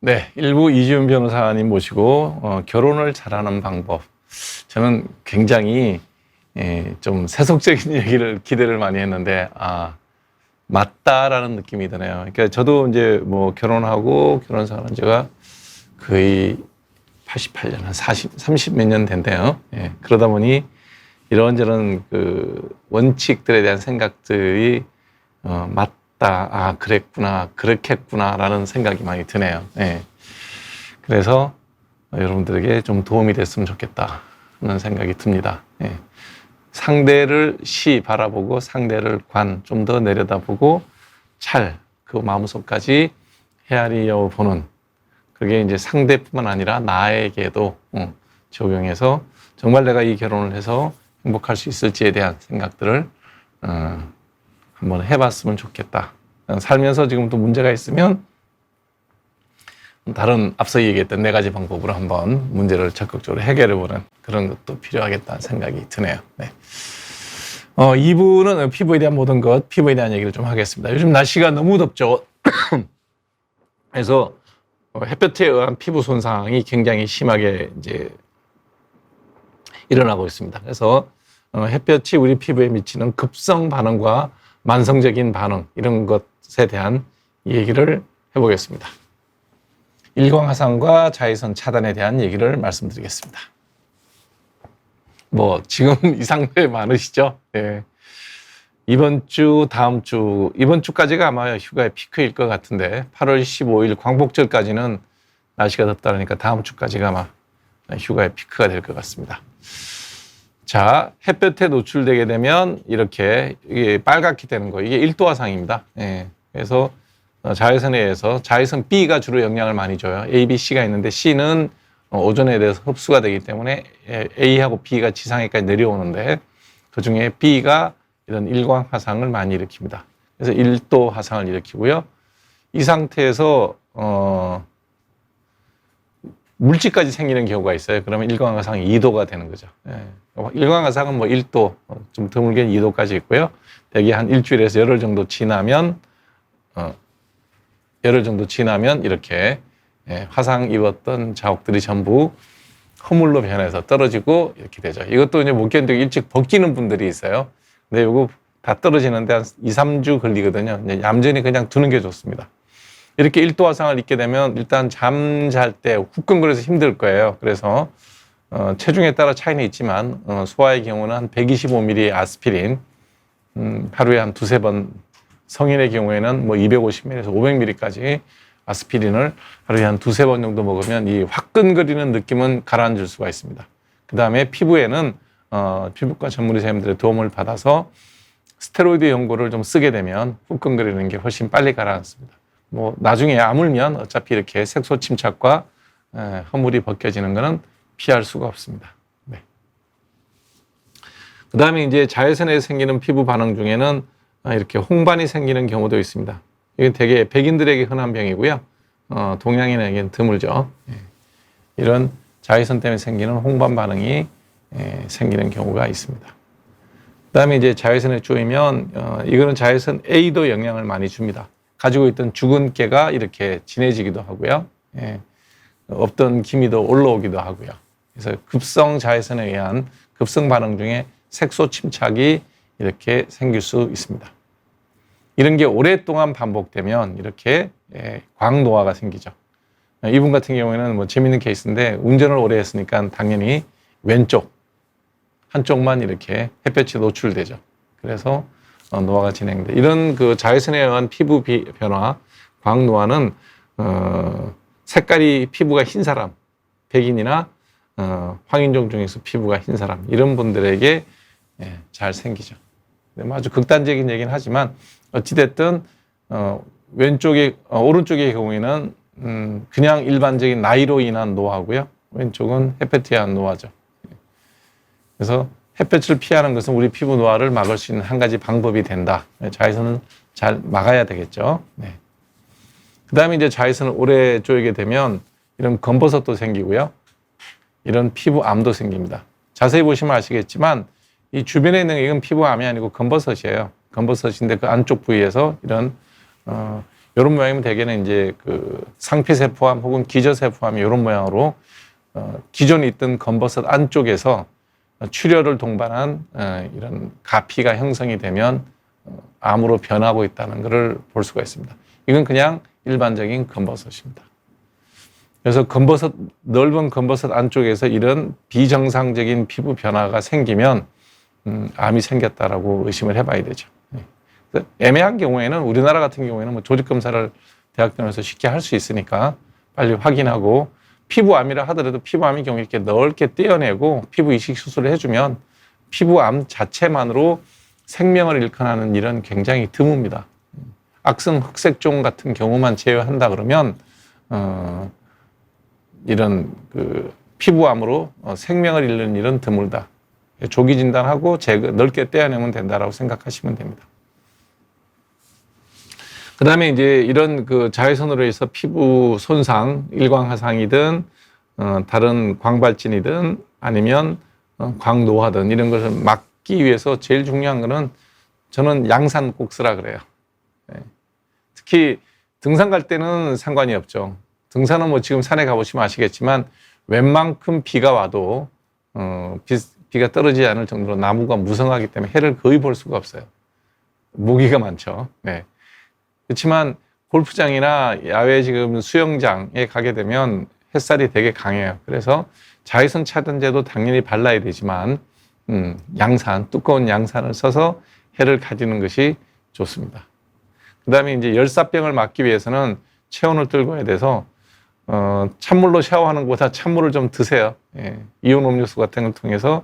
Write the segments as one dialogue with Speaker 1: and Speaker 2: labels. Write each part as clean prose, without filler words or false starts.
Speaker 1: 네, 일부 이지훈 변호사님 모시고 결혼을 잘하는 방법. 저는 굉장히 좀 세속적인 얘기를 기대를 많이 했는데 맞다라는 느낌이 드네요. 그러니까 저도 이제 뭐 결혼하고 결혼 생활한 지가 거의 88년, 한 30 몇 년 된대요. 그러다 보니 이런저런 그 원칙들에 대한 생각들이 맞다, 그랬구나, 그렇겠구나라는 생각이 많이 드네요. 그래서 여러분들에게 좀 도움이 됐으면 좋겠다 하는 생각이 듭니다. 상대를 바라보고 상대를 좀 더 내려다보고 그 마음속까지 헤아리려 보는, 그게 이제 상대뿐만 아니라 나에게도 적용해서 정말 내가 이 결혼을 해서 행복할 수 있을지에 대한 생각들을 한번 해봤으면 좋겠다. 살면서 지금 또 문제가 있으면 다른 앞서 얘기했던 4가지 방법으로 한번 문제를 적극적으로 해결해보는 그런 것도 필요하겠다는 생각이 드네요. 2부는 피부에 대한 모든 것, 피부에 대한 얘기를 좀 하겠습니다. 요즘 날씨가 너무 덥죠. 그래서 햇볕에 의한 피부 손상이 굉장히 심하게 이제 일어나고 있습니다. 그래서 햇볕이 우리 피부에 미치는 급성 반응과 만성적인 반응, 이런 것에 대한 얘기를 해보겠습니다. 일광화상과 자외선 차단에 대한 얘기를 말씀드리겠습니다. 지금 이 상태에 많으시죠? 이번 주까지가 아마 휴가의 피크일 것 같은데, 8월 15일 광복절까지는 날씨가 덥다니까 다음 주까지가 아마 휴가의 피크가 될 것 같습니다. 자, 햇볕에 노출되게 되면 이렇게 이게 빨갛게 되는 거, 이게 1도 화상입니다. 그래서 자외선에 의해서 자외선 B가 주로 영향을 많이 줘요. A, B, C가 있는데 C는 오존에 대해서 흡수가 되기 때문에 A하고 B가 지상에까지 내려오는데, 그중에 B가 이런 일광 화상을 많이 일으킵니다. 그래서 1도 화상을 일으키고요. 이 상태에서 물질까지 생기는 경우가 있어요. 그러면 일광 화상이 2도가 되는 거죠. 일광 화상은 1도, 좀 드물게 2도까지 있고요. 대개 한 일주일에서 열흘 정도 지나면 이렇게 화상 입었던 자국들이 전부 허물로 변해서 떨어지고 이렇게 되죠. 이것도 이제 못 견디고 일찍 벗기는 분들이 있어요. 근데 이거 다 떨어지는데 한 2, 3주 걸리거든요. 이제 얌전히 그냥 두는 게 좋습니다. 이렇게 1도 화상을 입게 되면 일단 잠잘 때 후끈거려서 힘들 거예요. 그래서 체중에 따라 차이는 있지만 소아의 경우는 한 125ml 아스피린 하루에 한 2-3번, 성인의 경우에는 250ml에서 500ml까지 아스피린을 하루에 한 2-3번 정도 먹으면 이 화끈거리는 느낌은 가라앉을 수가 있습니다. 그 다음에 피부에는 피부과 전문의사님들의 도움을 받아서 스테로이드 연고를 좀 쓰게 되면 후끈거리는 게 훨씬 빨리 가라앉습니다. 나중에 아물면 어차피 이렇게 색소 침착과 허물이 벗겨지는 것은 피할 수가 없습니다. 그 다음에 이제 자외선에 생기는 피부 반응 중에는 이렇게 홍반이 생기는 경우도 있습니다. 이게 되게 백인들에게 흔한 병이고요. 동양인에게는 드물죠. 이런 자외선 때문에 생기는 홍반 반응이 생기는 경우가 있습니다. 그 다음에 이제 자외선에 쪼이면 이거는 자외선 A도 영향을 많이 줍니다. 가지고 있던 주근깨가 이렇게 진해지기도 하고요. 없던 기미도 올라오기도 하고요. 그래서 급성 자외선에 의한 급성 반응 중에 색소 침착이 이렇게 생길 수 있습니다. 이런 게 오랫동안 반복되면 이렇게 광노화가 생기죠. 이분 같은 경우에는 재밌는 케이스인데, 운전을 오래 했으니까 당연히 왼쪽 한쪽만 이렇게 햇볕에 노출되죠. 그래서 노화가 진행돼. 이런 그 자외선에 의한 피부 변화, 광노화는 색깔이 피부가 흰 사람, 백인이나 황인종 중에서 피부가 흰 사람, 이런 분들에게 잘 생기죠. 아주 극단적인 얘기는 하지만 어찌됐든 오른쪽의 경우에는 그냥 일반적인 나이로 인한 노화고요. 왼쪽은 햇볕에 의한 노화죠. 그래서 햇볕을 피하는 것은 우리 피부 노화를 막을 수 있는 한 가지 방법이 된다. 자외선은 잘 막아야 되겠죠. 그 다음에 이제 자외선을 오래 쬐게 되면 이런 검버섯도 생기고요. 이런 피부암도 생깁니다. 자세히 보시면 아시겠지만 이 주변에 있는 이건 피부암이 아니고 검버섯이에요. 검버섯인데 그 안쪽 부위에서 이런 이런 모양이면 대개는 이제 그 상피세포암 혹은 기저세포암이 이런 모양으로 기존에 있던 검버섯 안쪽에서 출혈을 동반한 이런 가피가 형성이 되면 암으로 변하고 있다는 것을 볼 수가 있습니다. 이건 그냥 일반적인 검버섯입니다. 그래서 넓은 검버섯 안쪽에서 이런 비정상적인 피부 변화가 생기면 암이 생겼다라고 의심을 해봐야 되죠. 애매한 경우에는 우리나라 같은 경우에는 뭐 조직 검사를 대학병원에서 쉽게 할 수 있으니까 빨리 확인하고 피부암이라 하더라도 피부암의 경우 이렇게 넓게 떼어내고 피부 이식 수술을 해주면 피부암 자체만으로 생명을 잃거나는 일은 굉장히 드뭅니다. 악성 흑색종 같은 경우만 제외한다 그러면 이런 그 피부암으로 생명을 잃는 일은 드물다. 조기 진단하고 넓게 떼어내면 된다라고 생각하시면 됩니다. 그 다음에 이제 이런 그 자외선으로 해서 피부 손상, 일광화상이든, 다른 광발진이든, 아니면 광노화든 이런 것을 막기 위해서 제일 중요한 거는 저는 양산 꼭 쓰라 그래요. 특히 등산 갈 때는 상관이 없죠. 등산은 뭐 지금 산에 가보시면 아시겠지만 웬만큼 비가 와도, 비가 떨어지지 않을 정도로 나무가 무성하기 때문에 해를 거의 볼 수가 없어요. 모기가 많죠. 네. 그렇지만 골프장이나 야외 지금 수영장에 가게 되면 햇살이 되게 강해요. 그래서 자외선 차단제도 당연히 발라야 되지만 양산, 두꺼운 양산을 써서 해를 가지는 것이 좋습니다. 그 다음에 이제 열사병을 막기 위해서는 체온을 들고 해야 돼서 찬물로 샤워하는 것보다 찬물을 좀 드세요. 예. 이온 음료수 같은 걸 통해서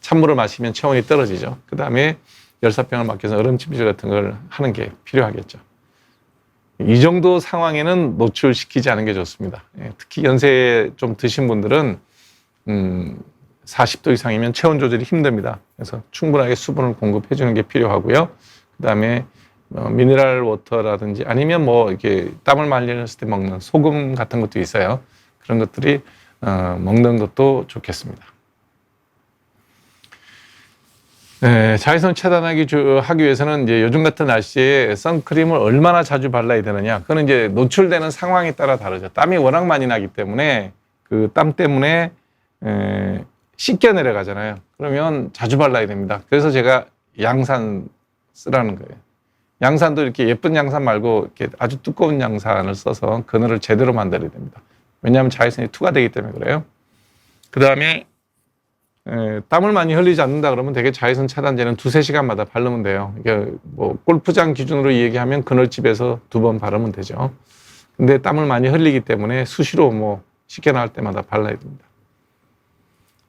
Speaker 1: 찬물을 마시면 체온이 떨어지죠. 그 다음에 열사병을 막기 위해서 얼음찜질 같은 걸 하는 게 필요하겠죠. 이 정도 상황에는 노출시키지 않은 게 좋습니다. 특히 연세 좀 드신 분들은 40도 이상이면 체온 조절이 힘듭니다. 그래서 충분하게 수분을 공급해 주는 게 필요하고요. 그 다음에 미네랄 워터라든지 아니면 뭐 이렇게 땀을 많이 흘렸을 때 먹는 소금 같은 것도 있어요. 그런 것들이 먹는 것도 좋겠습니다. 네, 자외선 차단하기 위해서는 이제 요즘 같은 날씨에 선크림을 얼마나 자주 발라야 되느냐. 그거는 이제 노출되는 상황에 따라 다르죠. 땀이 워낙 많이 나기 때문에 그 땀 때문에 씻겨 내려가잖아요. 그러면 자주 발라야 됩니다. 그래서 제가 양산 쓰라는 거예요. 양산도 이렇게 예쁜 양산 말고 이렇게 아주 두꺼운 양산을 써서 그늘을 제대로 만들어야 됩니다. 왜냐하면 자외선이 투과되기 때문에 그래요. 그 다음에 땀을 많이 흘리지 않는다 그러면 되게 자외선 차단제는 2-3시간마다 바르면 돼요. 이게 뭐 골프장 기준으로 얘기하면 그늘집에서 2번 바르면 되죠. 근데 땀을 많이 흘리기 때문에 수시로 뭐 씻겨 나갈 때마다 발라야 됩니다.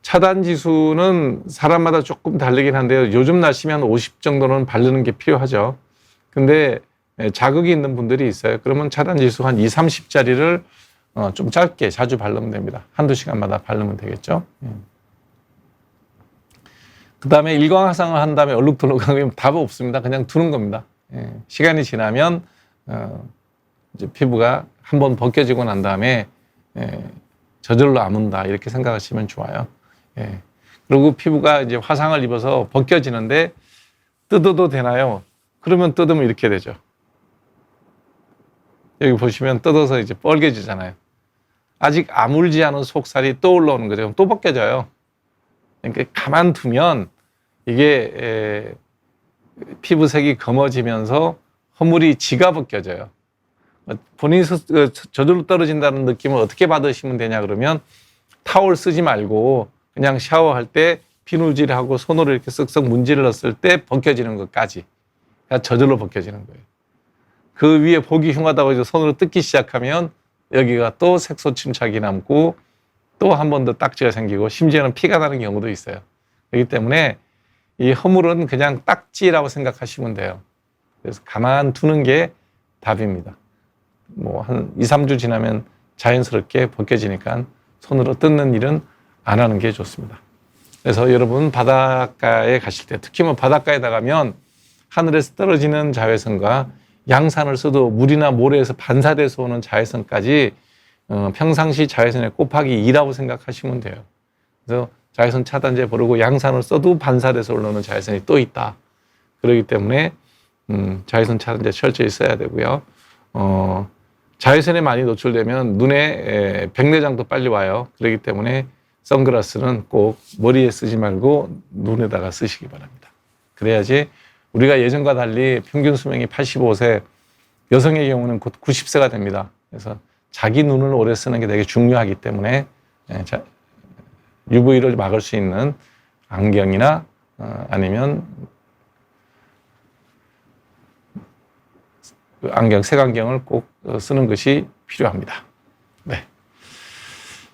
Speaker 1: 차단 지수는 사람마다 조금 다르긴 한데요. 요즘 날씨면 50 정도는 바르는 게 필요하죠. 근데 자극이 있는 분들이 있어요. 그러면 차단 지수 한 20-30짜리를 좀 짧게 자주 바르면 됩니다. 1-2시간마다 바르면 되겠죠. 그 다음에 일광화상을 한 다음에 얼룩덜룩하면 답은 없습니다. 그냥 두는 겁니다. 시간이 지나면 이제 피부가 한번 벗겨지고 난 다음에 저절로 아문다 이렇게 생각하시면 좋아요. 그리고 피부가 이제 화상을 입어서 벗겨지는데 뜯어도 되나요? 그러면 뜯으면 이렇게 되죠. 여기 보시면 뜯어서 이제 뻘개지잖아요. 아직 아물지 않은 속살이 또 올라오는 거죠. 그럼 또 벗겨져요. 그러니까 가만두면 이게 피부색이 검어지면서 허물이 지가 벗겨져요. 본인이 저절로 떨어진다는 느낌을 어떻게 받으시면 되냐 그러면 타올 쓰지 말고 그냥 샤워할 때 비누질하고 손으로 이렇게 쓱쓱 문질렀을 때 벗겨지는 것까지 저절로 벗겨지는 거예요. 그 위에 보기 흉하다고 해서 손으로 뜯기 시작하면 여기가 또 색소 침착이 남고 또 한 번 더 딱지가 생기고 심지어는 피가 나는 경우도 있어요. 그렇기 때문에 이 허물은 그냥 딱지라고 생각하시면 돼요. 그래서 가만 두는 게 답입니다. 뭐 한 2-3주 지나면 자연스럽게 벗겨지니까 손으로 뜯는 일은 안 하는 게 좋습니다. 그래서 여러분 바닷가에 가실 때 특히 뭐 바닷가에 나가면 하늘에서 떨어지는 자외선과 양산을 써도 물이나 모래에서 반사돼서 오는 자외선까지 평상시 자외선의 곱하기 2라고 생각하시면 돼요. 그래서 자외선 차단제 바르고 양산을 써도 반사돼서 올라오는 자외선이 또 있다. 그렇기 때문에 자외선 차단제 철저히 써야 되고요. 자외선에 많이 노출되면 눈에 백내장도 빨리 와요. 그렇기 때문에 선글라스는 꼭 머리에 쓰지 말고 눈에다가 쓰시기 바랍니다. 그래야지 우리가 예전과 달리 평균 수명이 85세, 여성의 경우는 곧 90세가 됩니다. 그래서 자기 눈을 오래 쓰는 게 되게 중요하기 때문에 UV를 막을 수 있는 안경이나 아니면 안경, 색안경을 꼭 쓰는 것이 필요합니다. 네.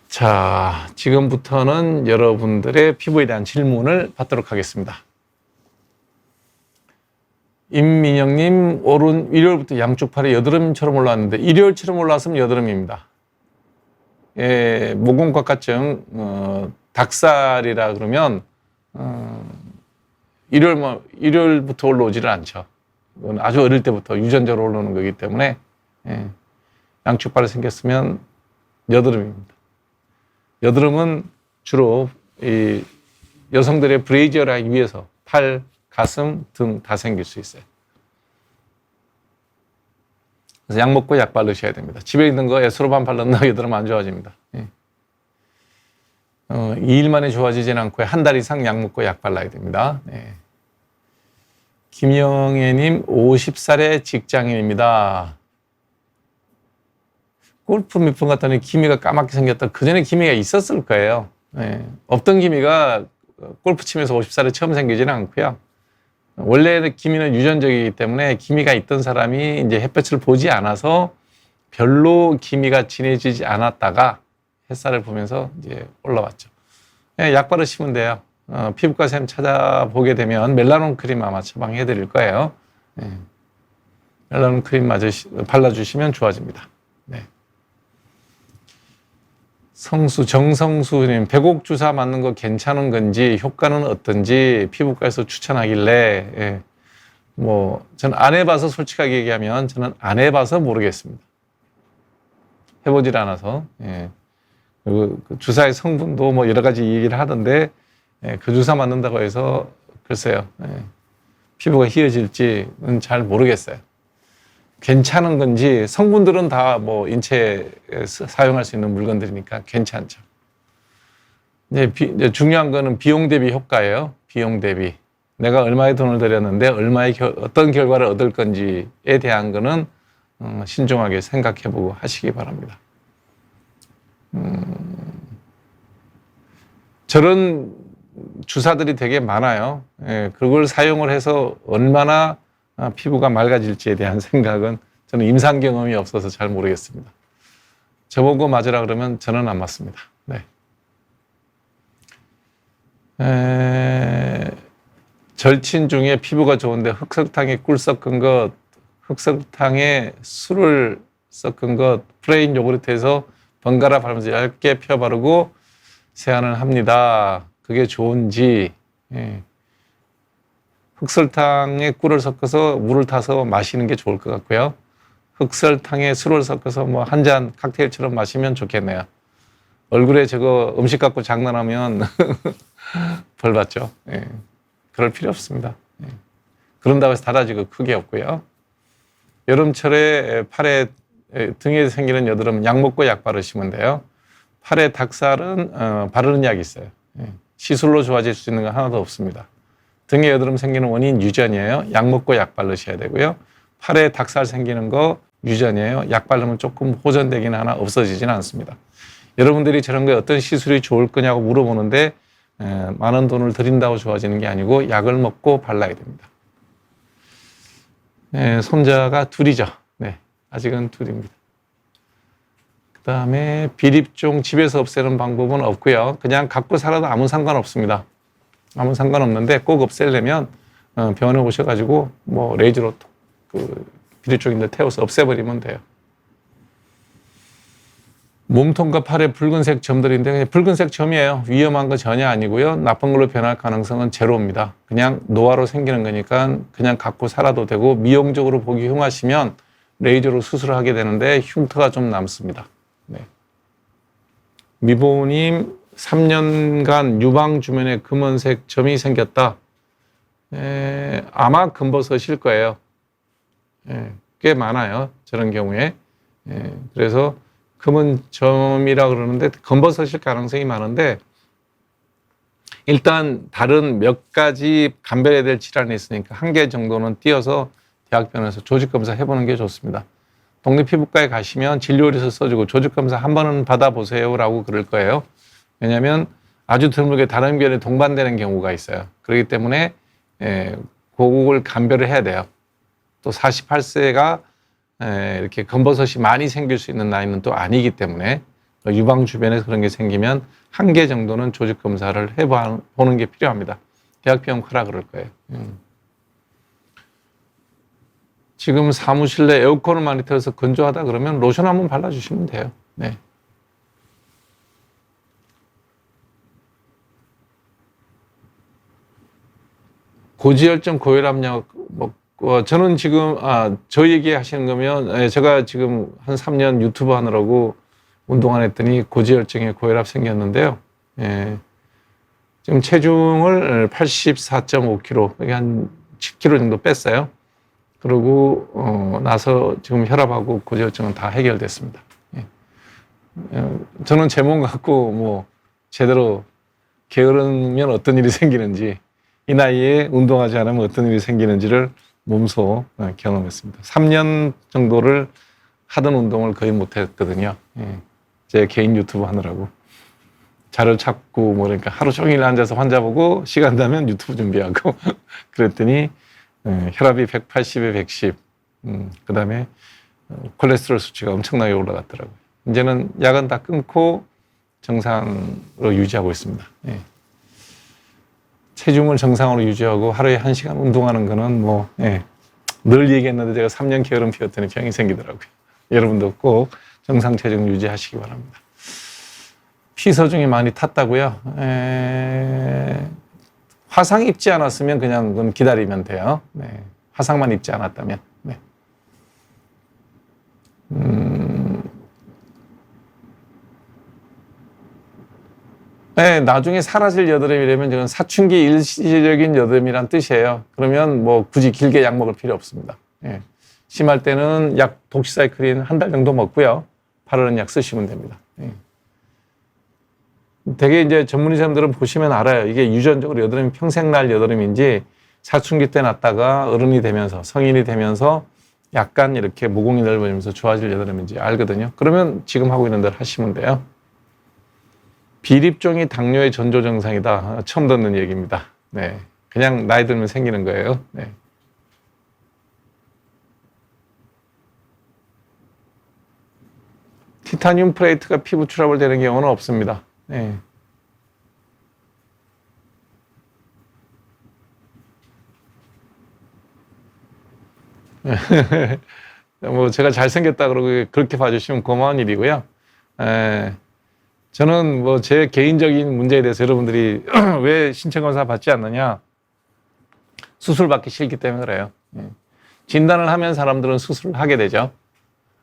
Speaker 1: 자, 지금부터는 여러분들의 피부에 대한 질문을 받도록 하겠습니다. 임민영님, 오른 일요일부터 양쪽 팔에 여드름처럼 올라왔는데 일요일처럼 올라왔으면 여드름입니다. 예, 모공각화증, 닭살이라 그러면 일요일부터 올라오지를 않죠. 이건 아주 어릴 때부터 유전자로 올라오는 거기 때문에 양쪽 팔에 생겼으면 여드름입니다. 여드름은 주로 이 여성들의 브레이지어 라인 위에서 팔, 가슴, 등 다 생길 수 있어요. 그래서 약 먹고 약 바르셔야 됩니다. 집에 있는 거 에스로반 발랐나 여드름 안 좋아집니다. 2일 만에 좋아지진 않고 한 달 이상 약 먹고 약 발라야 됩니다. 김영애님, 50살의 직장인입니다. 골프 몇 번 갔더니 기미가 까맣게 생겼다. 그 전에 기미가 있었을 거예요. 없던 기미가 골프 치면서 50살에 처음 생기지는 않고요. 원래 기미는 유전적이기 때문에 기미가 있던 사람이 이제 햇볕을 보지 않아서 별로 기미가 진해지지 않았다가 햇살을 보면서 이제 올라왔죠. 약 바르시면 돼요. 피부과 쌤 찾아보게 되면 멜라논 크림 아마 처방해 드릴 거예요. 멜라논 크림 발라주시면 좋아집니다. 네. 정성수님, 백옥 주사 맞는 거 괜찮은 건지 효과는 어떤지 피부과에서 추천하길래 저는 안 해봐서 솔직하게 얘기하면 저는 안 해봐서 모르겠습니다. 해보질 않아서. 그리고 그 주사의 성분도 여러 가지 얘기를 하던데 그 주사 맞는다고 해서 글쎄요, 피부가 희어질지는 잘 모르겠어요. 괜찮은 건지 성분들은 다 인체에 사용할 수 있는 물건들이니까 괜찮죠. 이제 중요한 거는 비용 대비 효과예요. 비용 대비. 내가 얼마의 돈을 들였는데 어떤 결과를 얻을 건지에 대한 거는 신중하게 생각해보고 하시기 바랍니다. 저런 주사들이 되게 많아요. 그걸 사용을 해서 얼마나 피부가 맑아질지에 대한 생각은 저는 임상 경험이 없어서 잘 모르겠습니다. 저보고 맞으라 그러면 저는 안 맞습니다. 네. 절친 중에 피부가 좋은데 흑설탕에 꿀 섞은 것, 흑설탕에 술을 섞은 것, 플레인 요구르트에서 번갈아 바르면서 얇게 펴 바르고 세안을 합니다. 그게 좋은지. 흑설탕에 꿀을 섞어서 물을 타서 마시는 게 좋을 것 같고요. 흑설탕에 술을 섞어서 한 잔 칵테일처럼 마시면 좋겠네요. 얼굴에 저거 음식 갖고 장난하면 벌 받죠. 그럴 필요 없습니다. 그런다고 해서 달아지고 크게 없고요. 여름철에 팔에 등에 생기는 여드름 약 먹고 약 바르시면 돼요. 팔에 닭살은 바르는 약이 있어요. 시술로 좋아질 수 있는 건 하나도 없습니다. 등에 여드름 생기는 원인 유전이에요. 약 먹고 약 바르셔야 되고요. 팔에 닭살 생기는 거 유전이에요. 약 바르면 조금 호전되긴 하나 없어지지는 않습니다. 여러분들이 저런 거에 어떤 시술이 좋을 거냐고 물어보는데 많은 돈을 들인다고 좋아지는 게 아니고 약을 먹고 발라야 됩니다. 손자가 둘이죠. 네, 아직은 둘입니다. 그 다음에 비립종 집에서 없애는 방법은 없고요. 그냥 갖고 살아도 아무 상관없습니다. 아무 상관없는데 꼭 없애려면 병원에 오셔가지고 레이저로 비립종인데 태워서 없애버리면 돼요. 몸통과 팔에 붉은색 점들인데 그냥 붉은색 점이에요. 위험한 거 전혀 아니고요. 나쁜 걸로 변할 가능성은 제로입니다. 그냥 노화로 생기는 거니까 그냥 갖고 살아도 되고 미용적으로 보기 흉하시면 레이저로 수술을 하게 되는데 흉터가 좀 남습니다. 네. 미보님 3년간 유방 주변에 검은색 점이 생겼다. 아마 금버섯일 거예요. 예, 꽤 많아요. 저런 경우에. 예, 그래서 금은점이라 그러는데 검버섯일 가능성이 많은데 일단 다른 몇 가지 감별해야 될 질환이 있으니까 한 개 정도는 띄어서 대학병원에서 조직검사 해보는 게 좋습니다. 독립피부과에 가시면 진료를서 써주고 조직검사 한 번은 받아보세요라고 그럴 거예요. 왜냐하면 아주 드물게 다른 병에 동반되는 경우가 있어요. 그렇기 때문에 그걸 감별을 해야 돼요. 또 48세가 이렇게 검버섯이 많이 생길 수 있는 나이는 또 아니기 때문에 유방 주변에서 그런 게 생기면 한 개 정도는 조직 검사를 해보는 게 필요합니다. 대학병원 가라 그럴 거예요. 지금 사무실 내 에어컨을 많이 틀어서 건조하다 그러면 로션 한번 발라주시면 돼요. 네. 고지혈증, 고혈압약, 저는 지금, 저 얘기 하시는 거면, 제가 지금 한 3년 유튜브 하느라고 운동 안 했더니 고지혈증에 고혈압 생겼는데요. 예. 지금 체중을 84.5kg, 여기 한 10kg 정도 뺐어요. 그러고, 나서 지금 혈압하고 고지혈증은 다 해결됐습니다. 예. 저는 제 몸 갖고 뭐, 제대로 게으르면 어떤 일이 생기는지, 이 나이에 운동하지 않으면 어떤 일이 생기는지를 몸소 경험했습니다. 3년 정도를 하던 운동을 거의 못했거든요. 예. 제 개인 유튜브 하느라고. 자료 찾고, 그러니까 하루 종일 앉아서 환자 보고, 시간 나면 유튜브 준비하고, 그랬더니, 혈압이 180에 110, 그 다음에 콜레스테롤 수치가 엄청나게 올라갔더라고요. 이제는 약은 다 끊고 정상으로 유지하고 있습니다. 예. 체중을 정상으로 유지하고 하루에 1시간 운동하는 거는 늘 얘기했는데 제가 3년 게으름 피웠더니 병이 생기더라고요. 여러분도 꼭 정상 체중 유지하시기 바랍니다. 피서중이 많이 탔다고요? 화상 입지 않았으면 그냥 그건 기다리면 돼요. 네. 화상만 입지 않았다면. 네. 네, 나중에 사라질 여드름이라면 저는 사춘기 일시적인 여드름이란 뜻이에요. 그러면 뭐 굳이 길게 약 먹을 필요 없습니다. 예. 심할 때는 약 독시사이클린 한 달 정도 먹고요. 바르는 약 쓰시면 됩니다. 예. 되게 이제 전문의 사람들은 보시면 알아요. 이게 유전적으로 여드름이 평생 날 여드름인지 사춘기 때 났다가 어른이 되면서 성인이 되면서 약간 이렇게 모공이 넓어지면서 좋아질 여드름인지 알거든요. 그러면 지금 하고 있는 대로 하시면 돼요. 비립종이 당뇨의 전조 증상이다. 처음 듣는 얘기입니다. 네. 그냥 나이 들면 생기는 거예요. 네. 티타늄 플레이트가 피부 트러블 되는 경우는 없습니다. 네. 뭐 제가 잘생겼다 그러고 그렇게 봐주시면 고마운 일이고요. 저는 뭐 제 개인적인 문제에 대해서 여러분들이 왜 신체검사 받지 않느냐? 수술 받기 싫기 때문에 그래요. 진단을 하면 사람들은 수술을 하게 되죠.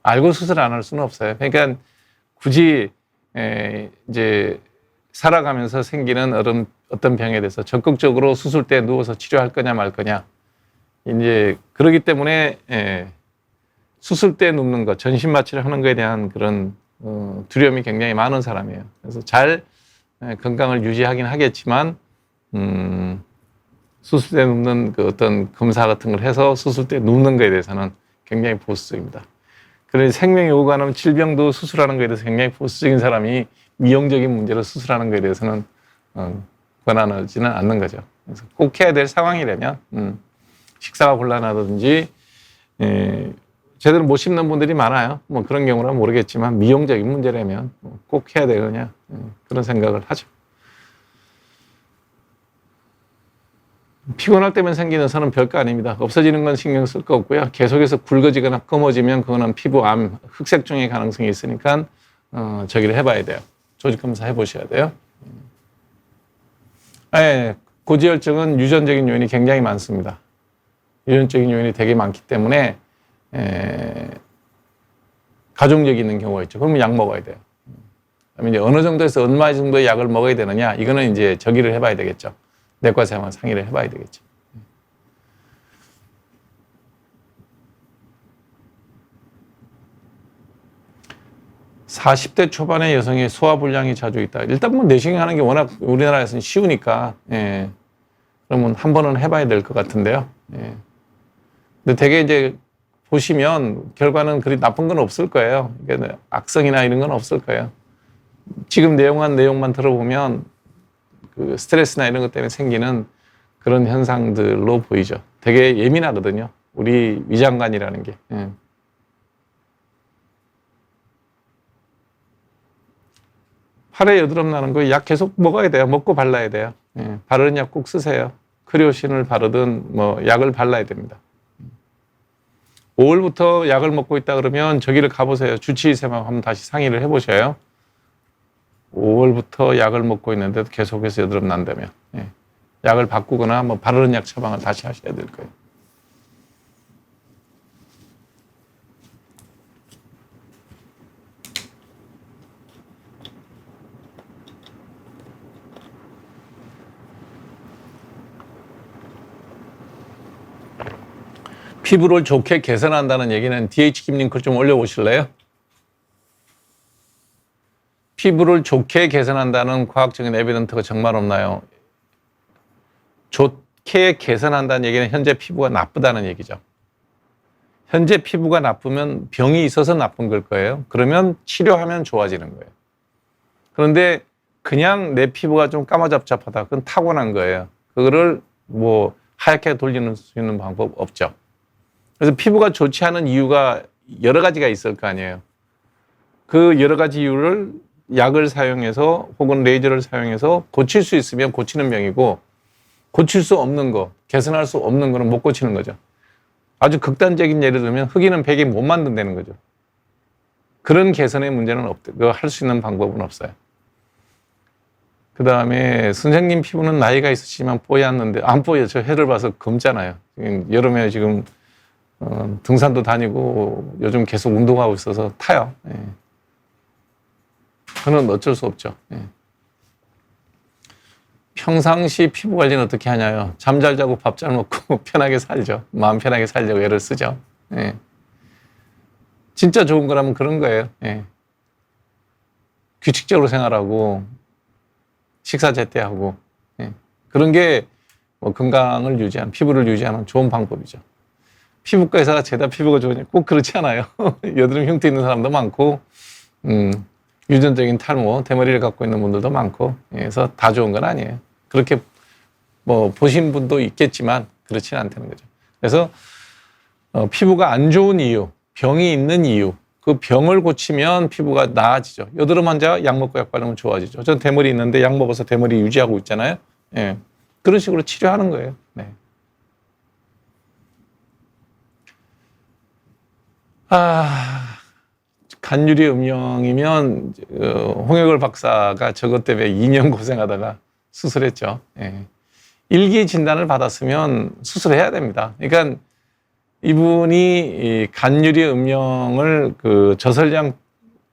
Speaker 1: 알고 수술 안 할 수는 없어요. 그러니까 굳이 이제 살아가면서 생기는 어떤 병에 대해서 적극적으로 수술대에 누워서 치료할 거냐 말 거냐. 이제 그러기 때문에 수술대에 눕는 것, 전신 마취를 하는 것에 대한 그런 두려움이 굉장히 많은 사람이에요. 그래서 잘 건강을 유지하긴 하겠지만 수술대에 눕는 그 어떤 검사 같은 걸 해서 수술대에 눕는 것에 대해서는 굉장히 보수적입니다. 그래서 생명이 오가는 질병도 수술하는 것에 대해서 굉장히 보수적인 사람이 미용적인 문제로 수술하는 것에 대해서는 권한하지는 않는 거죠. 그래서 꼭 해야 될 상황이라면 식사가 곤란하든지 제대로 못 씹는 분들이 많아요. 뭐 그런 경우는 모르겠지만 미용적인 문제라면 꼭 해야 되느냐 그런 생각을 하죠. 피곤할 때만 생기는 산은 별거 아닙니다. 없어지는 건 신경 쓸 거 없고요. 계속해서 굵어지거나 검어지면 그거는 피부암, 흑색종의 가능성이 있으니까 저기를 해봐야 돼요. 조직검사 해보셔야 돼요. 고지혈증은 유전적인 요인이 굉장히 많습니다. 유전적인 요인이 되게 많기 때문에 가족력이 있는 경우가 있죠. 그러면 약 먹어야 돼요. 그러면 이제 어느 정도에서 얼마 정도의 약을 먹어야 되느냐, 이거는 이제 저기를 해봐야 되겠죠. 내과사와 상의를 해봐야 되겠죠. 40대 초반의 여성의 소화불량이 자주 있다. 일단 뭐 내시경 하는 게 워낙 우리나라에서는 쉬우니까, 예. 그러면 한 번은 해봐야 될 것 같은데요. 예. 근데 되게 이제 보시면 결과는 그리 나쁜 건 없을 거예요. 그러니까 악성이나 이런 건 없을 거예요. 지금 내용만 들어보면 그 스트레스나 이런 것 때문에 생기는 그런 현상들로 보이죠. 되게 예민하거든요. 우리 위장관이라는 게. 예. 팔에 여드름 나는 거 약 계속 먹어야 돼요. 먹고 발라야 돼요. 예. 바르는 약 꼭 쓰세요. 크리오신을 바르든 뭐 약을 발라야 됩니다. 5월부터 약을 먹고 있다 그러면 저기를 가보세요. 주치의쌤하고 한번 다시 상의를 해보셔요. 5월부터 약을 먹고 있는데도 계속해서 여드름 난다면, 예. 약을 바꾸거나 뭐 바르는 약 처방을 다시 하셔야 될 거예요. 피부를 좋게 개선한다는 얘기는 DH김님 글 좀 올려보실래요? 피부를 좋게 개선한다는 과학적인 에비던트가 정말 없나요? 좋게 개선한다는 얘기는 현재 피부가 나쁘다는 얘기죠. 현재 피부가 나쁘면 병이 있어서 나쁜 걸 거예요. 그러면 치료하면 좋아지는 거예요. 그런데 그냥 내 피부가 좀 까마잡잡하다. 그건 타고난 거예요. 그거를 뭐 하얗게 돌리는 수 있는 방법 없죠. 그래서 피부가 좋지 않은 이유가 여러 가지가 있을 거 아니에요. 그 여러 가지 이유를 약을 사용해서 혹은 레이저를 사용해서 고칠 수 있으면 고치는 병이고, 고칠 수 없는 거, 개선할 수 없는 거는 못 고치는 거죠. 아주 극단적인 예를 들면 흑인은 베개 못 만든다는 거죠. 그런 개선의 문제는 없대. 그거 할 수 있는 방법은 없어요. 그 다음에 선생님 피부는 나이가 있으시지만 뽀얗는데, 안 뽀여. 저 해를 봐서 검잖아요. 지금 여름에 지금 등산도 다니고 요즘 계속 운동하고 있어서 타요. 예. 그건 어쩔 수 없죠. 예. 평상시 피부 관리는 어떻게 하냐요? 잠 잘 자고 밥 잘 먹고 편하게 살죠. 마음 편하게 살려고 애를 쓰죠. 예. 진짜 좋은 거라면 그런 거예요. 예. 규칙적으로 생활하고 식사 제때하고, 예. 그런 게 뭐 건강을 유지하는, 피부를 유지하는 좋은 방법이죠. 피부과 의사가 죄다 피부가 좋으냐? 꼭 그렇지 않아요. 여드름 흉터 있는 사람도 많고, 유전적인 탈모, 대머리를 갖고 있는 분들도 많고, 그래서 다 좋은 건 아니에요. 그렇게 뭐 보신 분도 있겠지만 그렇지는 않다는 거죠. 그래서 피부가 안 좋은 이유, 병이 있는 이유, 그 병을 고치면 피부가 나아지죠. 여드름 환자 약 먹고 약 바르면 좋아지죠. 전 대머리 있는데 약 먹어서 대머리 유지하고 있잖아요. 예. 그런 식으로 치료하는 거예요. 네. 간유리 음영이면 홍혁을 박사가 저것 때문에 2년 고생하다가 수술했죠. 예. 일기 진단을 받았으면 수술해야 됩니다. 그러니까 이분이 간유리 음영을 그 저설량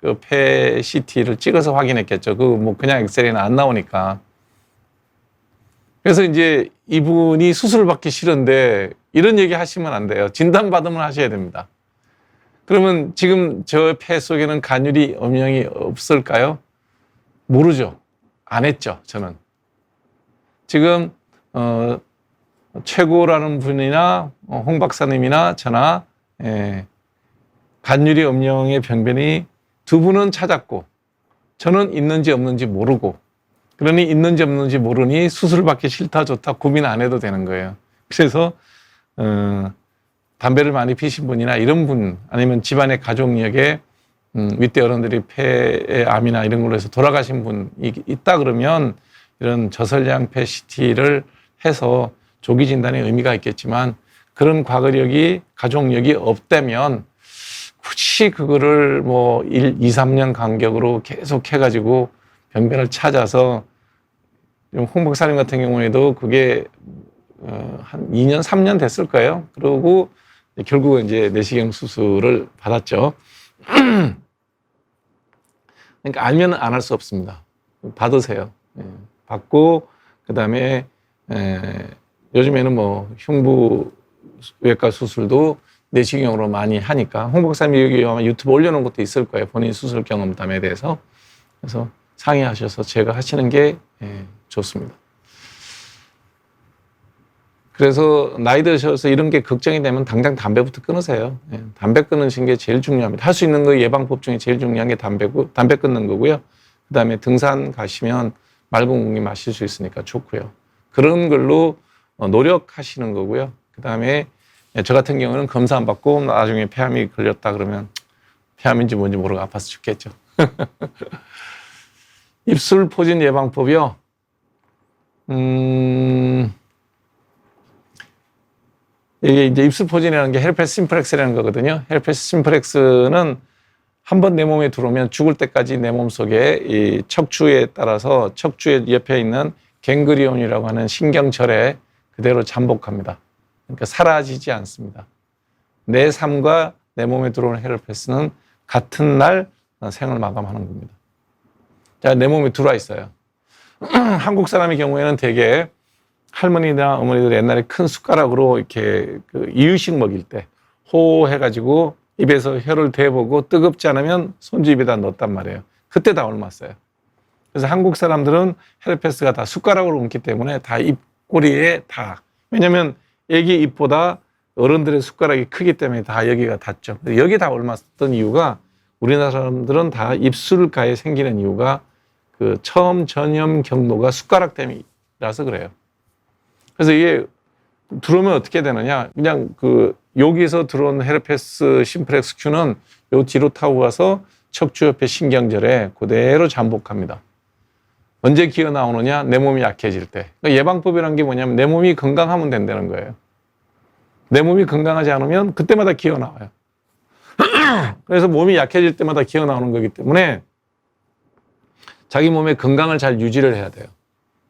Speaker 1: 그 폐 CT를 찍어서 확인했겠죠. 그 뭐 그냥 엑스레이는 안 나오니까. 그래서 이제 이분이 수술을 받기 싫은데 이런 얘기 하시면 안 돼요. 진단 받으면 하셔야 됩니다. 그러면 지금 저 폐 속에는 간유리 음영이 없을까요? 모르죠. 안 했죠, 저는. 지금 최고라는 분이나 홍 박사님이나 저나 간유리 음영의 병변이 두 분은 찾았고 저는 있는지 없는지 모르고, 그러니 있는지 없는지 모르니 수술 받기 싫다 좋다 고민 안 해도 되는 거예요. 그래서 담배를 많이 피신 분이나 이런 분, 아니면 집안의 가족력에 윗대 어른들이 폐의 암이나 이런 걸로 해서 돌아가신 분이 있다 그러면 이런 저설량 폐 CT를 해서 조기 진단에 의미가 있겠지만, 그런 과거력이, 가족력이 없다면 굳이 그거를 뭐 1, 2, 3년 간격으로 계속 해가지고 병변을 찾아서, 홍 박사님 같은 경우에도 그게 한 2년, 3년 됐을 거예요. 그러고 결국은 이제 내시경 수술을 받았죠. 그러니까 알면 안 할 수 없습니다. 받으세요. 받고, 그 다음에 요즘에는 뭐 흉부외과 수술도 내시경으로 많이 하니까. 홍 박사님이 여기 아마 유튜브 올려놓은 것도 있을 거예요. 본인 수술 경험담에 대해서. 그래서 상의하셔서 제가 하시는 게 좋습니다. 그래서 나이 드셔서 이런 게 걱정이 되면 당장 담배부터 끊으세요. 담배 끊으신 게 제일 중요합니다. 할 수 있는 거 예방법 중에 제일 중요한 게 담배고, 담배 끊는 거고요. 그 다음에 등산 가시면 맑은 공기 마실 수 있으니까 좋고요. 그런 걸로 노력하시는 거고요. 그 다음에 저 같은 경우는 검사 안 받고 나중에 폐암이 걸렸다 그러면 폐암인지 뭔지 모르고 아파서 죽겠죠. 입술 포진 예방법이요. 이게 이제 입술 포진이라는 게 헤르페스 심플렉스라는 거거든요. 헤르페스 심플렉스는 한번 내 몸에 들어오면 죽을 때까지 내 몸 속에 이 척추에 따라서 척추의 옆에 있는 갱그리온이라고 하는 신경철에 그대로 잠복합니다. 그러니까 사라지지 않습니다. 내 삶과 내 몸에 들어오는 헤르페스는 같은 날 생을 마감하는 겁니다. 자, 내 몸에 들어와 있어요. 한국 사람의 경우에는 되게 할머니나 어머니들 옛날에 큰 숟가락으로 이렇게 그 이유식 먹일 때 호 해가지고 입에서 혀를 대보고 뜨겁지 않으면 손주 입에다 넣었단 말이에요. 그때 다 옮았어요. 그래서 한국 사람들은 헤르페스가 다 숟가락으로 옮기 때문에 다 입꼬리에 다. 왜냐면 애기 입보다 어른들의 숟가락이 크기 때문에 다 여기가 닿죠. 여기 다 옮았던 이유가 우리나라 사람들은 다 입술가에 생기는 이유가 그 처음 전염 경로가 숟가락 때문이라서 그래요. 그래서 이게 들어오면 어떻게 되느냐. 그냥 그 여기서 들어온 헤르페스 심플렉스 Q는 요 뒤로 타고 가서 척추 옆에 신경절에 그대로 잠복합니다. 언제 기어 나오느냐? 내 몸이 약해질 때. 그러니까 예방법이라는 게 뭐냐면 내 몸이 건강하면 된다는 거예요. 내 몸이 건강하지 않으면 그때마다 기어 나와요. 그래서 몸이 약해질 때마다 기어 나오는 거기 때문에 자기 몸의 건강을 잘 유지를 해야 돼요.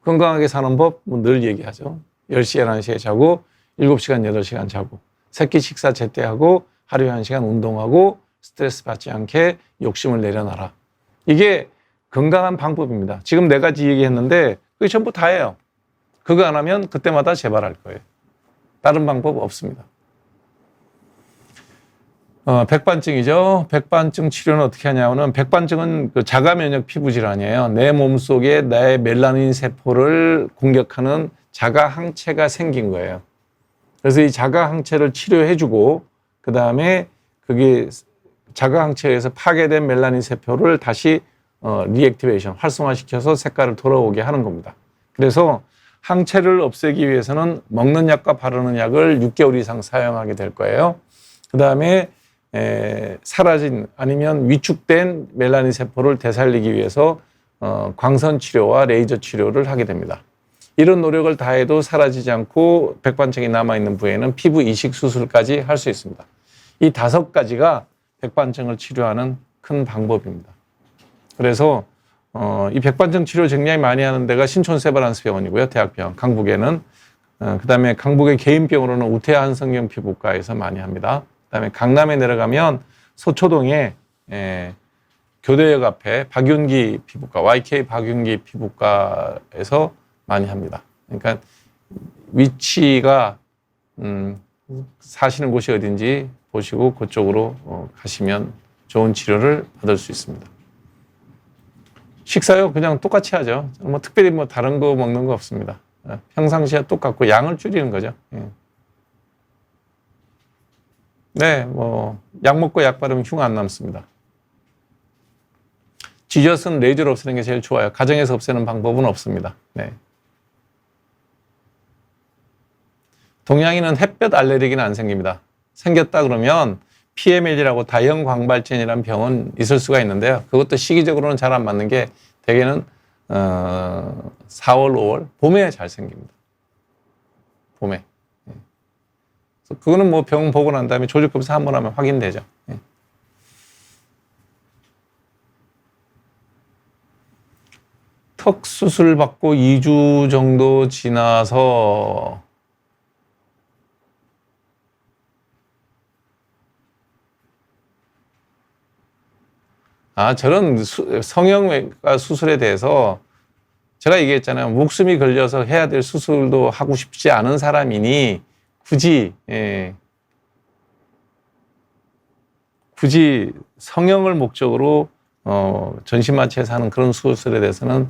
Speaker 1: 건강하게 사는 법 늘 얘기하죠. 10시, 11시에 자고 7시간, 8시간 자고 새끼 식사 제때하고 하루에 1시간 운동하고 스트레스 받지 않게 욕심을 내려놔라. 이게 건강한 방법입니다. 지금 4가지 얘기했는데 그게 전부 다예요. 그거 안 하면 그때마다 재발할 거예요. 다른 방법 없습니다. 백반증이죠. 백반증 치료는 어떻게 하냐면 백반증은 그 자가 면역 피부 질환이에요. 내 몸속에 나의 멜라닌 세포를 공격하는 자가 항체가 생긴 거예요. 그래서 이 자가 항체를 치료해주고 그 다음에 그게 자가 항체에서 파괴된 멜라닌 세포를 다시 리액티베이션, 활성화시켜서 색깔을 돌아오게 하는 겁니다. 그래서 항체를 없애기 위해서는 먹는 약과 바르는 약을 6개월 이상 사용하게 될 거예요. 그 다음에 사라진 아니면 위축된 멜라닌 세포를 되살리기 위해서 광선 치료와 레이저 치료를 하게 됩니다. 이런 노력을 다해도 사라지지 않고 백반증이 남아있는 부위에는 피부 이식 수술까지 할 수 있습니다. 이 5가지가 백반증을 치료하는 큰 방법입니다. 그래서 이 백반증 치료 굉장히 많이 하는 데가 신촌 세브란스 병원이고요. 대학병원, 강북에는. 그다음에 강북의 개인병으로는 우태 한성경 피부과에서 많이 합니다. 그다음에 강남에 내려가면 서초동에 교대역 앞에 박윤기 피부과, YK 박윤기 피부과에서 많이 합니다. 그러니까 위치가 사시는 곳이 어딘지 보시고 그쪽으로 가시면 좋은 치료를 받을 수 있습니다. 식사요? 그냥 똑같이 하죠. 뭐 특별히 뭐 다른 거 먹는 거 없습니다. 평상시와 똑같고 양을 줄이는 거죠. 네, 뭐 약 먹고 약 바르면 흉 안 남습니다. 지저스는 레이저로 없애는 게 제일 좋아요. 가정에서 없애는 방법은 없습니다. 네. 동양인은 햇볕 알레르기는 안 생깁니다. 생겼다 그러면 PML이라고 다형 광발진이라는 병은 있을 수가 있는데요. 그것도 시기적으로는 잘 안 맞는 게 대개는 4월, 5월 봄에 잘 생깁니다. 봄에. 그거는 뭐 병 보고 난 다음에 조직검사 한번 하면 확인되죠. 턱 수술 받고 2주 정도 지나서 저런 성형외과 수술에 대해서 제가 얘기했잖아요. 목숨이 걸려서 해야 될 수술도 하고 싶지 않은 사람이니 굳이 굳이 성형을 목적으로 전신마취해서 하는 그런 수술에 대해서는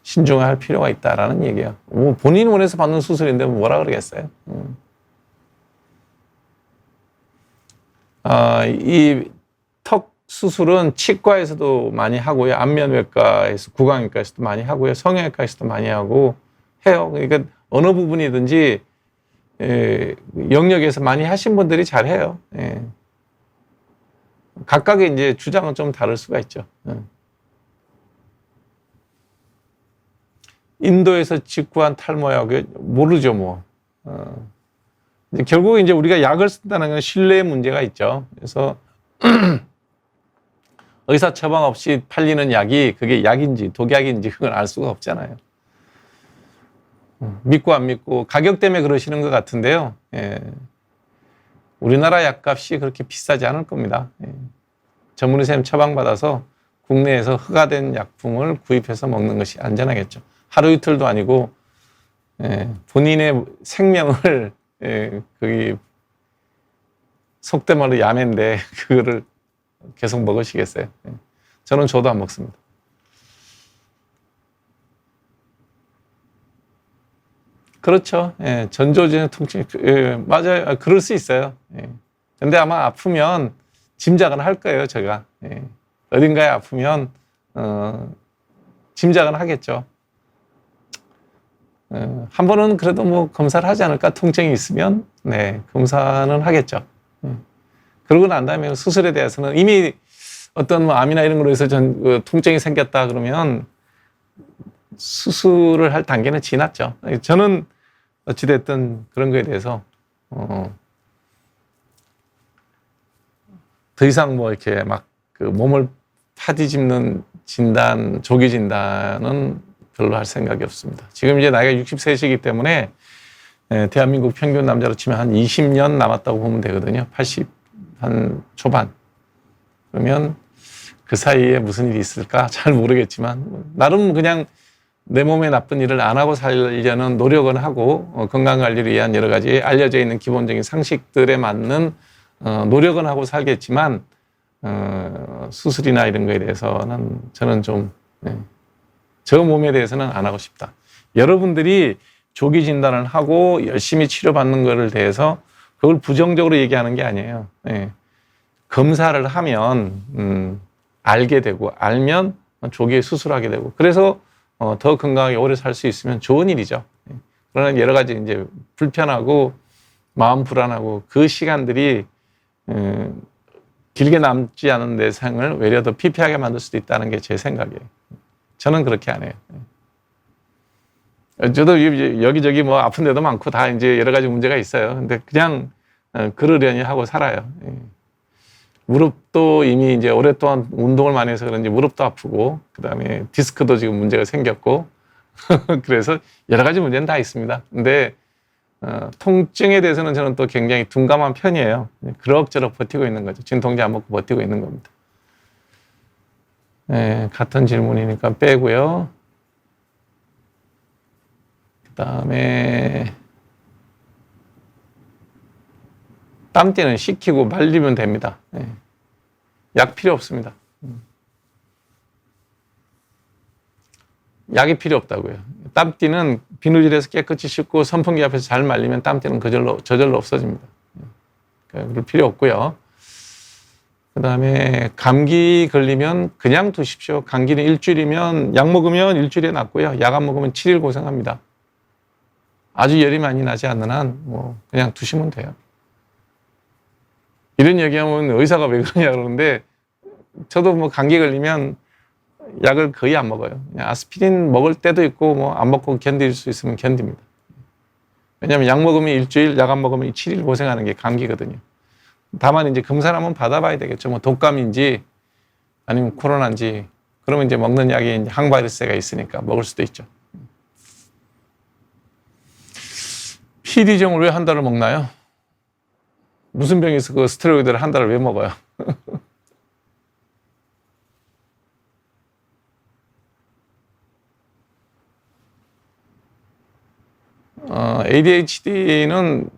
Speaker 1: 신중할 필요가 있다라는 얘기예요. 뭐 본인 원해서 받는 수술인데 뭐라 그러겠어요. 이 턱 수술은 치과에서도 많이 하고요. 안면외과에서, 구강외과에서도 많이 하고요. 성형외과에서도 많이 하고 해요. 그러니까 어느 부분이든지 영역에서 많이 하신 분들이 잘해요. 예. 각각의 이제 주장은 좀 다를 수가 있죠. 인도에서 직구한 탈모약 모르죠, 뭐. 이제 결국 이제 우리가 약을 쓴다는 건 신뢰의 문제가 있죠. 그래서 의사 처방 없이 팔리는 약이 그게 약인지 독약인지 그걸 알 수가 없잖아요. 믿고 안 믿고 가격 때문에 그러시는 것 같은데요. 예. 우리나라 약값이 그렇게 비싸지 않을 겁니다. 예. 전문의쌤 처방받아서 국내에서 허가된 약품을 구입해서 먹는 것이 안전하겠죠. 하루 이틀도 아니고 본인의 생명을 거기 속된 말로 야매인데 그거를 계속 먹으시겠어요? 저는 저도 안 먹습니다. 그렇죠. 전조증 통증, 맞아요. 그럴 수 있어요. 근데 아마 아프면 짐작은 할 거예요, 제가. 어딘가에 아프면 짐작은 하겠죠. 한 번은 그래도 뭐 검사를 하지 않을까? 통증이 있으면 검사는 하겠죠. 그러고 난 다음에 수술에 대해서는 이미 어떤 뭐 암이나 이런 걸로 해서 통증이 생겼다 그러면 수술을 할 단계는 지났죠. 저는 어찌됐든 그런 거에 대해서 더 이상 뭐 이렇게 막 그 몸을 파뒤집는 진단, 조기 진단은 별로 할 생각이 없습니다. 지금 이제 나이가 60세이기 때문에 대한민국 평균 남자로 치면 한 20년 남았다고 보면 되거든요. 80 한 초반. 그러면 그 사이에 무슨 일이 있을까? 잘 모르겠지만 나름 그냥 내 몸에 나쁜 일을 안 하고 살려는 노력은 하고 건강관리를 위한 여러 가지 알려져 있는 기본적인 상식들에 맞는 노력은 하고 살겠지만 수술이나 이런 거에 대해서는 저는 좀 저 몸에 대해서는 안 하고 싶다. 여러분들이 조기 진단을 하고 열심히 치료받는 것을 대해서 그걸 부정적으로 얘기하는 게 아니에요. 검사를 하면 알게 되고 알면 조기에 수술하게 되고 그래서 더 건강하게 오래 살 수 있으면 좋은 일이죠. 그러나 여러 가지 이제 불편하고 마음 불안하고 그 시간들이 길게 남지 않은 내 생을 외려 더 피폐하게 만들 수도 있다는 게 제 생각이에요. 저는 그렇게 안 해요. 저도 여기저기 뭐 아픈 데도 많고 다 이제 여러 가지 문제가 있어요. 근데 그냥 그러려니 하고 살아요. 무릎도 이미 이제 오랫동안 운동을 많이 해서 그런지 무릎도 아프고, 그 다음에 디스크도 지금 문제가 생겼고, 그래서 여러 가지 문제는 다 있습니다. 근데, 통증에 대해서는 저는 또 굉장히 둔감한 편이에요. 그럭저럭 버티고 있는 거죠. 진통제 안 먹고 버티고 있는 겁니다. 같은 질문이니까 빼고요. 그 다음에, 땀띠는 식히고 말리면 됩니다. 약 필요 없습니다. 약이 필요 없다고요. 땀띠는 비누질해서 깨끗이 씻고 선풍기 앞에서 잘 말리면 땀띠는 저절로 없어집니다. 그럴 필요 없고요. 그 다음에 감기 걸리면 그냥 두십시오. 감기는 일주일이면 약 먹으면 일주일에 낫고요. 약 안 먹으면 7일 고생합니다. 아주 열이 많이 나지 않는 한 뭐 그냥 두시면 돼요. 이런 얘기하면 의사가 왜 그러냐 그러는데 저도 뭐 감기 걸리면 약을 거의 안 먹어요. 그냥 아스피린 먹을 때도 있고 뭐 안 먹고 견딜 수 있으면 견딥니다. 왜냐하면 약 먹으면 일주일, 약 안 먹으면 7일 고생하는 게 감기거든요. 다만 이제 검사를 한번 받아봐야 되겠죠. 뭐 독감인지 아니면 코로나인지 그러면 이제 먹는 약이 이제 항바이러스가 있으니까 먹을 수도 있죠. PD정을 왜 한 달을 먹나요? 무슨 병이 있어 그 스테로이드를 한 달을 왜 먹어요? ADHD는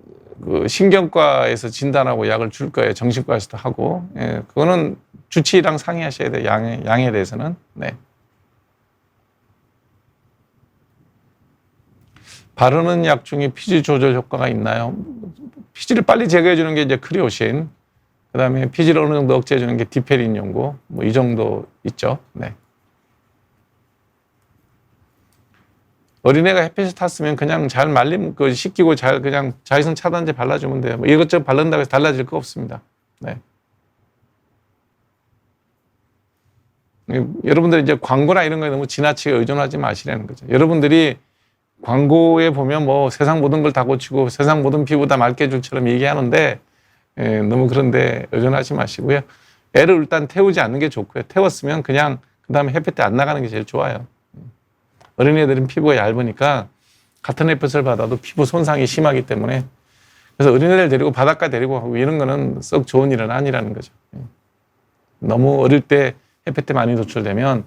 Speaker 1: 그 신경과에서 진단하고 약을 줄 거예요. 정신과에서도 하고. 예, 그거는 주치의랑 상의하셔야 돼요. 양에 대해서는. 네. 바르는 약 중에 피지 조절 효과가 있나요? 피지를 빨리 제거해 주는 게 이제 크리오신. 그다음에 피지를 어느 정도 억제해 주는 게 디페린 연고. 뭐 이 정도 있죠. 네. 어린애가 햇빛에 탔으면 그냥 잘 말림, 그 씻기고 잘 그냥 자외선 차단제 발라주면 돼요. 뭐 이것저것 바른다고 해서 달라질 거 없습니다. 네. 여러분들이 이제 광고나 이런 거에 너무 지나치게 의존하지 마시라는 거죠. 여러분들이 광고에 보면 뭐 세상 모든 걸 다 고치고 세상 모든 피부 다 맑게 해줄처럼 얘기하는데 너무 그런데 의존하지 마시고요. 애를 일단 태우지 않는 게 좋고요. 태웠으면 그냥 그 다음에 햇빛에 안 나가는 게 제일 좋아요. 어린애들은 피부가 얇으니까 같은 햇빛을 받아도 피부 손상이 심하기 때문에 그래서 어린애들 데리고 바닷가 데리고 하고 이런 거는 썩 좋은 일은 아니라는 거죠. 너무 어릴 때 햇빛에 많이 노출되면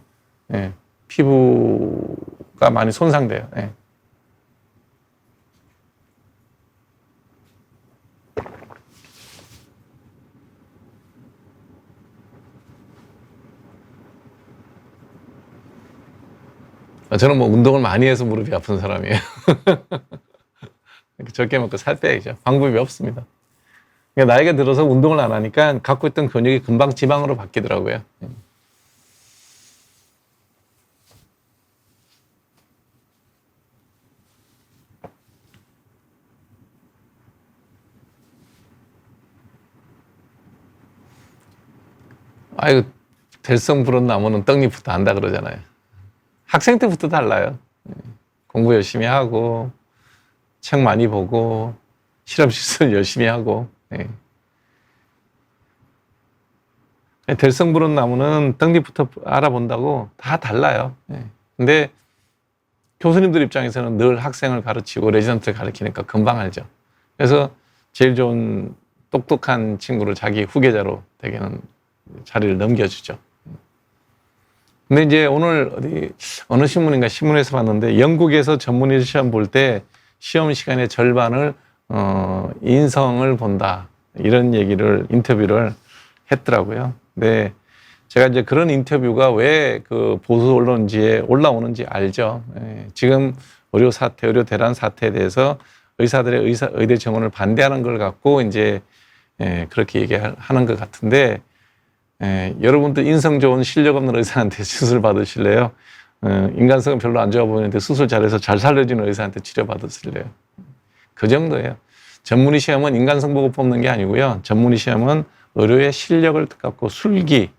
Speaker 1: 피부가 많이 손상돼요. 저는 뭐 운동을 많이 해서 무릎이 아픈 사람이에요. 적게 먹고 살 빼야죠. 방법이 없습니다. 그러니까 나이가 들어서 운동을 안 하니까 갖고 있던 근육이 금방 지방으로 바뀌더라고요. 아유, 될성 부른 나무는 떡잎부터 안다 그러잖아요. 학생 때부터 달라요. 공부 열심히 하고, 책 많이 보고, 실험실술 열심히 하고. 될성 부른 나무는 떡잎부터 알아본다고 다 달라요. 근데 교수님들 입장에서는 늘 학생을 가르치고 레지던트를 가르치니까 금방 알죠. 그래서 제일 좋은 똑똑한 친구를 자기 후계자로 되게는 자리를 넘겨주죠. 근데 이제 오늘 어느 신문인가 신문에서 봤는데 영국에서 전문의 시험 볼 때 시험 시간의 절반을 인성을 본다 이런 얘기를 인터뷰를 했더라고요. 근데 제가 이제 그런 인터뷰가 왜 그 보수 언론지에 올라오는지 알죠. 지금 의료 사태, 의료 대란 사태에 대해서 의사들의 의대 정원을 반대하는 걸 갖고 이제 그렇게 얘기하는 것 같은데. 여러분도 인성 좋은 실력 없는 의사한테 수술 받으실래요? 인간성은 별로 안 좋아 보이는데 수술 잘해서 잘 살려주는 의사한테 치료 받으실래요? 그 정도예요. 전문의 시험은 인간성 보고 뽑는 게 아니고요. 전문의 시험은 의료의 실력을 갖고 술기,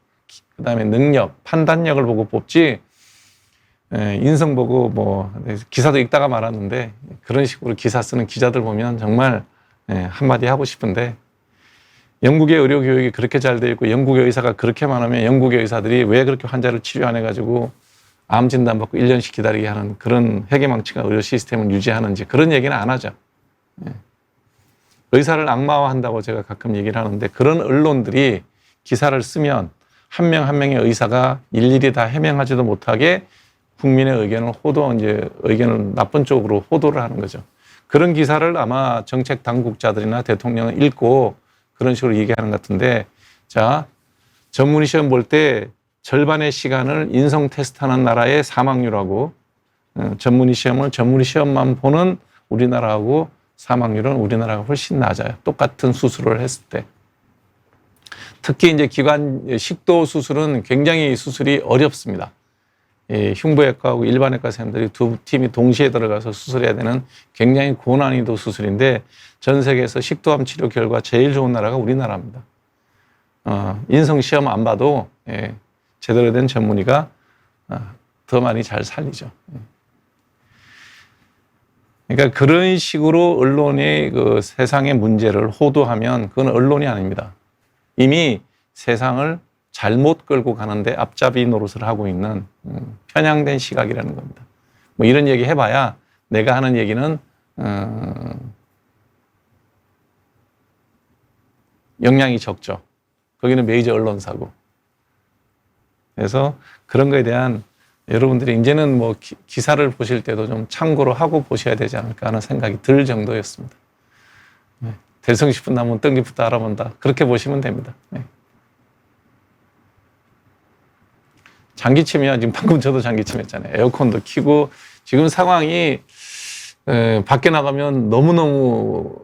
Speaker 1: 그 다음에 능력, 판단력을 보고 뽑지, 인성 보고 뭐, 기사도 읽다가 말았는데 그런 식으로 기사 쓰는 기자들 보면 정말 한마디 하고 싶은데 영국의 의료 교육이 그렇게 잘 돼 있고 영국의 의사가 그렇게 많으면 영국의 의사들이 왜 그렇게 환자를 치료 안 해가지고 암 진단 받고 1년씩 기다리게 하는 그런 회계망측한 의료 시스템을 유지하는지 그런 얘기는 안 하죠. 의사를 악마화한다고 제가 가끔 얘기를 하는데 그런 언론들이 기사를 쓰면 한 명 한 명의 의사가 일일이 다 해명하지도 못하게 국민의 의견을 의견을 나쁜 쪽으로 호도를 하는 거죠. 그런 기사를 아마 정책 당국자들이나 대통령은 읽고 그런 식으로 얘기하는 것 같은데, 자, 전문의 시험 볼 때 절반의 시간을 인성 테스트하는 나라의 사망률하고 전문의 시험만 보는 우리나라하고 사망률은 우리나라가 훨씬 낮아요. 똑같은 수술을 했을 때. 특히 이제 식도 수술은 굉장히 수술이 어렵습니다. 흉부외과하고 일반외과 선생님들이 두 팀이 동시에 들어가서 수술해야 되는 굉장히 고난이도 수술인데 전 세계에서 식도암 치료 결과 제일 좋은 나라가 우리나라입니다. 인성 시험 안 봐도 제대로 된 전문의가 더 많이 잘 살리죠. 그러니까 그런 식으로 언론이 그 세상의 문제를 호도하면 그건 언론이 아닙니다. 이미 세상을 잘못 끌고 가는데 앞잡이 노릇을 하고 있는 편향된 시각이라는 겁니다. 뭐 이런 얘기 해봐야 내가 하는 얘기는 영향이 적죠. 거기는 메이저 언론사고. 그래서 그런 거에 대한 여러분들이 이제는 뭐 기사를 보실 때도 좀 참고로 하고 보셔야 되지 않을까 하는 생각이 들 정도였습니다. 대성 싶은 나무는 뜬기부터 알아본다. 그렇게 보시면 됩니다. 장기침이야. 지금 방금 저도 장기침 했잖아요. 에어컨도 켜고 지금 상황이 밖에 나가면 너무너무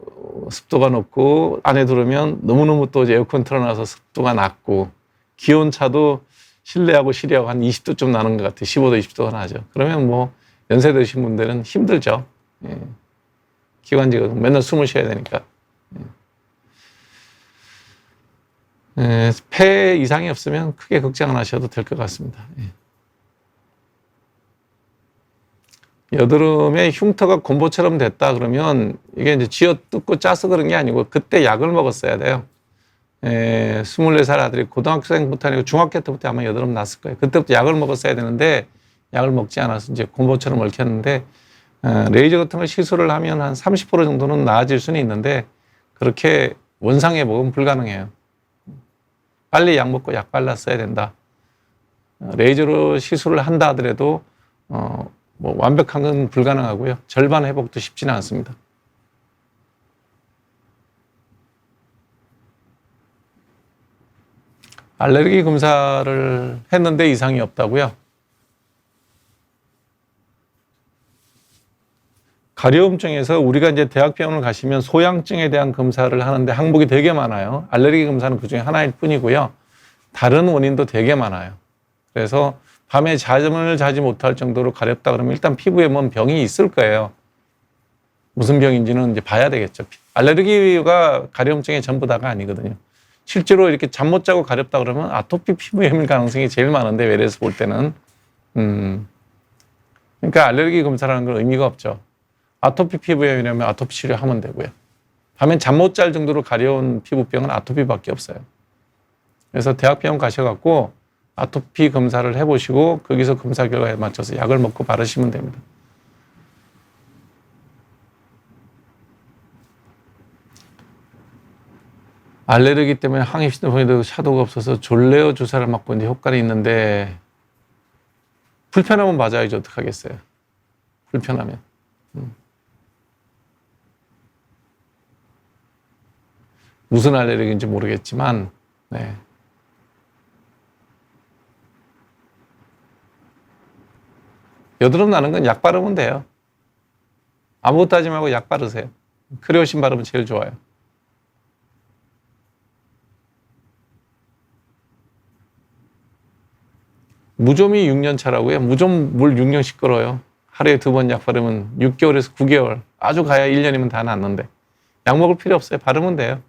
Speaker 1: 습도가 높고 안에 들어오면 너무너무 또 에어컨 틀어놔서 습도가 낮고 기온차도 실내하고 실외하고 한 20도쯤 나는 것 같아요. 15도, 20도가 나죠. 그러면 뭐 연세 드신 분들은 힘들죠. 기관지가 맨날 숨을 쉬어야 되니까. 폐 이상이 없으면 크게 걱정 안 하셔도 될 것 같습니다. 여드름에 흉터가 곰보처럼 됐다 그러면 이게 이제 쥐어뜯고 짜서 그런 게 아니고 그때 약을 먹었어야 돼요. 24살 아들이 고등학생부터 아니고 중학교 때부터 아마 여드름 났을 거예요. 그때부터 약을 먹었어야 되는데 약을 먹지 않아서 이제 곰보처럼 얽혔는데 레이저 같은 걸 시술을 하면 한 30% 정도는 나아질 수는 있는데 그렇게 원상 회복은 불가능해요. 빨리 약 먹고 약 발랐어야 된다. 레이저로 시술을 한다 하더라도 뭐 완벽한 건 불가능하고요. 절반 회복도 쉽지는 않습니다. 알레르기 검사를 했는데 이상이 없다고요? 가려움증에서 우리가 이제 대학병원을 가시면 소양증에 대한 검사를 하는데 항목이 되게 많아요. 알레르기 검사는 그 중에 하나일 뿐이고요. 다른 원인도 되게 많아요. 그래서 밤에 잠을 자지 못할 정도로 가렵다 그러면 일단 피부에 뭔 병이 있을 거예요. 무슨 병인지는 이제 봐야 되겠죠. 알레르기가 가려움증의 전부 다가 아니거든요. 실제로 이렇게 잠 못 자고 가렵다 그러면 아토피 피부염일 가능성이 제일 많은데 외래에서 볼 때는 그러니까 알레르기 검사라는 건 의미가 없죠. 아토피 피부염이라면 아토피 치료하면 되고요. 밤엔 잠 못 잘 정도로 가려운 피부병은 아토피밖에 없어요. 그래서 대학병원 가셔갖고 아토피 검사를 해보시고 거기서 검사 결과에 맞춰서 약을 먹고 바르시면 됩니다. 알레르기 때문에 항히스타민도 샤도가 없어서 졸레오 주사를 맞고 이제 효과는 있는데 불편하면 맞아야지 어떡하겠어요. 불편하면. 무슨 알레르기인지 모르겠지만 네. 여드름 나는 건 약 바르면 돼요. 아무것도 하지 말고 약 바르세요. 크레오신 바르면 제일 좋아요. 무좀이 6년 차라고요. 무좀 물 6년 시끄러워요. 하루에 2번 약 바르면 6개월에서 9개월. 아주 가야 1년이면 다 낫는데. 약 먹을 필요 없어요. 바르면 돼요.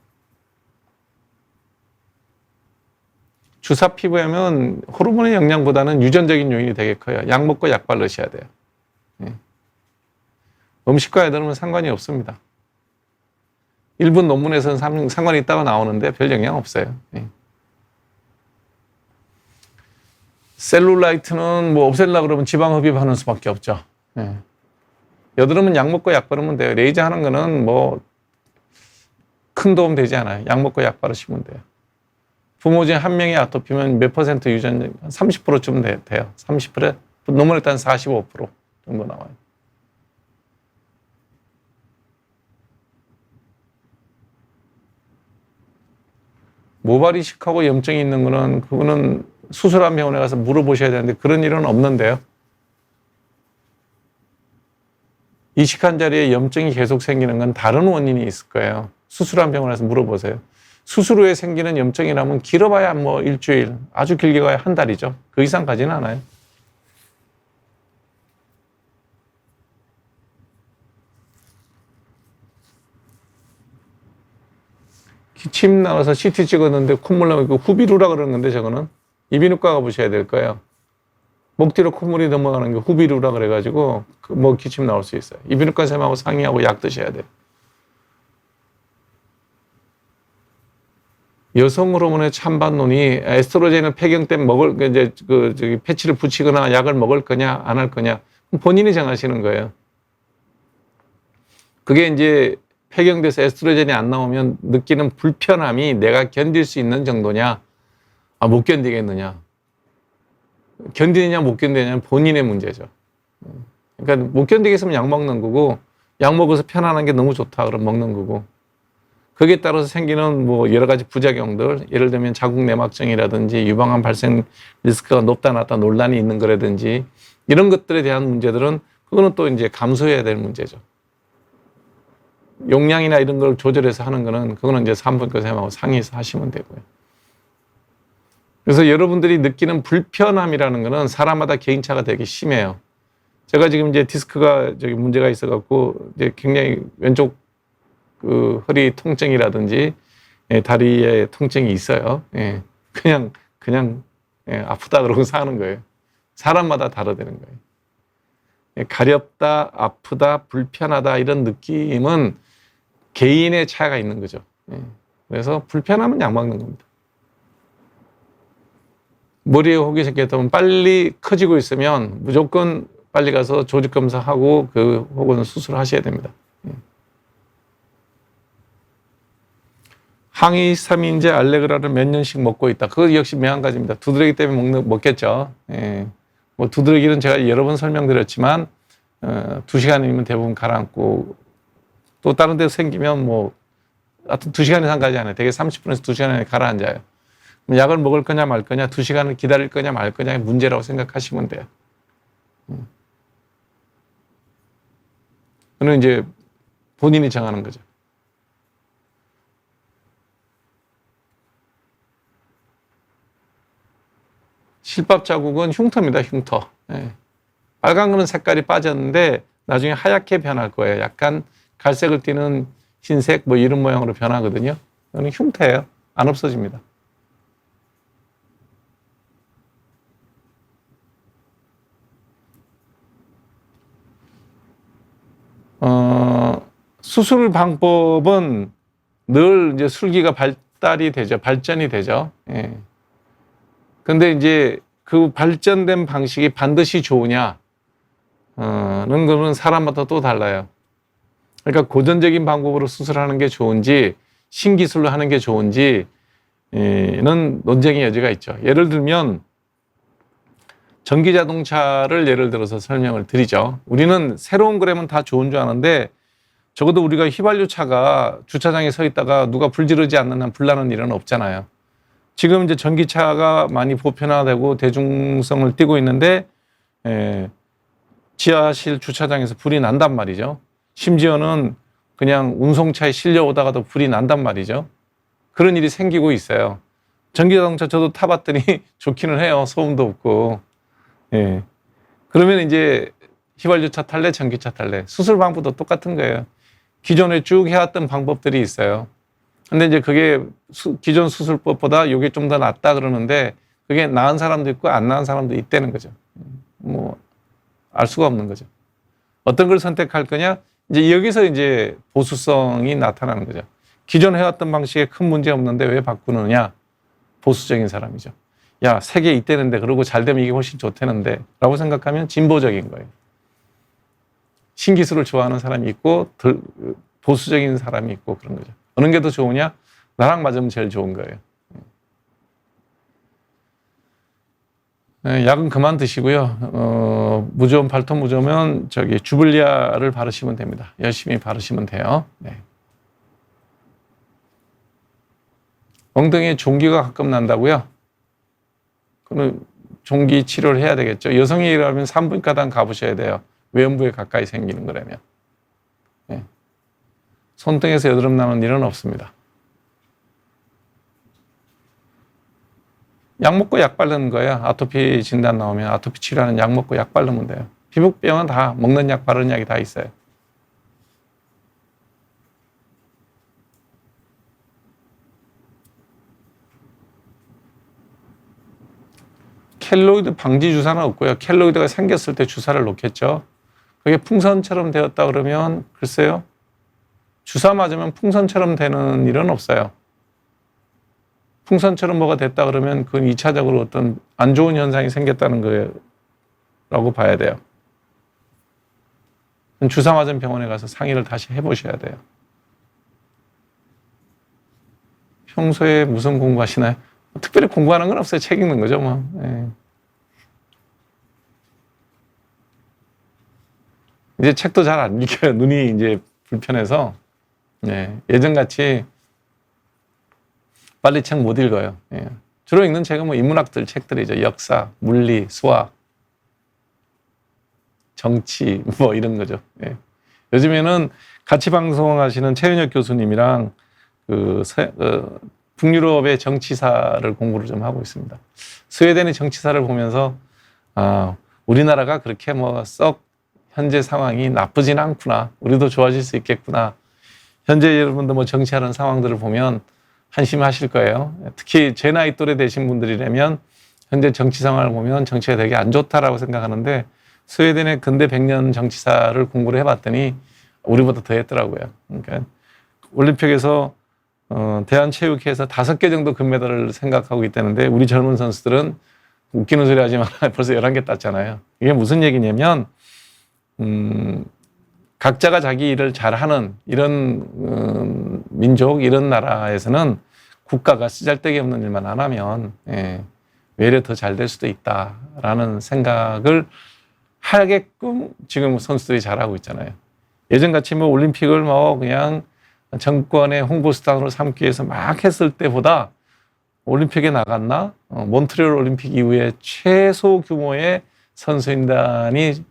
Speaker 1: 주사 피부염은 호르몬의 영향보다는 유전적인 요인이 되게 커요. 약 먹고 약 바르셔야 돼요. 음식과 여드름은 상관이 없습니다. 일본 논문에서는 상관이 있다고 나오는데 별 영향 없어요. 셀룰라이트는 뭐 없애려고 그러면 지방 흡입하는 수밖에 없죠. 여드름은 약 먹고 약 바르면 돼요. 레이저 하는 거는 뭐 큰 도움 되지 않아요. 약 먹고 약 바르시면 돼요. 부모 중에 한 명이 아토피면 몇 퍼센트 유전, 30%쯤 돼요. 30%? 논문에 따른 45% 정도 나와요. 모발이식하고 염증이 있는 거는 그거는 수술한 병원에 가서 물어보셔야 되는데 그런 일은 없는데요. 이식한 자리에 염증이 계속 생기는 건 다른 원인이 있을 거예요. 수술한 병원에서 물어보세요. 수술 후에 생기는 염증이라면 길어봐야 뭐 일주일, 아주 길게 가야 한 달이죠. 그 이상 가지는 않아요. 기침 나와서 CT 찍었는데 콧물 나면 후비루라 그러는 건데 저거는 이비인후과 가보셔야 될 거예요. 목 뒤로 콧물이 넘어가는 게 후비루라 그래가지고 뭐 기침 나올 수 있어요. 이비인후과 선생님하고 상의하고 약 드셔야 돼요. 여성 호르몬의 찬반론이 에스트로겐을 폐경 때 먹을 이제 패치를 붙이거나 약을 먹을 거냐 안 할 거냐 본인이 정하시는 거예요. 그게 이제 폐경돼서 에스트로겐이 안 나오면 느끼는 불편함이 내가 견딜 수 있는 정도냐, 못 견디겠느냐. 견디느냐 못 견디느냐는 본인의 문제죠. 그러니까 못 견디겠으면 약 먹는 거고 약 먹어서 편안한 게 너무 좋다 그러면 먹는 거고 거기에 따라서 생기는 뭐 여러 가지 부작용들, 예를 들면 자궁 내막증이라든지 유방암 발생 리스크가 높다 낮다 논란이 있는 거라든지 이런 것들에 대한 문제들은 그거는 또 이제 감수해야 될 문제죠. 용량이나 이런 걸 조절해서 하는 거는 그거는 이제 산부인과 선생님하고 상의해서 하시면 되고요. 그래서 여러분들이 느끼는 불편함이라는 거는 사람마다 개인차가 되게 심해요. 제가 지금 이제 디스크가 저기 문제가 있어갖고 이제 굉장히 왼쪽 그 허리 통증이라든지 다리에 통증이 있어요. 그냥 아프다 그러고 사는 거예요. 사람마다 다르다는 거예요. 가렵다, 아프다, 불편하다 이런 느낌은 개인의 차이가 있는 거죠. 그래서 불편하면 약 먹는 겁니다. 머리에 혹이 생겼다면 빨리 커지고 있으면 무조건 빨리 가서 조직 검사하고 그 혹은 수술하셔야 됩니다. 항히스타민제 알레그라를 몇 년씩 먹고 있다. 그거 역시 매한가지입니다. 두드러기 때문에 먹겠죠. 뭐 두드러기는 제가 여러 번 설명드렸지만 2시간이면 대부분 가라앉고 또 다른 데 생기면 뭐 하여튼 2시간 이상 가지 않아요. 되게 30분에서 2시간 안에 가라앉아요. 약을 먹을 거냐 말 거냐 2시간을 기다릴 거냐 말 거냐의 문제라고 생각하시면 돼요. 그는 이제 본인이 정하는 거죠. 실밥 자국은 흉터입니다. 흉터. 빨간 거는 색깔이 빠졌는데 나중에 하얗게 변할 거예요. 약간 갈색을 띠는 흰색 뭐 이런 모양으로 변하거든요. 그건 흉터예요. 안 없어집니다. 수술 방법은 늘 이제 술기가 발달이 되죠. 발전이 되죠. 근데 이제 그 발전된 방식이 반드시 좋으냐? 는 거는 사람마다 또 달라요. 그러니까 고전적인 방법으로 수술하는 게 좋은지 신기술로 하는 게 좋은지는 논쟁의 여지가 있죠. 예를 들면 전기자동차를 예를 들어서 설명을 드리죠. 우리는 새로운 거라면 다 좋은 줄 아는데 적어도 우리가 휘발유차가 주차장에 서 있다가 누가 불 지르지 않는 한 불나는 일은 없잖아요. 지금 이제 전기차가 많이 보편화되고 대중성을 띠고 있는데 지하실 주차장에서 불이 난단 말이죠. 심지어는 그냥 운송차에 실려오다가도 불이 난단 말이죠. 그런 일이 생기고 있어요. 전기자동차 저도 타봤더니 좋기는 해요. 소음도 없고. 그러면 이제 휘발유차 탈래, 전기차 탈래. 수술 방법도 똑같은 거예요. 기존에 쭉 해왔던 방법들이 있어요. 근데 이제 그게 기존 수술법보다 이게 좀 더 낫다 그러는데 그게 나은 사람도 있고 안 나은 사람도 있다는 거죠. 뭐 알 수가 없는 거죠. 어떤 걸 선택할 거냐? 이제 여기서 이제 보수성이 나타나는 거죠. 기존 해왔던 방식에 큰 문제 없는데 왜 바꾸느냐? 보수적인 사람이죠. 야, 세계 있다는데 그러고 잘 되면 이게 훨씬 좋다는데 라고 생각하면 진보적인 거예요. 신기술을 좋아하는 사람이 있고 보수적인 사람이 있고 그런 거죠. 어느 게 더 좋으냐? 나랑 맞으면 제일 좋은 거예요. 약은 그만 드시고요. 무좀, 발톱 무좀은 저기 주블리아를 바르시면 됩니다. 열심히 바르시면 돼요. 엉덩이에 종기가 가끔 난다고요? 그러면 종기 치료를 해야 되겠죠. 여성이라면 산부인과당 가보셔야 돼요. 외음부에 가까이 생기는 거라면. 손등에서 여드름 나는 일은 없습니다. 약 먹고 약 바르는 거예요. 아토피 진단 나오면 아토피 치료하는 약 먹고 약 바르면 돼요. 피부병은 다 먹는 약 바르는 약이 다 있어요. 켈로이드 방지 주사는 없고요. 켈로이드가 생겼을 때 주사를 놓겠죠. 그게 풍선처럼 되었다 그러면 글쎄요. 주사 맞으면 풍선처럼 되는 일은 없어요. 풍선처럼 뭐가 됐다 그러면 그건 2차적으로 어떤 안 좋은 현상이 생겼다는 거라고 봐야 돼요. 주사 맞은 병원에 가서 상의를 다시 해보셔야 돼요. 평소에 무슨 공부하시나요? 특별히 공부하는 건 없어요. 책 읽는 거죠, 뭐. 이제 책도 잘 안 읽혀요. 눈이 이제 불편해서. 예전같이 빨리 책 못 읽어요. 예. 주로 읽는 책은 뭐 인문학들 책들이죠. 역사, 물리, 수학, 정치 뭐 이런 거죠. 예. 요즘에는 같이 방송하시는 최윤혁 교수님이랑 북유럽의 정치사를 공부를 좀 하고 있습니다. 스웨덴의 정치사를 보면서 우리나라가 그렇게 뭐 썩 현재 상황이 나쁘진 않구나. 우리도 좋아질 수 있겠구나. 현재 여러분들 뭐 정치하는 상황들을 보면 한심하실 거예요. 특히 제 나이 또래 되신 분들이라면 현재 정치 상황을 보면 정치가 되게 안 좋다라고 생각하는데 스웨덴의 근대 100년 정치사를 공부를 해봤더니 우리보다 더 했더라고요. 그러니까 올림픽에서 대한체육회에서 5개 정도 금메달을 생각하고 있다는데 우리 젊은 선수들은 웃기는 소리 하지 마라. 벌써 11개 땄잖아요. 이게 무슨 얘기냐면 각자가 자기 일을 잘하는 이런 민족, 이런 나라에서는 국가가 쓰잘데기 없는 일만 안 하면 외려 더 잘 될 수도 있다라는 생각을 하게끔 지금 선수들이 잘하고 있잖아요. 예전같이 뭐 올림픽을 뭐 그냥 정권의 홍보수단으로 삼기 위해서 막 했을 때보다 올림픽에 나갔나? 몬트리올 올림픽 이후에 최소 규모의 선수인단이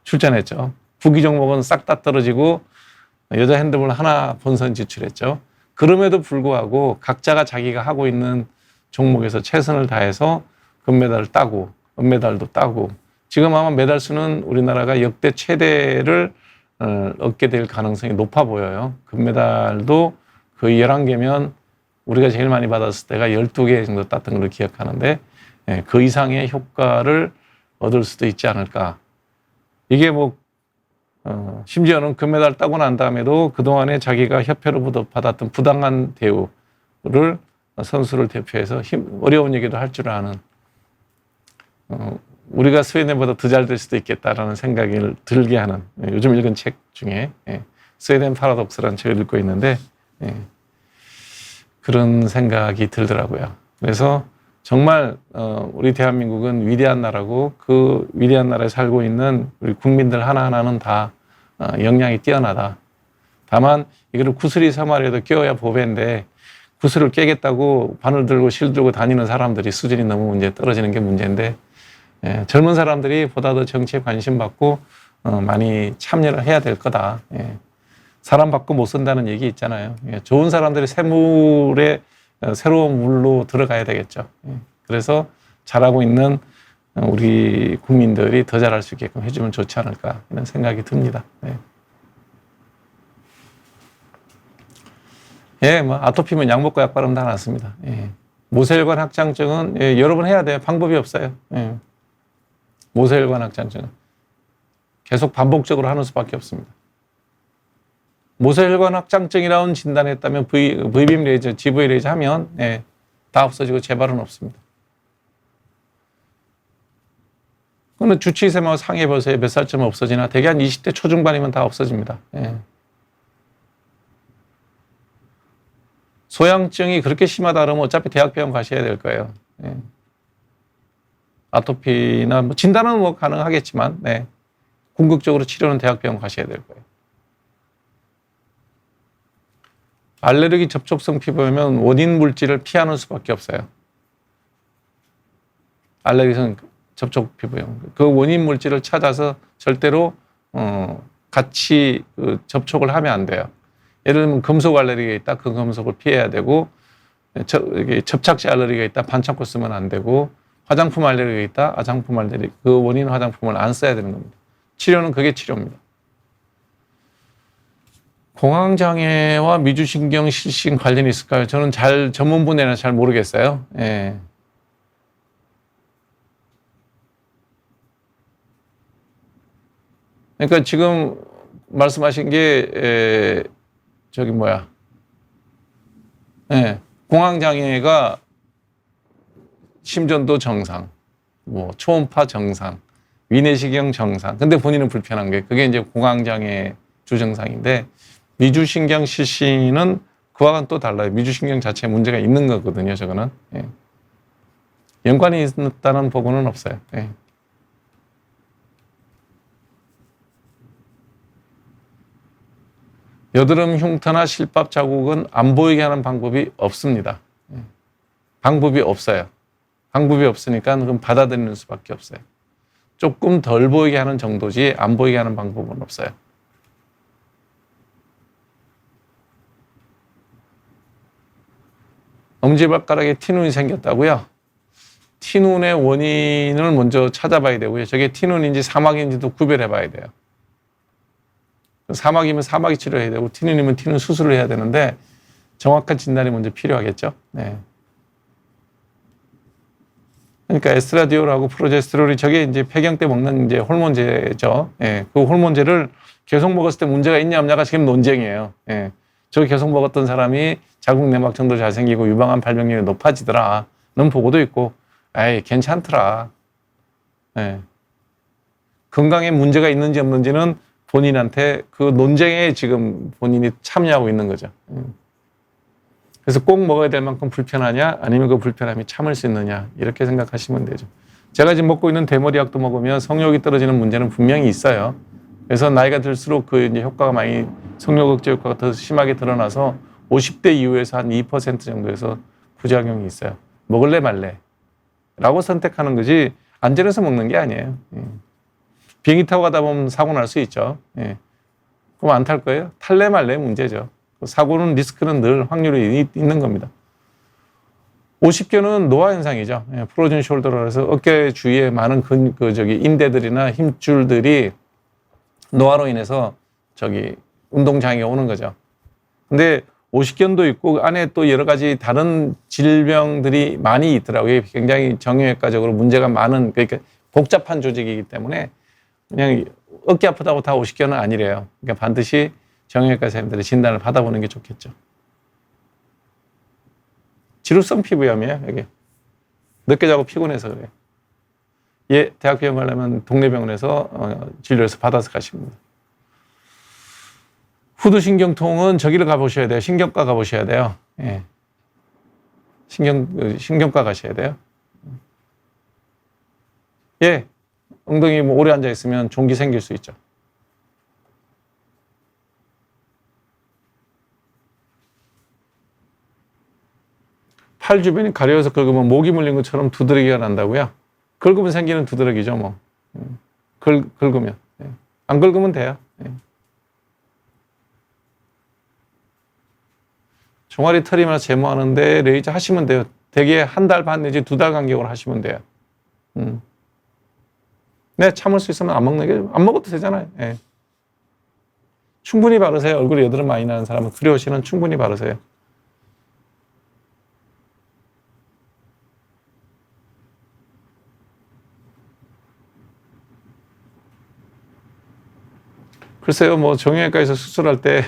Speaker 1: 출전했죠. 구기 종목은 싹 다 떨어지고 여자 핸드볼 하나 본선 진출했죠. 그럼에도 불구하고 각자가 자기가 하고 있는 종목에서 최선을 다해서 금메달을 따고 은메달도 따고 지금 아마 메달 수는 우리나라가 역대 최대를 얻게 될 가능성이 높아 보여요. 금메달도 거의 11개면 우리가 제일 많이 받았을 때가 12개 정도 땄던 걸로 기억하는데 그 이상의 효과를 얻을 수도 있지 않을까. 이게 뭐 심지어는 금메달 따고 난 다음에도 그동안에 자기가 협회로부터 받았던 부당한 대우를 선수를 대표해서 어려운 얘기도 할 줄 아는 우리가 스웨덴보다 더 잘 될 수도 있겠다라는 생각을 들게 하는 요즘 읽은 책 중에 스웨덴 파라독스라는 책을 읽고 있는데 그런 생각이 들더라고요. 그래서 정말 우리 대한민국은 위대한 나라고 그 위대한 나라에 살고 있는 우리 국민들 하나하나는 다 역량이 뛰어나다. 다만 이거를 구슬이 서말에도 끼워야 보배인데 구슬을 깨겠다고 바늘 들고 실 들고 다니는 사람들이 수준이 너무 문제 떨어지는 게 문제인데 젊은 사람들이 보다 더 정치에 관심 받고 많이 참여를 해야 될 거다. 사람 바꿔 못 쓴다는 얘기 있잖아요. 좋은 사람들이 새물에 새로운 물로 들어가야 되겠죠. 그래서 잘하고 있는 우리 국민들이 더 잘할 수 있게끔 해주면 좋지 않을까 이런 생각이 듭니다. 뭐 아토피면 약 먹고 약 바르면 다 낫습니다. 모세혈관 확장증은 여러 번 해야 돼요. 방법이 없어요. 모세혈관 확장증은 계속 반복적으로 하는 수밖에 없습니다. 모세혈관 확장증이라는 진단했다면 V빔 레이저, GV 레이저 하면 다 없어지고 재발은 없습니다. 그러면 주치의세마와 상해버섯에 몇 살쯤 없어지나 대개 한 20대 초중반이면 다 없어집니다. 소양증이 그렇게 심하다 그러면 어차피 대학병원 가셔야 될 거예요. 아토피나 뭐 진단은 뭐 가능하겠지만 궁극적으로 치료는 대학병원 가셔야 될 거예요. 알레르기 접촉성 피부염은 원인 물질을 피하는 수밖에 없어요. 알레르기성 접촉 피부염. 그 원인 물질을 찾아서 절대로 같이 접촉을 하면 안 돼요. 예를 들면 금속 알레르기가 있다. 그 금속을 피해야 되고 접착제 알레르기가 있다. 반창고 쓰면 안 되고 화장품 알레르기가 있다. 화장품 알레르기. 그 원인 화장품을 안 써야 되는 겁니다. 치료는 그게 치료입니다. 공황장애와 미주신경 실신 관련이 있을까요? 저는 전문 분야는 잘 모르겠어요. 그러니까 지금 말씀하신 게 공황장애가 심전도 정상, 뭐 초음파 정상, 위내시경 정상. 근데 본인은 불편한 게 그게 이제 공황장애 주증상인데 미주신경 실신은 그와는 또 달라요. 미주신경 자체에 문제가 있는 거거든요. 저거는 연관이 있다는 보고는 없어요. 여드름 흉터나 실밥 자국은 안 보이게 하는 방법이 없습니다. 방법이 없어요. 방법이 없으니까 그럼 받아들이는 수밖에 없어요. 조금 덜 보이게 하는 정도지 안 보이게 하는 방법은 없어요. 엄지발가락에 티눈이 생겼다고요? 티눈의 원인을 먼저 찾아봐야 되고요. 저게 티눈인지 사막인지도 구별해 봐야 돼요. 사막이면 사막이 치료해야 되고 티눈이면 티눈 수술을 해야 되는데 정확한 진단이 먼저 필요하겠죠. 네. 그러니까 에스트라디올하고 프로제스테론이 저게 이제 폐경 때 먹는 이제 호르몬제죠. 예. 그 호르몬제를 계속 먹었을 때 문제가 있냐 없냐가 지금 논쟁이에요. 예. 저거 계속 먹었던 사람이 자궁 내막증도 잘 생기고 유방암 발병률이 높아지더라. 는 보고도 있고, 에이 괜찮더라. 예. 건강에 문제가 있는지 없는지는 본인한테 그 논쟁에 지금 본인이 참여하고 있는 거죠. 그래서 꼭 먹어야 될 만큼 불편하냐 아니면 그 불편함이 참을 수 있느냐 이렇게 생각하시면 되죠. 제가 지금 먹고 있는 대머리약도 먹으면 성욕이 떨어지는 문제는 분명히 있어요. 그래서 나이가 들수록 그 이제 효과가 많이 성욕 억제 효과가 더 심하게 드러나서 50대 이후에서 한 2% 정도에서 부작용이 있어요. 먹을래 말래 라고 선택하는 거지 안전해서 먹는 게 아니에요. 비행기 타고 가다 보면 사고 날 수 있죠. 그럼 안 탈 거예요? 탈래 말래 문제죠. 사고는 리스크는 늘 확률이 있는 겁니다. 50견은 노화 현상이죠. 프로즌 숄더라 해서 어깨 주위에 많은 인대들이나 힘줄들이 노화로 인해서 운동장애가 오는 거죠. 근데 50견도 있고 안에 또 여러 가지 다른 질병들이 많이 있더라고요. 굉장히 정형외과적으로 문제가 많은, 그러니까 복잡한 조직이기 때문에 그냥 어깨 아프다고 다 50견은 아니래요. 그러니까 반드시 정형외과 선생님들의 진단을 받아보는 게 좋겠죠. 지루성 피부염이에요, 이게. 늦게 자고 피곤해서 그래요. 예, 대학병원 가려면 동네 병원에서 진료해서 받아서 가십니다. 후두신경통은 저기를 가보셔야 돼요. 신경과 가보셔야 돼요. 예. 신경과 가셔야 돼요. 예, 엉덩이 오래 앉아있으면 종기 생길 수 있죠. 팔 주변이 가려워서 긁으면 모기 물린 것처럼 두드러기가 난다고요? 긁으면 생기는 두드러기죠, 뭐. 긁으면. 안 긁으면 돼요. 종아리 털이나 제모하는데 레이저 하시면 돼요. 대개 한 달 반 내지 2달 간격으로 하시면 돼요. 네, 참을 수 있으면 안 먹는 게, 안 먹어도 되잖아요. 예. 충분히 바르세요. 얼굴에 여드름 많이 나는 사람은 크리오신은 충분히 바르세요. 글쎄요, 뭐 정형외과에서 수술할 때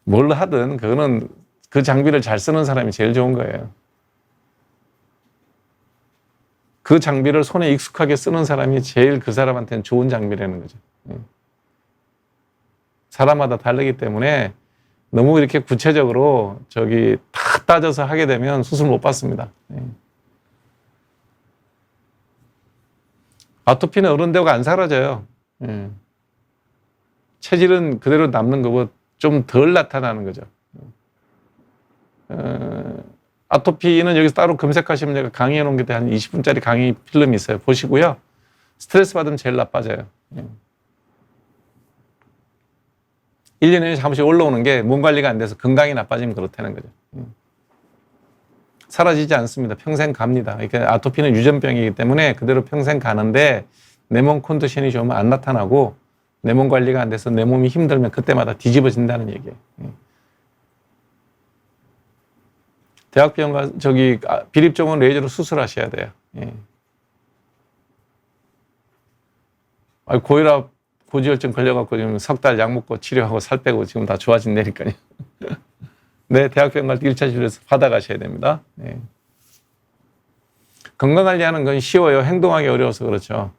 Speaker 1: 뭘 하든 그거는 그 장비를 잘 쓰는 사람이 제일 좋은 거예요. 그 장비를 손에 익숙하게 쓰는 사람이 제일 그 사람한테는 좋은 장비라는 거죠. 사람마다 다르기 때문에 너무 이렇게 구체적으로 다 따져서 하게 되면 수술 못 받습니다. 아토피는 어른되고 안 사라져요. 체질은 그대로 남는 거고 좀 덜 나타나는 거죠. 아토피는 여기서 따로 검색하시면 제가 강의해 놓은 게 한 20분짜리 강의 필름이 있어요. 보시고요. 스트레스 받으면 제일 나빠져요. 1년에 한 번씩 올라오는 게 몸 관리가 안 돼서 건강이 나빠지면 그렇다는 거죠. 사라지지 않습니다. 평생 갑니다. 그러니까 아토피는 유전병이기 때문에 그대로 평생 가는데 내 몸 컨디션이 좋으면 안 나타나고 내 몸 관리가 안 돼서 내 몸이 힘들면 그때마다 뒤집어진다는 얘기예요. 대학병원 비립종은 레이저로 수술하셔야 돼요. 고혈압, 고지혈증 걸려갖고 지금 석 달 약 먹고 치료하고 살 빼고 지금 다 좋아진다니까요. 네, 대학병원 갈 때 1차 진료에서 받아가셔야 됩니다. 건강관리하는 건 쉬워요. 행동하기 어려워서 그렇죠.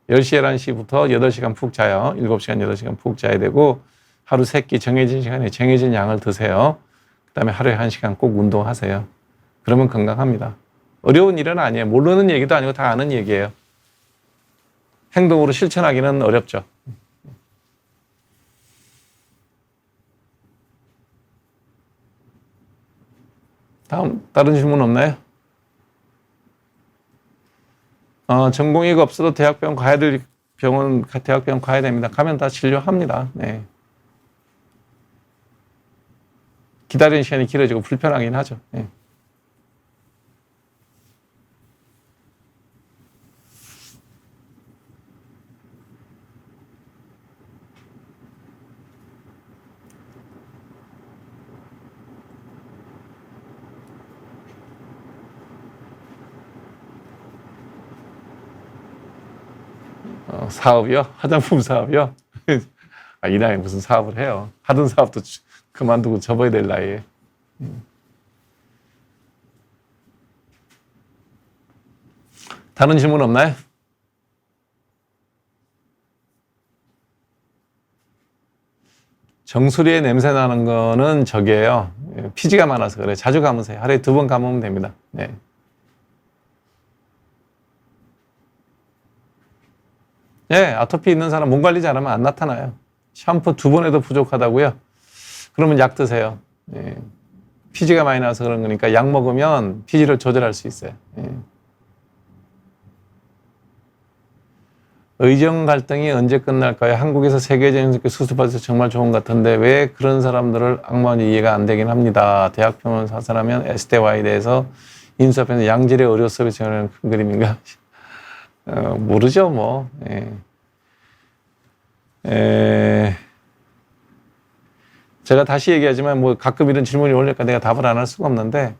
Speaker 1: 10시, 11시부터 8시간 푹 자요. 7시간, 8시간 푹 자야 되고 하루 3끼 정해진 시간에 정해진 양을 드세요. 그 다음에 하루에 1시간 꼭 운동하세요. 그러면 건강합니다. 어려운 일은 아니에요. 모르는 얘기도 아니고 다 아는 얘기예요. 행동으로 실천하기는 어렵죠. 다른 질문 없나요? 전공의가 없어도 대학병원 가야 될 대학병원 가야 됩니다. 가면 다 진료합니다. 네. 기다리는 시간이 길어지고 불편하긴 하죠. 네. 사업이요? 화장품 사업이요? 이 나이에 무슨 사업을 해요? 하던 사업도 그만두고 접어야 될 나이에. 다른 질문 없나요? 정수리에 냄새 나는 거는 저기예요. 피지가 많아서 그래. 자주 감으세요. 하루에 2번 감으면 됩니다. 네. 예, 아토피 있는 사람 몸 관리 잘하면 안 나타나요. 샴푸 2번 해도 부족하다고요? 그러면 약 드세요. 예. 피지가 많이 나서 그런 거니까 약 먹으면 피지를 조절할 수 있어요. 예. 의정 갈등이 언제 끝날까요? 한국에서 세계적인 수습해서 정말 좋은 것 같은데 왜 그런 사람들을 악마인지 이해가 안 되긴 합니다. 대학병원 사설하면 SD와에 대해서 인수합해서 양질의 의료 서비스 제공하는 큰 그림인가? 모르죠, 뭐. 제가 다시 얘기하지만 뭐 가끔 이런 질문이 올릴까 내가 답을 안 할 수가 없는데,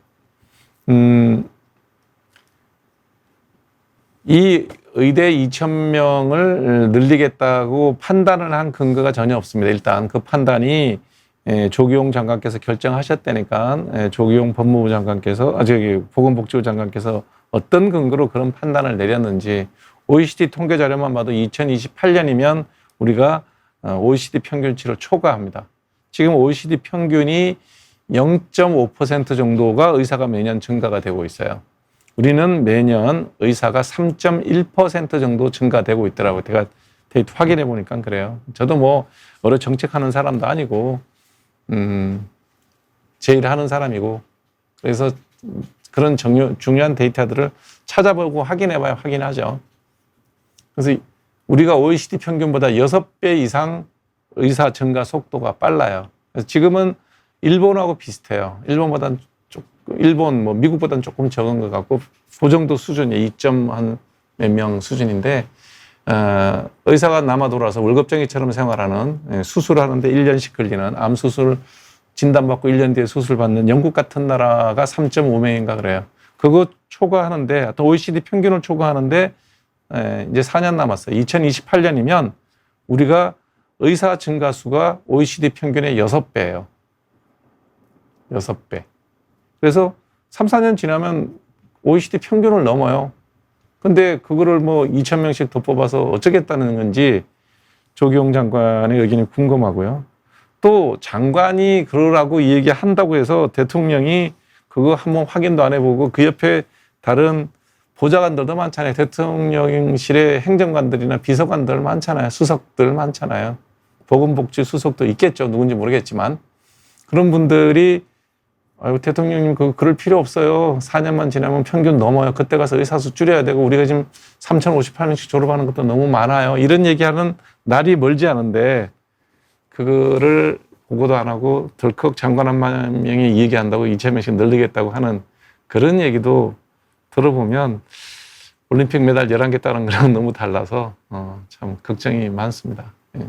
Speaker 1: 이 의대 2,000명을 늘리겠다고 판단을 한 근거가 전혀 없습니다. 일단 그 판단이 조기용 장관께서 결정하셨다니까 조기용 법무부 장관께서 보건복지부 장관께서 어떤 근거로 그런 판단을 내렸는지 OECD 통계 자료만 봐도 2028년이면 우리가 OECD 평균치를 초과합니다. 지금 OECD 평균이 0.5% 정도가 의사가 매년 증가가 되고 있어요. 우리는 매년 의사가 3.1% 정도 증가되고 있더라고요. 제가 데이터 확인해 보니까 그래요. 저도 뭐 여러 정책하는 사람도 아니고 제일 하는 사람이고 그래서 그런 중요한 데이터들을 찾아보고 확인해봐야 확인하죠. 그래서 우리가 OECD 평균보다 6배 이상 의사 증가 속도가 빨라요. 그래서 지금은 일본하고 비슷해요. 일본 뭐 미국보다는 조금 적은 것 같고 그 정도 수준이 2몇 명 수준인데 의사가 남아 돌아서 월급쟁이처럼 생활하는 수술하는데 1년씩 걸리는 암 수술 진단받고 1년 뒤에 수술 받는 영국 같은 나라가 3.5명인가 그래요. 그거 초과하는데 또 OECD 평균을 초과하는데 이제 4년 남았어요. 2028년이면 우리가 의사 증가 수가 OECD 평균의 6배예요. 6배. 그래서 3, 4년 지나면 OECD 평균을 넘어요. 근데 그거를 뭐 2,000명씩 더 뽑아서 어쩌겠다는 건지 조기용 장관의 의견이 궁금하고요. 또 장관이 그러라고 얘기한다고 해서 대통령이 그거 한번 확인도 안 해보고 그 옆에 다른 보좌관들도 많잖아요. 대통령실의 행정관들이나 비서관들 많잖아요. 수석들 많잖아요. 보건복지 수석도 있겠죠. 누군지 모르겠지만. 그런 분들이 아유, 대통령님 그럴 필요 없어요. 4년만 지나면 평균 넘어요. 그때 가서 의사수 줄여야 되고 우리가 지금 3,058명씩 졸업하는 것도 너무 많아요. 이런 얘기하는 날이 멀지 않은데 그거를 보고도 안 하고 덜컥 장관 한 명이 얘기한다고 2,000명씩 늘리겠다고 하는 그런 얘기도 들어보면 올림픽 메달 11개 따는 거랑 너무 달라서 참 걱정이 많습니다. 예.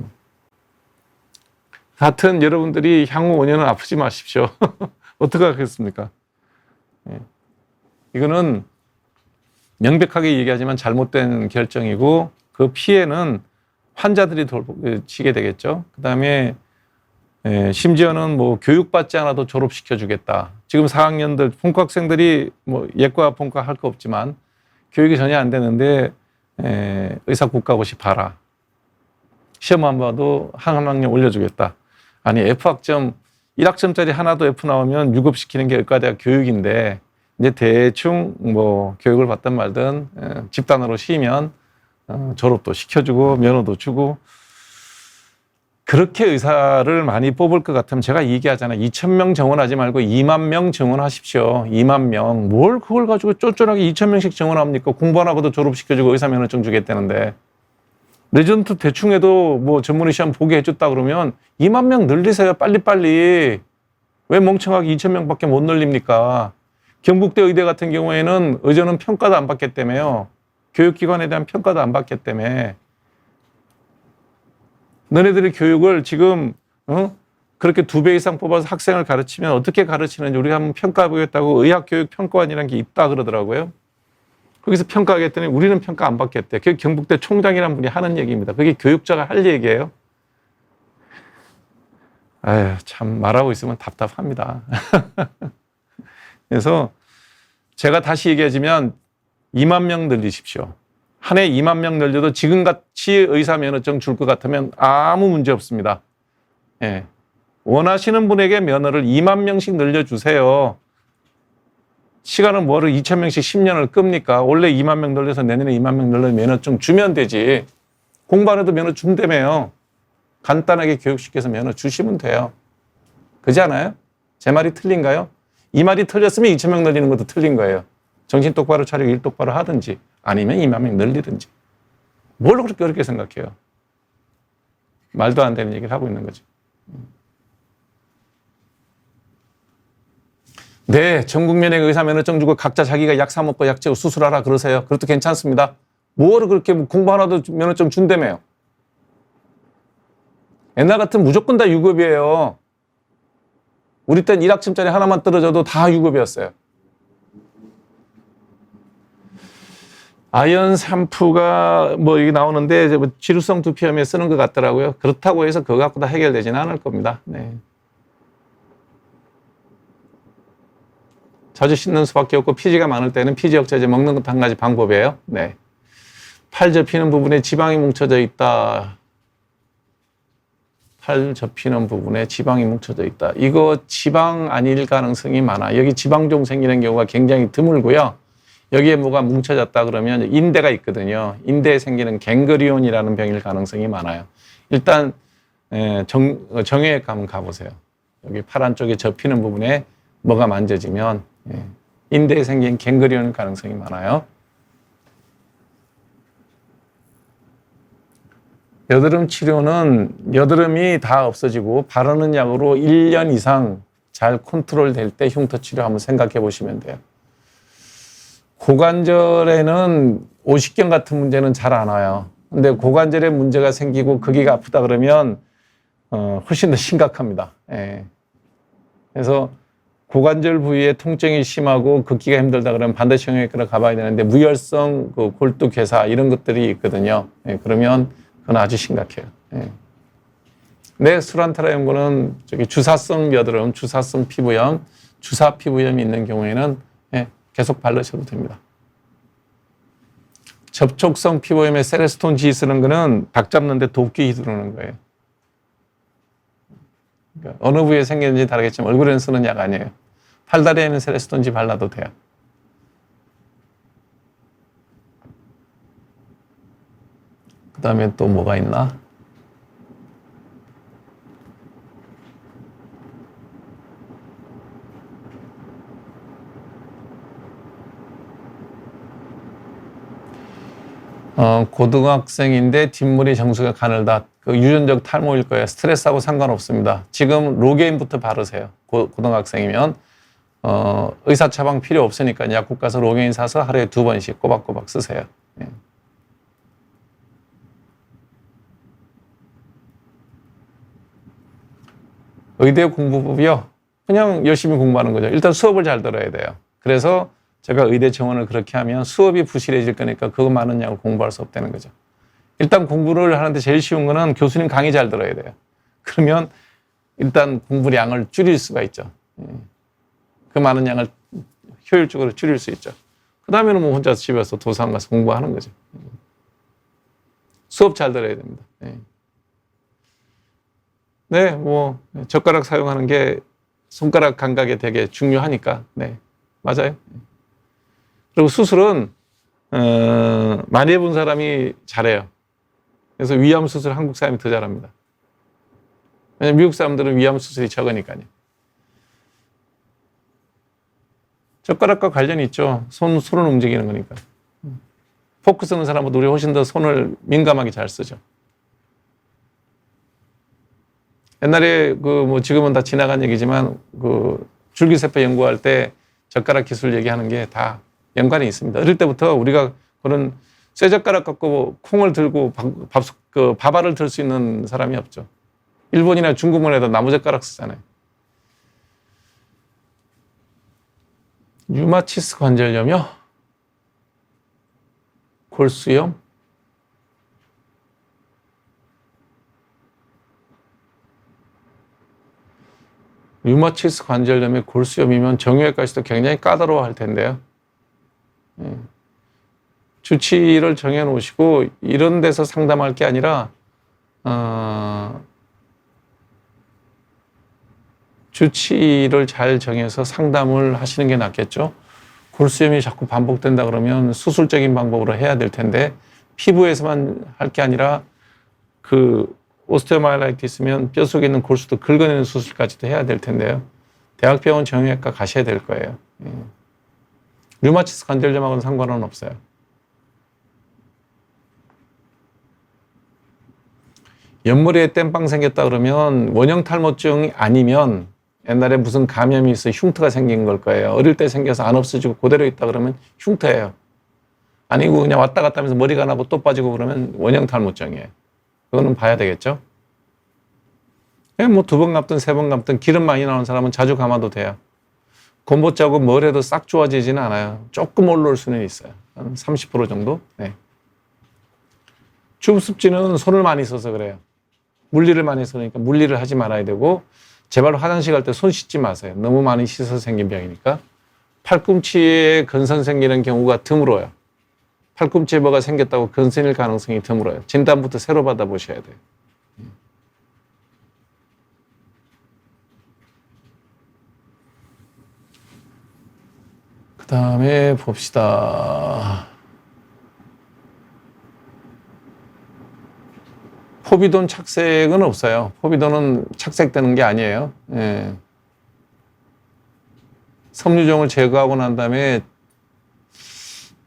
Speaker 1: 하여튼 여러분들이 향후 5년은 아프지 마십시오. 어떻게 하겠습니까? 예. 이거는 명백하게 얘기하지만 잘못된 결정이고 그 피해는 환자들이 지게 되겠죠. 그 다음에 심지어는 뭐 교육받지 않아도 졸업시켜 주겠다. 지금 4학년들 본과학생들이 뭐 예과 본과 할 거 없지만 교육이 전혀 안 되는데 의사 국가고시 봐라. 시험 안 봐도 한 학년 올려주겠다. 아니 F학점 1학점짜리 하나도 F 나오면 유급시키는 게 의과대학 교육인데 이제 대충 뭐 교육을 받든 말든 집단으로 쉬면 졸업도 시켜주고 면허도 주고 그렇게 의사를 많이 뽑을 것 같으면 제가 얘기하잖아요. 2,000명 정원하지 말고 2만 명 정원하십시오. 2만 명. 뭘 그걸 가지고 쫀쫀하게 2,000명씩 정원합니까? 공부 안 하고도 졸업시켜주고 의사면허증 주겠다는데. 레전트 대충 해도 뭐 전문의 시험 보게 해줬다 그러면 2만 명 늘리세요. 빨리빨리. 왜 멍청하게 2,000명밖에 못 늘립니까? 경북대 의대 같은 경우에는 의전은 평가도 안 받기 때문에요. 교육기관에 대한 평가도 안 받기 때문에. 너네들의 교육을 지금 그렇게 2배 이상 뽑아서 학생을 가르치면 어떻게 가르치는지 우리가 한번 평가해보겠다고 의학교육평가원이라는 게 있다 그러더라고요. 거기서 평가하겠더니 우리는 평가 안 받겠대. 그게 경북대 총장이라는 분이 하는 얘기입니다. 그게 교육자가 할 얘기예요. 아유, 참 말하고 있으면 답답합니다. 그래서 제가 다시 얘기하자면 2만 명 늘리십시오. 한 해 2만 명 늘려도 지금같이 의사면허증 줄 것 같으면 아무 문제 없습니다. 예. 원하시는 분에게 면허를 2만 명씩 늘려주세요. 시간은 뭐를 2,000명씩 10년을 끕니까? 원래 2만 명 늘려서 내년에 2만 명 늘려 면허증 주면 되지. 공부 안 해도 면허 준다며요. 간단하게 교육시켜서 면허 주시면 돼요. 그렇지 않아요? 제 말이 틀린가요? 이 말이 틀렸으면 2,000명 늘리는 것도 틀린 거예요. 정신 똑바로 차리고 일 똑바로 하든지 아니면 2만 명 늘리든지. 뭘 그렇게 어렵게 생각해요? 말도 안 되는 얘기를 하고 있는 거죠. 네, 전 국민에게 의사 면허증 주고 각자 자기가 약 사 먹고 약 재고 수술하라 그러세요. 그것도 괜찮습니다. 뭐를 그렇게 공부 하나도 면허증 준다며요. 옛날 같으면 무조건 다 유급이에요. 우리 땐 1학점짜리 하나만 떨어져도 다 유급이었어요. 아연 샴푸가 뭐 여기 나오는데 뭐 지루성 두피염에 쓰는 것 같더라고요. 그렇다고 해서 그거 갖고 다 해결되지는 않을 겁니다. 네. 자주 씻는 수밖에 없고 피지가 많을 때는 피지 억제제 먹는 것도 한 가지 방법이에요. 네. 팔 접히는 부분에 지방이 뭉쳐져 있다. 팔 접히는 부분에 지방이 뭉쳐져 있다. 이거 지방 아닐 가능성이 많아. 여기 지방종 생기는 경우가 굉장히 드물고요. 여기에 뭐가 뭉쳐졌다 그러면 인대가 있거든요. 인대에 생기는 갱그리온이라는 병일 가능성이 많아요. 일단 정형외과 한번 가보세요. 여기 팔 안쪽에 접히는 부분에 뭐가 만져지면 인대에 생긴 갱그리온 가능성이 많아요. 여드름 치료는 여드름이 다 없어지고 바르는 약으로 1년 이상 잘 컨트롤 될 때 흉터 치료 한번 생각해 보시면 돼요. 고관절에는 오십견 같은 문제는 잘 안 와요. 근데 고관절에 문제가 생기고 거기가 아프다 그러면 훨씬 더 심각합니다. 예. 그래서 고관절 부위에 통증이 심하고 걷기가 힘들다 그러면 반드시 정형외과로 가봐야 되는데 무혈성 그 골두 괴사 이런 것들이 있거든요. 예. 그러면 그건 아주 심각해요. 예. 네, 수란타라 연고는 저기 주사성 여드름, 주사성 피부염, 주사 피부염이 있는 경우에는 계속 바르셔도 됩니다. 접촉성 피부염에 세레스톤 G 쓰는 거는 닭 잡는데 도끼 휘두르는 거예요. 그러니까 어느 부위에 생기는지 다르겠지만 얼굴에는 쓰는 약 아니에요. 팔다리에는 세레스톤 G 발라도 돼요. 그 다음에 또 뭐가 있나? 고등학생인데 뒷머리 정수가 가늘다. 그 유전적 탈모일 거예요. 스트레스하고 상관없습니다. 지금 로게인부터 바르세요. 고등학생이면 의사 처방 필요 없으니까 약국 가서 로게인 사서 하루에 2번씩 꼬박꼬박 쓰세요. 예. 의대 공부법이요. 그냥 열심히 공부하는 거죠. 일단 수업을 잘 들어야 돼요. 그래서 제가 의대 정원을 그렇게 하면 수업이 부실해질 거니까 그거 많은 양을 공부할 수 없다는 거죠. 일단 공부를 하는데 제일 쉬운 거는 교수님 강의 잘 들어야 돼요. 그러면 일단 공부량을 줄일 수가 있죠. 그 많은 양을 효율적으로 줄일 수 있죠. 그 다음에는 뭐 혼자 집에서 도서관 가서 공부하는 거죠. 수업 잘 들어야 됩니다. 네, 뭐 젓가락 사용하는 게 손가락 감각에 되게 중요하니까. 네, 맞아요. 그리고 수술은 많이 해본 사람이 잘해요. 그래서 위암 수술 한국 사람이 더 잘합니다. 왜냐면 미국 사람들은 위암 수술이 적으니까요. 젓가락과 관련이 있죠. 손을 움직이는 거니까. 포크 쓰는 사람보다 우리 훨씬 더 손을 민감하게 잘 쓰죠. 옛날에 지금은 다 지나간 얘기지만 줄기세포 연구할 때 젓가락 기술 얘기하는 게 다 연관이 있습니다. 어릴 때부터 우리가 그런 쇠젓가락 갖고 콩을 들고 밥알을 들 수 있는 사람이 없죠. 일본이나 중국만 해도 나무젓가락 쓰잖아요. 류마티스 관절염이요? 골수염? 류마티스 관절염이 골수염이면 정형외과에서도 굉장히 까다로워할 텐데요. 주치의를 정해 놓으시고 이런 데서 상담할 게 아니라 주치의를 잘 정해서 상담을 하시는 게 낫겠죠. 골수염이 자꾸 반복된다 그러면 수술적인 방법으로 해야 될 텐데 피부에서만 할 게 아니라 오스테오마일라이티스면 뼈 속에 있는 골수도 긁어내는 수술까지도 해야 될 텐데요. 대학병원 정형외과 가셔야 될 거예요. 류마티스 관절염하고는 상관은 없어요. 옆머리에 땜빵 생겼다 그러면 원형 탈모증이 아니면 옛날에 무슨 감염이 있어 흉터가 생긴 걸 거예요. 어릴 때 생겨서 안 없어지고 그대로 있다 그러면 흉터예요. 아니고 그냥 왔다 갔다 하면서 머리가 나고 또 빠지고 그러면 원형 탈모증이에요. 그거는 봐야 되겠죠. 뭐 2번 감든 3번 감든 기름 많이 나오는 사람은 자주 감아도 돼요. 곰보 짜고 뭘 해도 싹 좋아지지는 않아요. 조금 올라올 수는 있어요. 한 30% 정도. 네. 주습지는 손을 많이 써서 그래요. 물리를 많이 쓰니까 물리를 하지 말아야 되고 제발 화장실 갈 때 손 씻지 마세요. 너무 많이 씻어서 생긴 병이니까. 팔꿈치에 건선 생기는 경우가 드물어요. 팔꿈치에 뭐가 생겼다고 건선일 가능성이 드물어요. 진단부터 새로 받아보셔야 돼요. 그 다음에 봅시다. 포비돈 착색은 없어요. 포비돈은 착색되는 게 아니에요. 예. 섬유종을 제거하고 난 다음에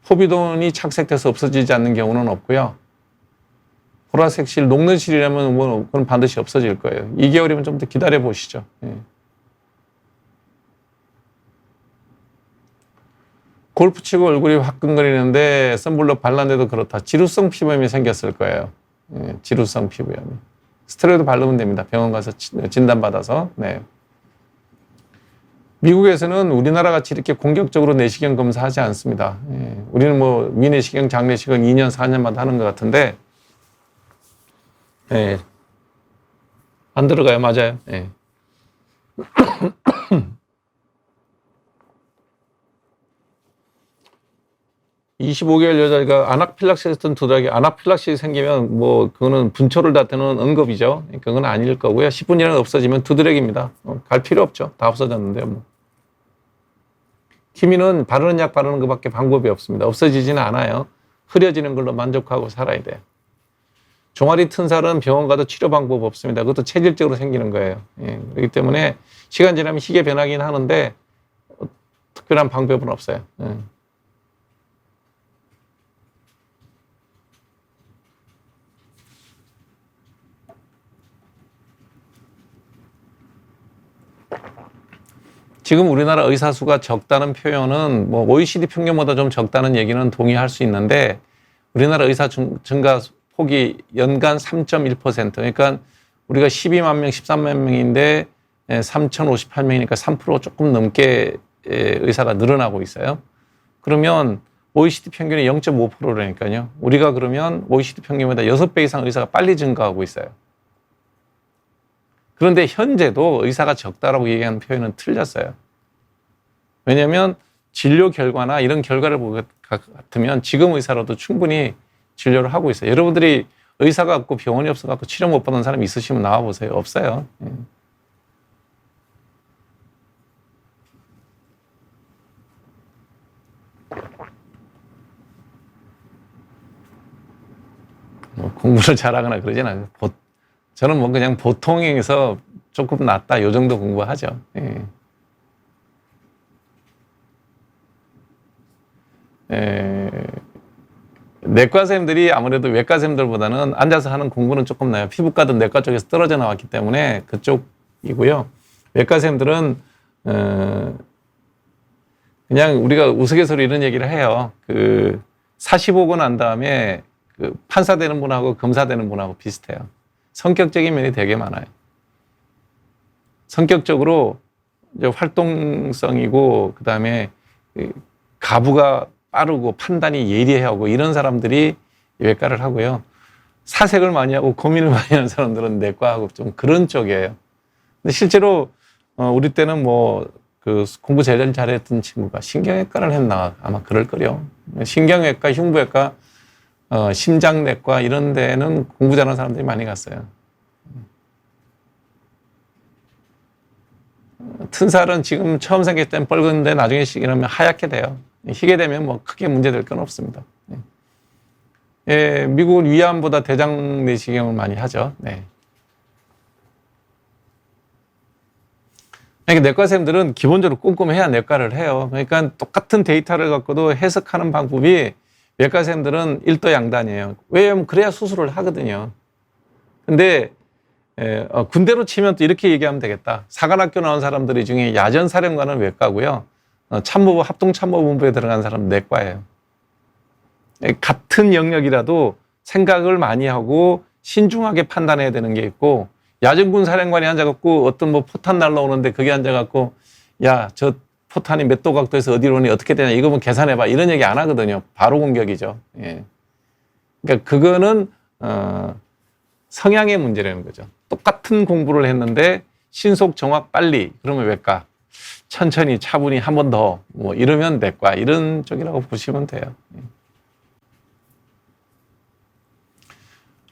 Speaker 1: 포비돈이 착색돼서 없어지지 않는 경우는 없고요. 보라색 실, 녹는 실이라면 그건 반드시 없어질 거예요. 2개월이면 좀 더 기다려 보시죠. 예. 골프 치고 얼굴이 화끈거리는데 선블록 발랐는데도 그렇다. 지루성 피부염이 생겼을 거예요. 예, 지루성 피부염이. 스테로이드 바르면 됩니다. 병원 가서 진단받아서. 네. 미국에서는 우리나라 같이 이렇게 공격적으로 내시경 검사하지 않습니다. 예, 우리는 위내시경, 장내시경 2년, 4년마다 하는 것 같은데, 예, 안 들어가요. 맞아요. 예. 25개월 여자가 아나필락시스든 두드러기, 아나필락시스 생기면 그거는 분초를 다투는 응급이죠. 그건 아닐 거고요. 10분 이내 없어지면 두드러기입니다. 갈 필요 없죠. 다 없어졌는데요. 키미는 바르는 약 바르는 것밖에 방법이 없습니다. 없어지지는 않아요. 흐려지는 걸로 만족하고 살아야 돼요. 종아리 튼 살은 병원 가도 치료 방법 없습니다. 그것도 체질적으로 생기는 거예요. 예, 그렇기 때문에 시간 지나면 희게 변하긴 하는데 특별한 방법은 없어요. 예. 지금 우리나라 의사 수가 적다는 표현은 OECD 평균보다 좀 적다는 얘기는 동의할 수 있는데 우리나라 의사 증가 폭이 연간 3.1%. 그러니까 우리가 12만 명, 13만 명인데 3,058명이니까 3% 조금 넘게 의사가 늘어나고 있어요. 그러면 OECD 평균이 0.5%라니까요. 우리가 그러면 OECD 평균보다 6배 이상 의사가 빨리 증가하고 있어요. 그런데 현재도 의사가 적다라고 얘기하는 표현은 틀렸어요. 왜냐하면 진료 결과나 이런 결과를 보고 같으면 지금 의사로도 충분히 진료를 하고 있어요. 여러분들이 의사가 없고 병원이 없어서 치료 못 받는 사람이 있으시면 나와보세요. 없어요. 공부를 잘하거나 그러진 않아요. 저는 뭐 그냥 보통에서 조금 낫다 요 정도 공부하죠. 예. 내과 선생님들이 아무래도 외과 선생님들보다는 앉아서 하는 공부는 조금 나요. 피부과도 내과 쪽에서 떨어져 나왔기 때문에 그쪽이고요. 외과 선생님들은 그냥 우리가 우스갯소리로 이런 얘기를 해요. 그 45고 난 다음에 그 판사 되는 분하고 검사 되는 분하고 비슷해요. 성격적인 면이 되게 많아요. 성격적으로 이제 활동성이고 그다음에 가부가 빠르고 판단이 예리하고 이런 사람들이 외과를 하고요. 사색을 많이 하고 고민을 많이 하는 사람들은 내과하고 좀 그런 쪽이에요. 근데 실제로 우리 때는 뭐 그 공부 제일 잘했던 친구가 신경외과를 했나 아마 그럴 거요. 신경외과, 흉부외과, 심장내과 이런 데는 공부 잘하는 사람들이 많이 갔어요. 튼살은 지금 처음 생겼을 땐 뻘건데 나중에 이러면 하얗게 돼요. 희게 되면 뭐 크게 문제될 건 없습니다. 예, 미국은 위암보다 대장 내시경을 많이 하죠. 네. 그러니까 내과 선생님들은 기본적으로 꼼꼼해야 내과를 해요. 그러니까 똑같은 데이터를 갖고도 해석하는 방법이 외과 선생님들은 일도양단이에요. 왜냐하면 그래야 수술을 하거든요. 근데 군대로 치면 또 이렇게 얘기하면 되겠다. 사관학교 나온 사람들 중에 야전사령관은 외과고요. 참모부, 합동참모본부에 들어간 사람은 내과예요. 같은 영역이라도 생각을 많이 하고 신중하게 판단해야 되는 게 있고, 야전군 사령관이 앉아갖고 어떤 뭐 포탄 날라오는데 거기 앉아갖고 야, 저 포탄이 몇 도 각도에서 어디로 오니 어떻게 되냐 이거 뭐 계산해봐 이런 얘기 안 하거든요. 바로 공격이죠. 예. 그러니까 그거는 성향의 문제라는 거죠. 똑같은 공부를 했는데 신속, 정확, 빨리 그러면 외과, 천천히, 차분히 한 번 더 뭐 이러면 내과 이런 쪽이라고 보시면 돼요.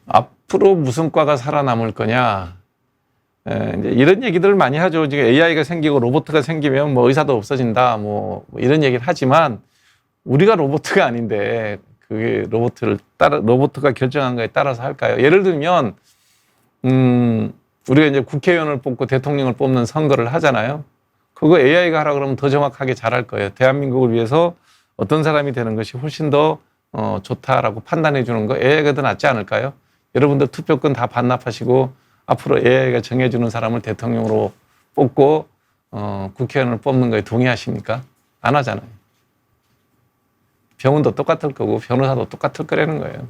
Speaker 1: 앞으로 무슨 과가 살아남을 거냐? 이제 이런 얘기들을 많이 하죠. 지금 AI가 생기고 로봇가 생기면 뭐 의사도 없어진다, 뭐 이런 얘기를 하지만 우리가 로봇가 아닌데 그게 로봇가 결정한 거에 따라서 할까요? 예를 들면 우리가 이제 국회의원을 뽑고 대통령을 뽑는 선거를 하잖아요. 그거 AI가 하라 그러면 더 정확하게 잘할 거예요. 대한민국을 위해서 어떤 사람이 되는 것이 훨씬 더 좋다라고 판단해 주는 거 AI가 더 낫지 않을까요? 여러분들 투표권 다 반납하시고 앞으로 AI가 정해주는 사람을 대통령으로 뽑고 국회의원을 뽑는 거에 동의하십니까? 안 하잖아요. 병원도 똑같을 거고 변호사도 똑같을 거라는 거예요.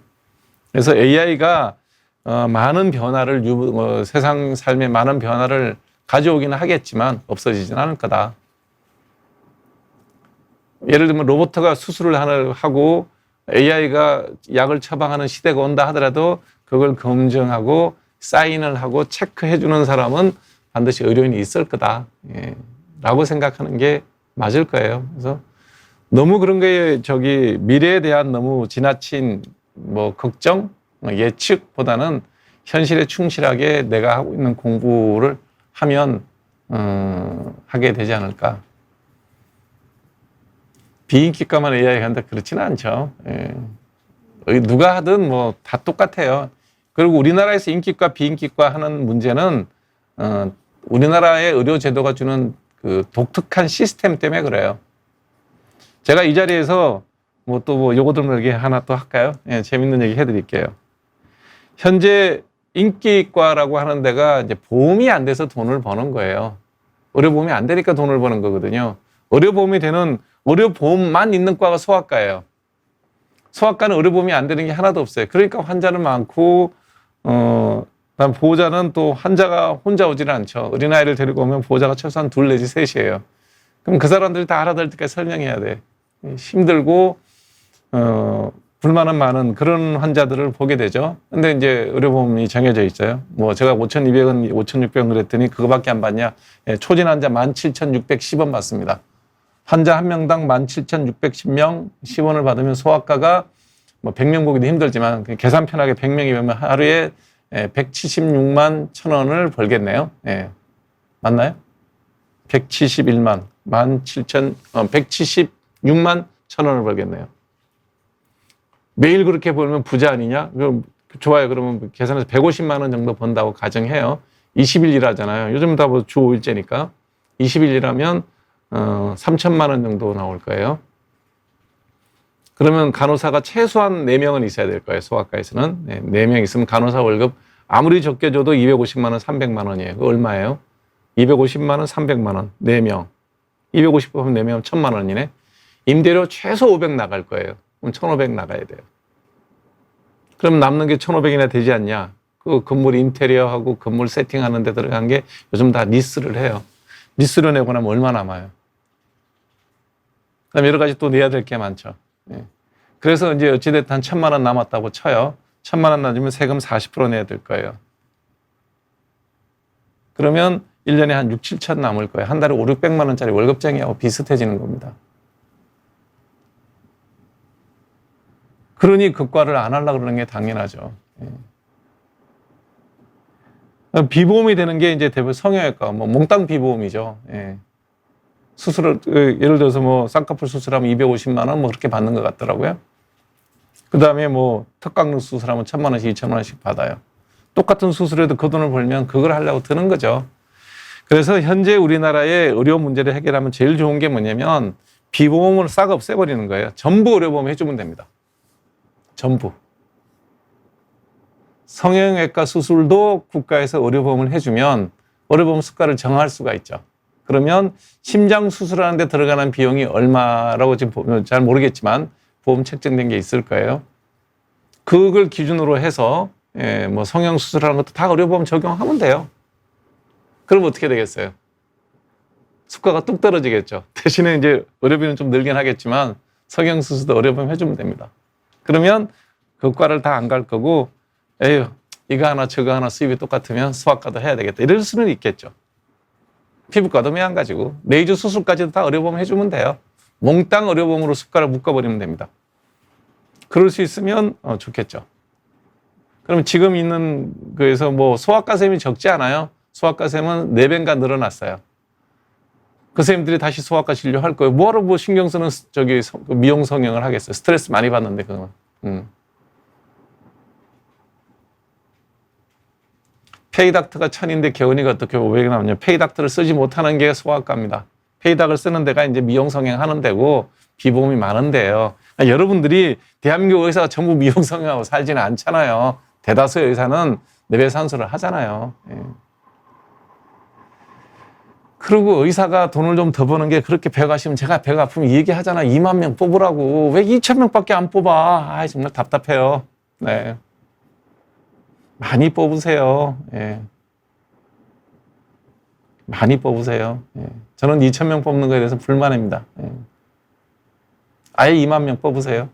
Speaker 1: 그래서 AI가 많은 변화를 세상 삶에 많은 변화를 가져오기는 하겠지만 없어지진 않을 거다. 예를 들면 로봇가 수술을 하고 AI가 약을 처방하는 시대가 온다 하더라도 그걸 검증하고 사인을 하고 체크해 주는 사람은 반드시 의료인이 있을 거다. 예, 라고 생각하는 게 맞을 거예요. 그래서 너무 그런 거에 미래에 대한 너무 지나친 뭐 걱정, 예측보다는 현실에 충실하게 내가 하고 있는 공부를 하면 하게 되지 않을까. 비인기과만 AI가 한다 그렇지는 않죠. 예. 누가 하든 뭐 다 똑같아요. 그리고 우리나라에서 인기과, 비인기과 하는 문제는 우리나라의 의료 제도가 주는 그 독특한 시스템 때문에 그래요. 제가 이 자리에서 요거들 얘기 하나 또 할까요? 예, 재밌는 얘기 해드릴게요. 현재 인기과라고 하는 데가 이제 보험이 안 돼서 돈을 버는 거예요. 의료보험이 안 되니까 돈을 버는 거거든요. 의료보험이 되는 의료보험만 있는 과가 소아과예요. 소아과는 의료보험이 안 되는 게 하나도 없어요. 그러니까 환자는 많고, 그다음 보호자는 또 환자가 혼자 오지는 않죠. 어린아이를 데리고 오면 보호자가 최소한 2 내지 3이에요. 그럼 그 사람들이 다 알아들 때까지 설명해야 돼. 힘들고, 불만은 많은 그런 환자들을 보게 되죠. 근데 이제 의료보험이 정해져 있어요. 뭐 제가 5,200원, 5,600원 그랬더니 그거밖에 안 받냐. 예, 초진 환자 17,610원 받습니다. 환자 한 명당 17,610명 10원을 받으면 소아과가 뭐 100명 보기도 힘들지만 계산 편하게 100명이면 하루에 176만 1,000원을 벌겠네요. 예. 맞나요? 176만 176만 1,000원을 벌겠네요. 매일 그렇게 벌면 부자 아니냐? 좋아요. 그러면 계산해서 150만 원 정도 번다고 가정해요. 20일 일하잖아요. 요즘 다 뭐 주 5일제니까 20일 일하면 3천만 원 정도 나올 거예요. 그러면 간호사가 최소한 4명은 있어야 될 거예요. 소아과에서는. 4명 있으면 간호사 월급 아무리 적게 줘도 250만 원, 300만 원이에요. 그 얼마예요? 250만 원, 300만 원, 4명. 250 하면 4명 1000만 원이네. 임대료 최소 500 나갈 거예요. 그럼 1500 나가야 돼요. 그럼 남는 게 1500이나 되지 않냐? 그 건물 인테리어하고 건물 세팅하는 데 들어간 게 요즘 다 리스를 해요. 리스를 내고 나면 얼마 남아요? 그다음에 여러 가지 또 내야 될 게 많죠. 그래서 이제 어찌됐든 한 1000만 원 남았다고 쳐요. 1000만 원 남으면 세금 40% 내야 될 거예요. 그러면 1년에 한 6, 7천 남을 거예요. 한 달에 5, 600만 원짜리 월급쟁이하고 비슷해지는 겁니다. 그러니 극과를 안 하려고 그러는 게 당연하죠. 비보험이 되는 게 이제 대부분 성형외과, 뭐 몽땅 비보험이죠. 수술을, 예를 들어서 뭐 쌍꺼풀 수술하면 250만 원 뭐 그렇게 받는 것 같더라고요. 그 다음에 뭐 턱강릉 수술하면 1000만 원씩, 2000만 원씩 받아요. 똑같은 수술에도 그 돈을 벌면 그걸 하려고 드는 거죠. 그래서 현재 우리나라의 의료 문제를 해결하면 제일 좋은 게 뭐냐면 비보험을 싹 없애버리는 거예요. 전부 의료보험 해주면 됩니다. 전부. 성형외과 수술도 국가에서 의료보험을 해주면 의료보험 수가를 정할 수가 있죠. 그러면 심장 수술하는데 들어가는 비용이 얼마라고 지금 잘 모르겠지만 보험 책정된 게 있을 거예요. 그걸 기준으로 해서 뭐 성형 수술하는 것도 다 의료보험 적용하면 돼요. 그럼 어떻게 되겠어요? 수가가 뚝 떨어지겠죠. 대신에 이제 의료비는 좀 늘긴 하겠지만 성형 수술도 의료보험 해주면 됩니다. 그러면 그 과를 다 안 갈 거고 에휴 이거 하나 저거 하나 수입이 똑같으면 소아과도 해야 되겠다 이럴 수는 있겠죠. 피부과도 매한가지고 레이저 수술까지도 다 의료보험 해주면 돼요. 몽땅 의료보험으로 수가를 묶어버리면 됩니다. 그럴 수 있으면 좋겠죠. 그럼 지금 있는 그에서 뭐 소아과쌤이 적지 않아요. 소아과쌤은 4배인가 늘어났어요. 그 선생님들이 다시 소아과 진료할 거예요. 뭐하러 뭐 신경 쓰는 미용 성형을 하겠어요. 스트레스 많이 받는데 그건. 페이닥터가 1000인데 개원이가 어떻게 500이 나오냐. 페이닥터를 쓰지 못하는 게 소아과입니다. 페이닥을 쓰는 데가 이제 미용 성형 하는 데고 비보험이 많은 데예요. 여러분들이 대한민국 의사가 전부 미용 성형하고 살지는 않잖아요. 대다수의 의사는 뇌배산수를 하잖아요. 그리고 의사가 돈을 좀 더 버는 게 그렇게 배가 아프면 제가 배가 아프면 얘기하잖아. 2만 명 뽑으라고. 왜 2,000명밖에 안 뽑아? 정말 답답해요. 네. 많이 뽑으세요. 많이 뽑으세요. 저는 2,000명 뽑는 거에 대해서 불만입니다. 아예 2만 명 뽑으세요.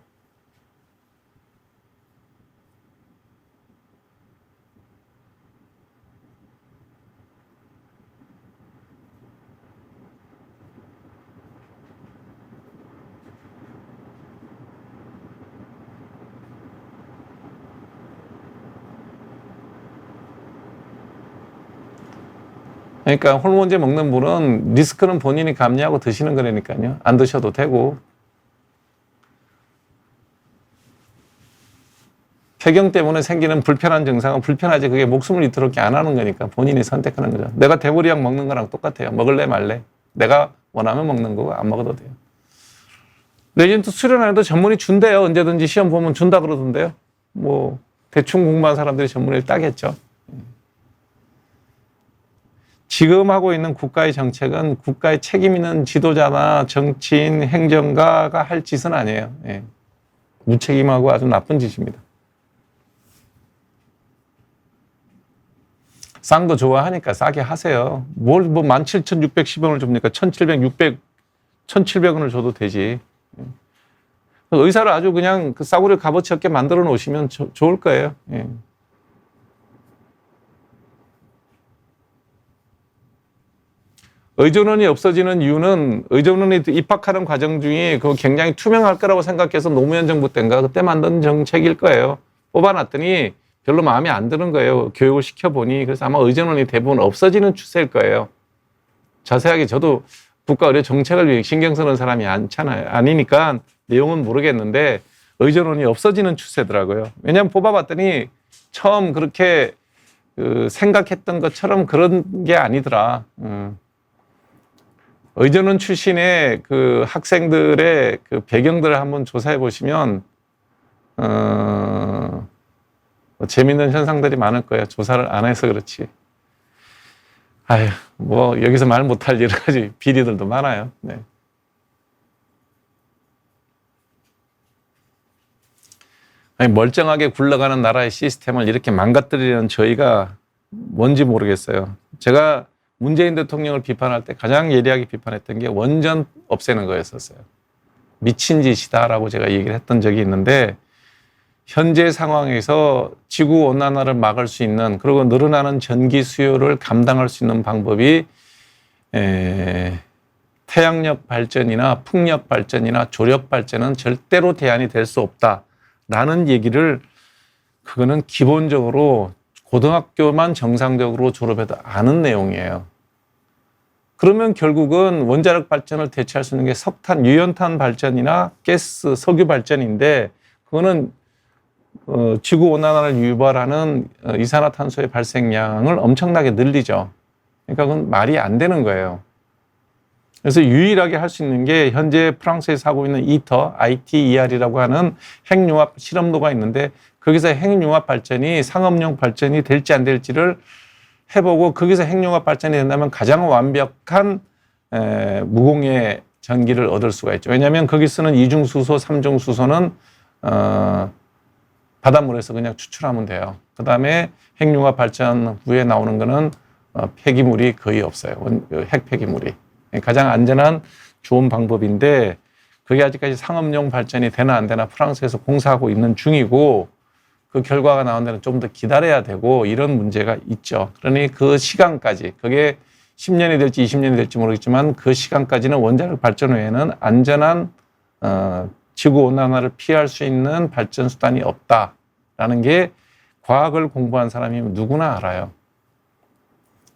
Speaker 1: 그러니까 호르몬제 먹는 분은 리스크는 본인이 감내하고 드시는 거라니까요. 안 드셔도 되고. 폐경 때문에 생기는 불편한 증상은 불편하지 그게 목숨을 위태롭게 안 하는 거니까 본인이 선택하는 거죠. 내가 대보리약 먹는 거랑 똑같아요. 먹을래 말래. 내가 원하면 먹는 거고 안 먹어도 돼요. 레지던트 수련 안 해도 전문의 준대요. 언제든지 시험 보면 준다 그러던데요. 뭐 대충 공부한 사람들이 전문의를 따겠죠. 지금 하고 있는 국가의 정책은 국가의 책임 있는 지도자나 정치인, 행정가가 할 짓은 아니에요. 무책임하고 아주 나쁜 짓입니다. 싼 거 좋아하니까 싸게 하세요. 뭘 뭐 17,610원을 줍니까? 1,700원을 줘도 되지. 의사를 아주 그냥 그 싸구려 값어치 없게 만들어 놓으시면 좋을 거예요. 의존원이 없어지는 이유는 의존원이 입학하는 과정 중에 그거 굉장히 투명할 거라고 생각해서 노무현 정부 때인가 그때 만든 정책일 거예요. 뽑아놨더니 별로 마음에 안 드는 거예요. 교육을 시켜보니. 그래서 아마 의존원이 대부분 없어지는 추세일 거예요. 자세하게 저도 국가의료 정책을 신경 쓰는 사람이 아니니까 내용은 모르겠는데 의존원이 없어지는 추세더라고요. 왜냐하면 뽑아봤더니 처음 그렇게 생각했던 것처럼 그런 게 아니더라. 의전원 출신의 그 학생들의 그 배경들을 한번 조사해 보시면 뭐 재밌는 현상들이 많을 거예요. 조사를 안 해서 그렇지. 아휴, 뭐 여기서 말 못할 여러 가지 비리들도 많아요. 네. 아니, 멀쩡하게 굴러가는 나라의 시스템을 이렇게 망가뜨리는 저희가 뭔지 모르겠어요. 제가 문재인 대통령을 비판할 때 가장 예리하게 비판했던 게 원전 없애는 거였었어요. 미친 짓이다라고 제가 얘기를 했던 적이 있는데, 현재 상황에서 지구온난화를 막을 수 있는, 그리고 늘어나는 전기 수요를 감당할 수 있는 방법이 태양력 발전이나 풍력 발전이나 조력 발전은 절대로 대안이 될 수 없다라는 얘기를, 그거는 기본적으로 고등학교만 정상적으로 졸업해도 아는 내용이에요. 그러면 결국은 원자력 발전을 대체할 수 있는 게 석탄, 유연탄 발전이나 가스, 석유 발전인데, 그거는 지구온난화를 유발하는 이산화탄소의 발생량을 엄청나게 늘리죠. 그러니까 그건 말이 안 되는 거예요. 그래서 유일하게 할 수 있는 게 현재 프랑스에서 하고 있는 ITER, ITER이라고 하는 핵융합 실험로가 있는데, 거기서 핵융합 발전이 상업용 발전이 될지 안 될지를 해보고, 거기서 핵융합 발전이 된다면 가장 완벽한 무공해 전기를 얻을 수가 있죠. 왜냐하면 거기 쓰는 이중수소, 삼중수소는 바닷물에서 그냥 추출하면 돼요. 그 다음에 핵융합 발전 후에 나오는 거는 폐기물이 거의 없어요. 핵 폐기물이. 가장 안전한 좋은 방법인데, 그게 아직까지 상업용 발전이 되나 안 되나 프랑스에서 공사하고 있는 중이고, 그 결과가 나온 데는 좀 더 기다려야 되고, 이런 문제가 있죠. 그러니 그 시간까지, 그게 10년이 될지 20년이 될지 모르겠지만, 그 시간까지는 원자력 발전 외에는 안전한 지구온난화를 피할 수 있는 발전 수단이 없다라는 게 과학을 공부한 사람이 누구나 알아요.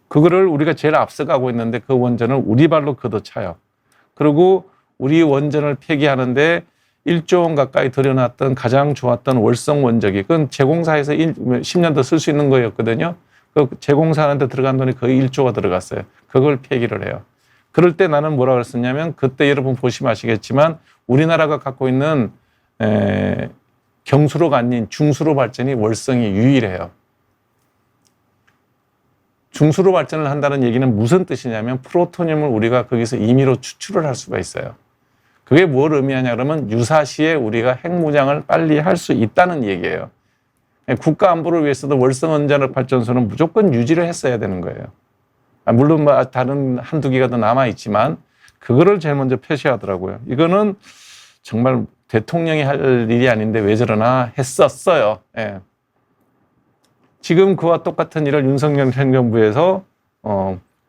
Speaker 1: 그거를 우리가 제일 앞서가고 있는데, 그 원전을 우리 발로 걷어차요. 그리고 우리 원전을 폐기하는데 1조 원 가까이 들여놨던 가장 좋았던 월성 원적이, 그건 재공사에서 10년 더 쓸 수 있는 거였거든요. 그 재공사하는데 들어간 돈이 거의 1조가 들어갔어요. 그걸 폐기를 해요. 그럴 때 나는 뭐라고 그랬었냐면, 그때 여러분 보시면 아시겠지만 우리나라가 갖고 있는 경수로가 아닌 중수로 발전이 월성이 유일해요. 중수로 발전을 한다는 얘기는 무슨 뜻이냐면, 프로토늄을 우리가 거기서 임의로 추출을 할 수가 있어요. 그게 뭘 의미하냐 그러면, 유사시에 우리가 핵무장을 빨리 할 수 있다는 얘기예요. 국가 안보를 위해서도 월성 원자력 발전소는 무조건 유지를 했어야 되는 거예요. 물론 다른 한두 개가 더 남아있지만, 그거를 제일 먼저 표시하더라고요. 이거는 정말 대통령이 할 일이 아닌데 왜 저러나 했었어요. 예. 지금 그와 똑같은 일을 윤석열 행정부에서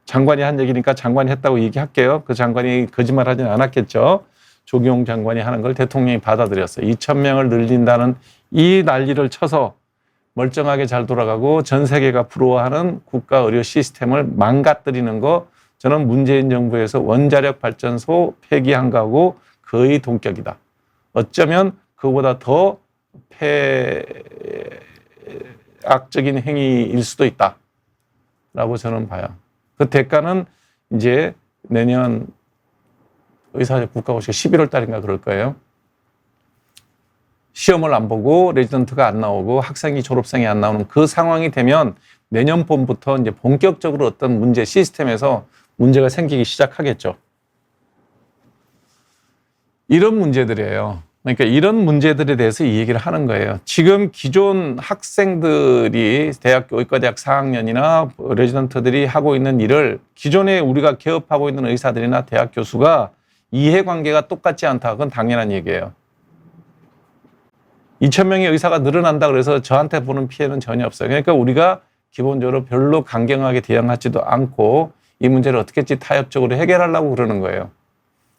Speaker 1: 장관이 한 얘기니까 장관이 했다고 얘기할게요. 그 장관이 거짓말 하진 않았겠죠. 조기용 장관이 하는 걸 대통령이 받아들였어요. 2,000명을 늘린다는 이 난리를 쳐서 멀쩡하게 잘 돌아가고 전 세계가 부러워하는 국가 의료 시스템을 망가뜨리는 거, 저는 문재인 정부에서 원자력 발전소 폐기한 거하고 거의 동격이다. 어쩌면 그보다 더 악적인 행위일 수도 있다라고 저는 봐요. 그 대가는 이제 내년 의사국가고시가 11월 달인가 그럴 거예요. 시험을 안 보고 레지던트가 안 나오고 학생이 졸업생이 안 나오는 그 상황이 되면, 내년 봄부터 이제 본격적으로 어떤 문제 시스템에서 문제가 생기기 시작하겠죠. 이런 문제들이에요. 그러니까 이런 문제들에 대해서 이 얘기를 하는 거예요. 지금 기존 학생들이 대학교 의과대학 4학년이나 레지던트들이 하고 있는 일을 기존에 우리가 개업하고 있는 의사들이나 대학 교수가 이해관계가 똑같지 않다. 그건 당연한 얘기예요. 2,000명의 의사가 늘어난다 그래서 저한테 보는 피해는 전혀 없어요. 그러니까 우리가 기본적으로 별로 강경하게 대응하지도 않고 이 문제를 어떻게든지 타협적으로 해결하려고 그러는 거예요.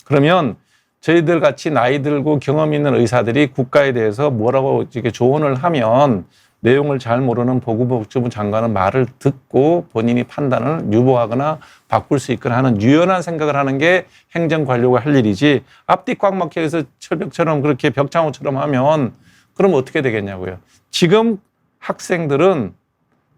Speaker 1: 그러면 저희들 같이 나이 들고 경험 있는 의사들이 국가에 대해서 뭐라고 이렇게 조언을 하면, 내용을 잘 모르는 보건복지부 장관은 말을 듣고 본인이 판단을 유보하거나 바꿀 수 있거나 하는 유연한 생각을 하는 게 행정관료가 할 일이지, 앞뒤 꽉 막혀서 철벽처럼 그렇게 벽장호처럼 하면 그럼 어떻게 되겠냐고요. 지금 학생들은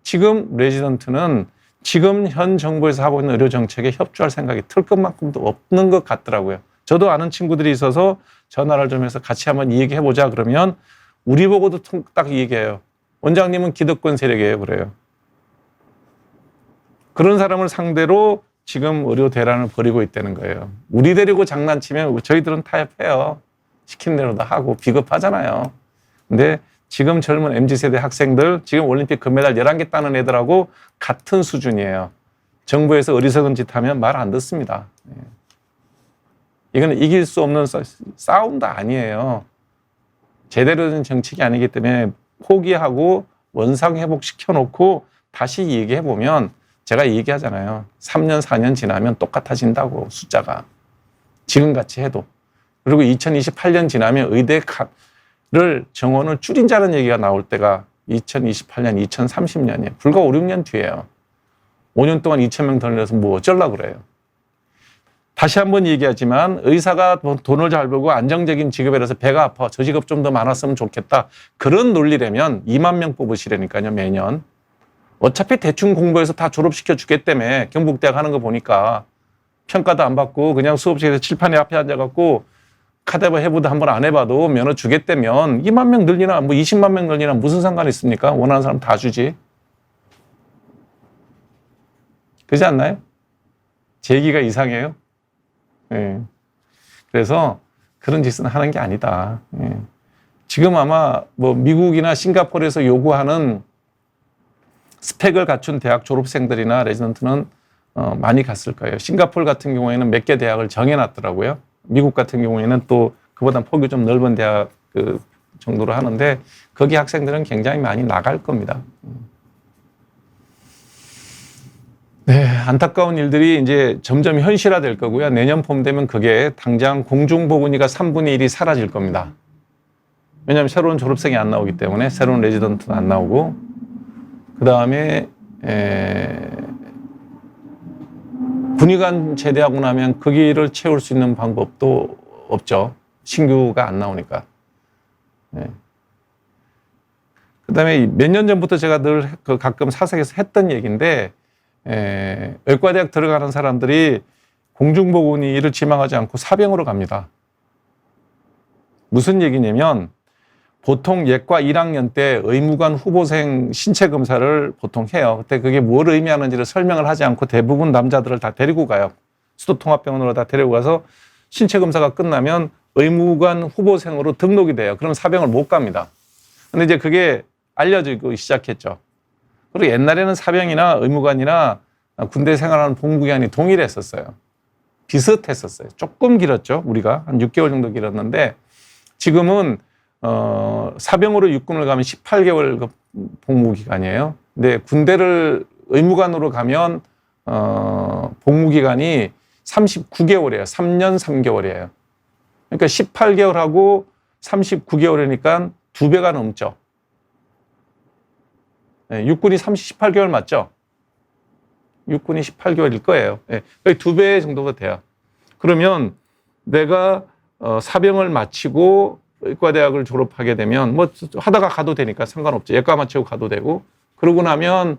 Speaker 1: 지금 레지던트는 지금 현 정부에서 하고 있는 의료 정책에 협조할 생각이 틀 것만큼도 없는 것 같더라고요. 저도 아는 친구들이 있어서 전화를 좀 해서 같이 한번 이 얘기 해보자 그러면 우리 보고도 딱 이 얘기해요. 원장님은 기득권 세력이에요. 그래요. 그런 사람을 상대로 지금 의료 대란을 벌이고 있다는 거예요. 우리 데리고 장난치면 저희들은 타협해요. 시킨 대로 다 하고 비겁하잖아요. 근데 지금 젊은 MZ세대 학생들 지금 올림픽 금메달 11개 따는 애들하고 같은 수준이에요. 정부에서 어리석은 짓 하면 말 안 듣습니다. 이건 이길 수 없는 싸움도 아니에요. 제대로 된 정책이 아니기 때문에 포기하고 원상 회복시켜놓고 다시 얘기해보면 제가 얘기하잖아요. 3년, 4년 지나면 똑같아진다고 숫자가. 지금같이 해도. 그리고 2028년 지나면 의대를 정원을 줄인다는 얘기가 나올 때가 2028년, 2030년이에요. 불과 5, 6년 뒤에요. 5년 동안 2,000명 더 늘려서 뭐 어쩌려고 그래요. 다시 한번 얘기하지만 의사가 돈을 잘 벌고 안정적인 직업이라서 배가 아파. 저 직업 좀 더 많았으면 좋겠다. 그런 논리라면 2만 명 뽑으시라니까요, 매년. 어차피 대충 공부해서 다 졸업시켜 주겠다며. 경북대학 하는 거 보니까 평가도 안 받고 그냥 수업실에서 칠판에 앞에 앉아갖고 카데버 해보도 한번 안 해봐도 면허 주겠다면 2만 명 늘리나 뭐 20만 명 늘리나 무슨 상관이 있습니까? 원하는 사람 다 주지. 그렇지 않나요? 제 얘기가 이상해요? 예. 그래서 그런 짓은 하는 게 아니다. 예. 지금 아마 뭐 미국이나 싱가포르에서 요구하는 스펙을 갖춘 대학 졸업생들이나 레지던트는 많이 갔을 거예요. 싱가포르 같은 경우에는 몇 개 대학을 정해놨더라고요. 미국 같은 경우에는 또 그보다 폭이 좀 넓은 대학 그 정도로 하는데 거기 학생들은 굉장히 많이 나갈 겁니다. 네, 안타까운 일들이 이제 점점 현실화될 거고요. 내년 봄 되면 그게 당장 공중보건의가 3분의 1이 사라질 겁니다. 왜냐하면 새로운 졸업생이 안 나오기 때문에 새로운 레지던트는 안 나오고 그 다음에 군의관 제대하고 나면 그 길을 채울 수 있는 방법도 없죠. 신규가 안 나오니까. 네. 그 다음에 몇 년 전부터 제가 늘 가끔 사석에서 했던 얘기인데 의과대학 들어가는 사람들이 공중보건의를 지망하지 않고 사병으로 갑니다. 무슨 얘기냐면 보통 예과 1학년 때 의무관 후보생 신체 검사를 보통 해요. 그때 그게 뭘 의미하는지를 설명을 하지 않고 대부분 남자들을 다 데리고 가요. 수도통합병원으로 다 데리고 가서 신체 검사가 끝나면 의무관 후보생으로 등록이 돼요. 그럼 사병을 못 갑니다. 근데 이제 그게 알려지고 시작했죠. 그리고 옛날에는 사병이나 의무관이나 군대 생활하는 복무기간이 동일했었어요. 비슷했었어요. 조금 길었죠. 우리가 한 6개월 정도 길었는데 지금은 사병으로 육군을 가면 18개월 복무기간이에요. 근데 군대를 의무관으로 가면 복무기간이 39개월이에요. 3년 3개월이에요. 그러니까 18개월하고 39개월이니까 2배가 넘죠. 네, 육군이 18개월 맞죠? 육군이 18개월일 거예요. 네, 2배 정도가 돼요. 그러면 내가 사병을 마치고 의과대학을 졸업하게 되면 뭐 하다가 가도 되니까 상관없죠. 예과 마치고 가도 되고 그러고 나면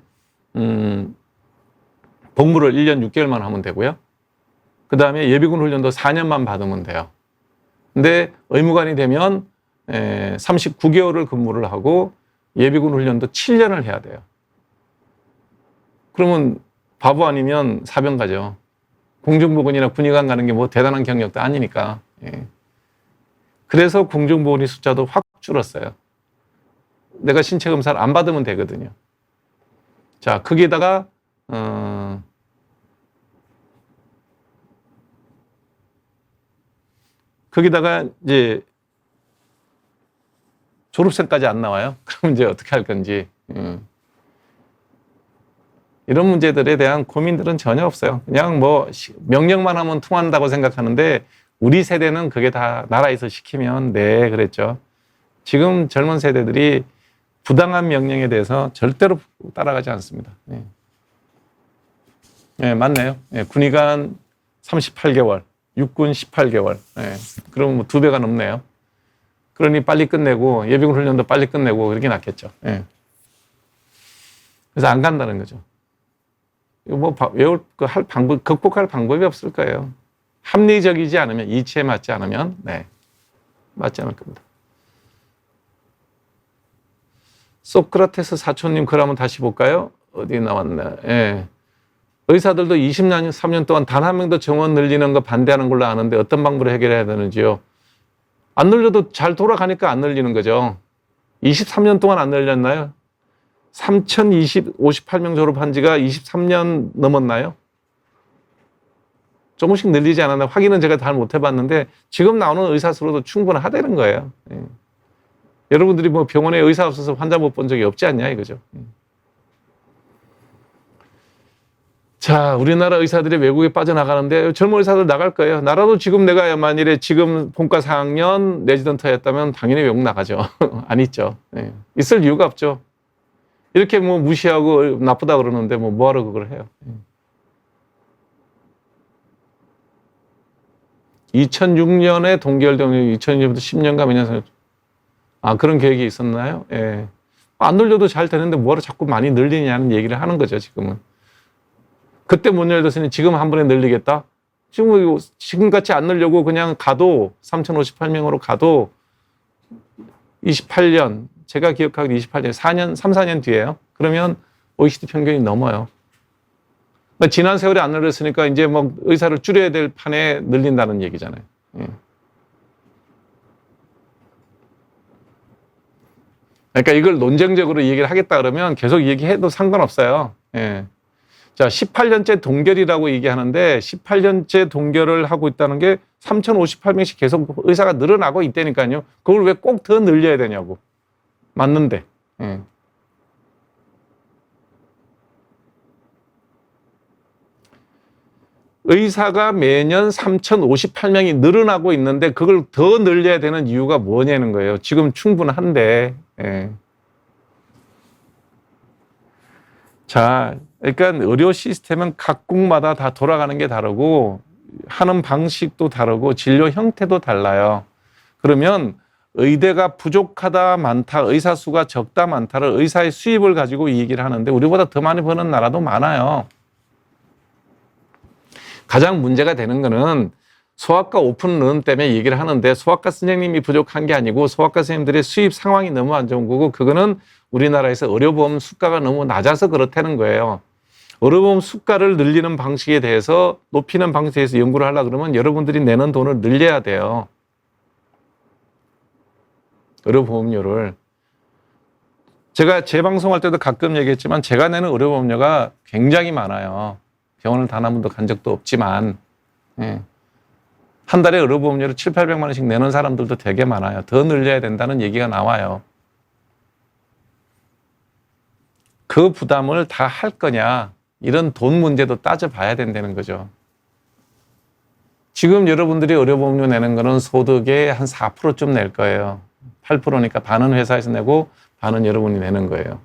Speaker 1: 복무를 1년 6개월만 하면 되고요. 그 다음에 예비군 훈련도 4년만 받으면 돼요. 근데 의무관이 되면 39개월을 근무를 하고 예비군 훈련도 7년을 해야 돼요. 그러면 바보 아니면 사병 가죠. 공중보건이나 군의관 가는 게 뭐 대단한 경력도 아니니까. 예. 그래서 공중보건의 숫자도 확 줄었어요. 내가 신체 검사를 안 받으면 되거든요. 자, 거기에다가 이제 졸업생까지 안 나와요. 그럼 이제 어떻게 할 건지. 이런 문제들에 대한 고민들은 전혀 없어요. 그냥 뭐 명령만 하면 통한다고 생각하는데 우리 세대는 그게 다 나라에서 시키면 네 그랬죠. 지금 젊은 세대들이 부당한 명령에 대해서 절대로 따라가지 않습니다. 네, 네 맞네요. 네, 군의관 38개월, 육군 18개월. 네, 그러면 뭐 2배가 넘네요. 그러니 빨리 끝내고 예비군 훈련도 빨리 끝내고 그렇게 낫겠죠. 네. 그래서 안 간다는 거죠. 이거 뭐 할 방법, 극복할 방법이 없을 거예요. 합리적이지 않으면, 이치에 맞지 않으면, 네, 맞지 않을 겁니다. 소크라테스 사촌님 글 한번 다시 볼까요? 어디 나왔나? 예. 의사들도 20년, 3년 동안 단 한 명도 정원 늘리는 거 반대하는 걸로 아는데 어떤 방법으로 해결해야 되는지요? 안 늘려도 잘 돌아가니까 안 늘리는 거죠. 23년 동안 안 늘렸나요? 3,058명 졸업한 지가 23년 넘었나요? 조금씩 늘리지 않았나? 확인은 제가 잘 못 해봤는데 지금 나오는 의사 수로도 충분하다는 거예요. 예. 여러분들이 뭐 병원에 의사 없어서 환자 못 본 적이 없지 않냐 이거죠. 자, 우리나라 의사들이 외국에 빠져나가는데 젊은 의사들 나갈 거예요. 나라도 지금 내가 만일에 지금 본과 4학년 레지던트였다면 당연히 외국 나가죠. 안 있죠. 예. 있을 이유가 없죠. 이렇게 뭐 무시하고 나쁘다 그러는데 뭐하러 그걸 해요. 2006년에 동결된 2006년부터 10년간 몇년 그런 계획이 있었나요? 예. 안 늘려도 잘 되는데 뭐하러 자꾸 많이 늘리냐는 얘기를 하는 거죠, 지금은. 그때 못 열렸으니 지금 한 번에 늘리겠다? 지금같이 안 늘려고 그냥 가도 3,058명으로 가도 28년, 제가 기억하기로 28년, 3, 4년 뒤에요. 그러면 OECD 평균이 넘어요. 그러니까 지난 세월에 안 늘렸으니까 이제 뭐 의사를 줄여야 될 판에 늘린다는 얘기잖아요. 예. 그러니까 이걸 논쟁적으로 얘기를 하겠다 그러면 계속 얘기해도 상관없어요. 예. 자, 18년째 동결이라고 얘기하는데 18년째 동결을 하고 있다는 게 3,058명씩 계속 의사가 늘어나고 있다니까요. 그걸 왜 꼭 더 늘려야 되냐고. 맞는데. 예. 의사가 매년 3,058명이 늘어나고 있는데 그걸 더 늘려야 되는 이유가 뭐냐는 거예요. 지금 충분한데. 예. 자, 그러니까 의료 시스템은 각국마다 다 돌아가는 게 다르고 하는 방식도 다르고 진료 형태도 달라요. 그러면 의대가 부족하다 많다, 의사 수가 적다 많다를 의사의 수입을 가지고 이 얘기를 하는데 우리보다 더 많이 버는 나라도 많아요. 가장 문제가 되는 거는 소아과 오픈런 때문에 얘기를 하는데 소아과 선생님이 부족한 게 아니고 소아과 선생님들의 수입 상황이 너무 안 좋은 거고 그거는 우리나라에서 의료보험 수가가 너무 낮아서 그렇다는 거예요. 의료보험 수가를 늘리는 방식에 대해서 높이는 방식에 대해서 연구를 하려고 그러면 여러분들이 내는 돈을 늘려야 돼요. 의료보험료를. 제가 재방송할 때도 가끔 얘기했지만 제가 내는 의료보험료가 굉장히 많아요. 병원을 단 한 번도 간 적도 없지만 예. 한 달에 의료보험료를 700~800만 원씩 내는 사람들도 되게 많아요. 더 늘려야 된다는 얘기가 나와요. 그 부담을 다 할 거냐 이런 돈 문제도 따져봐야 된다는 거죠. 지금 여러분들이 의료보험료 내는 거는 소득의 한 4%쯤 낼 거예요. 8%니까 반은 회사에서 내고 반은 여러분이 내는 거예요.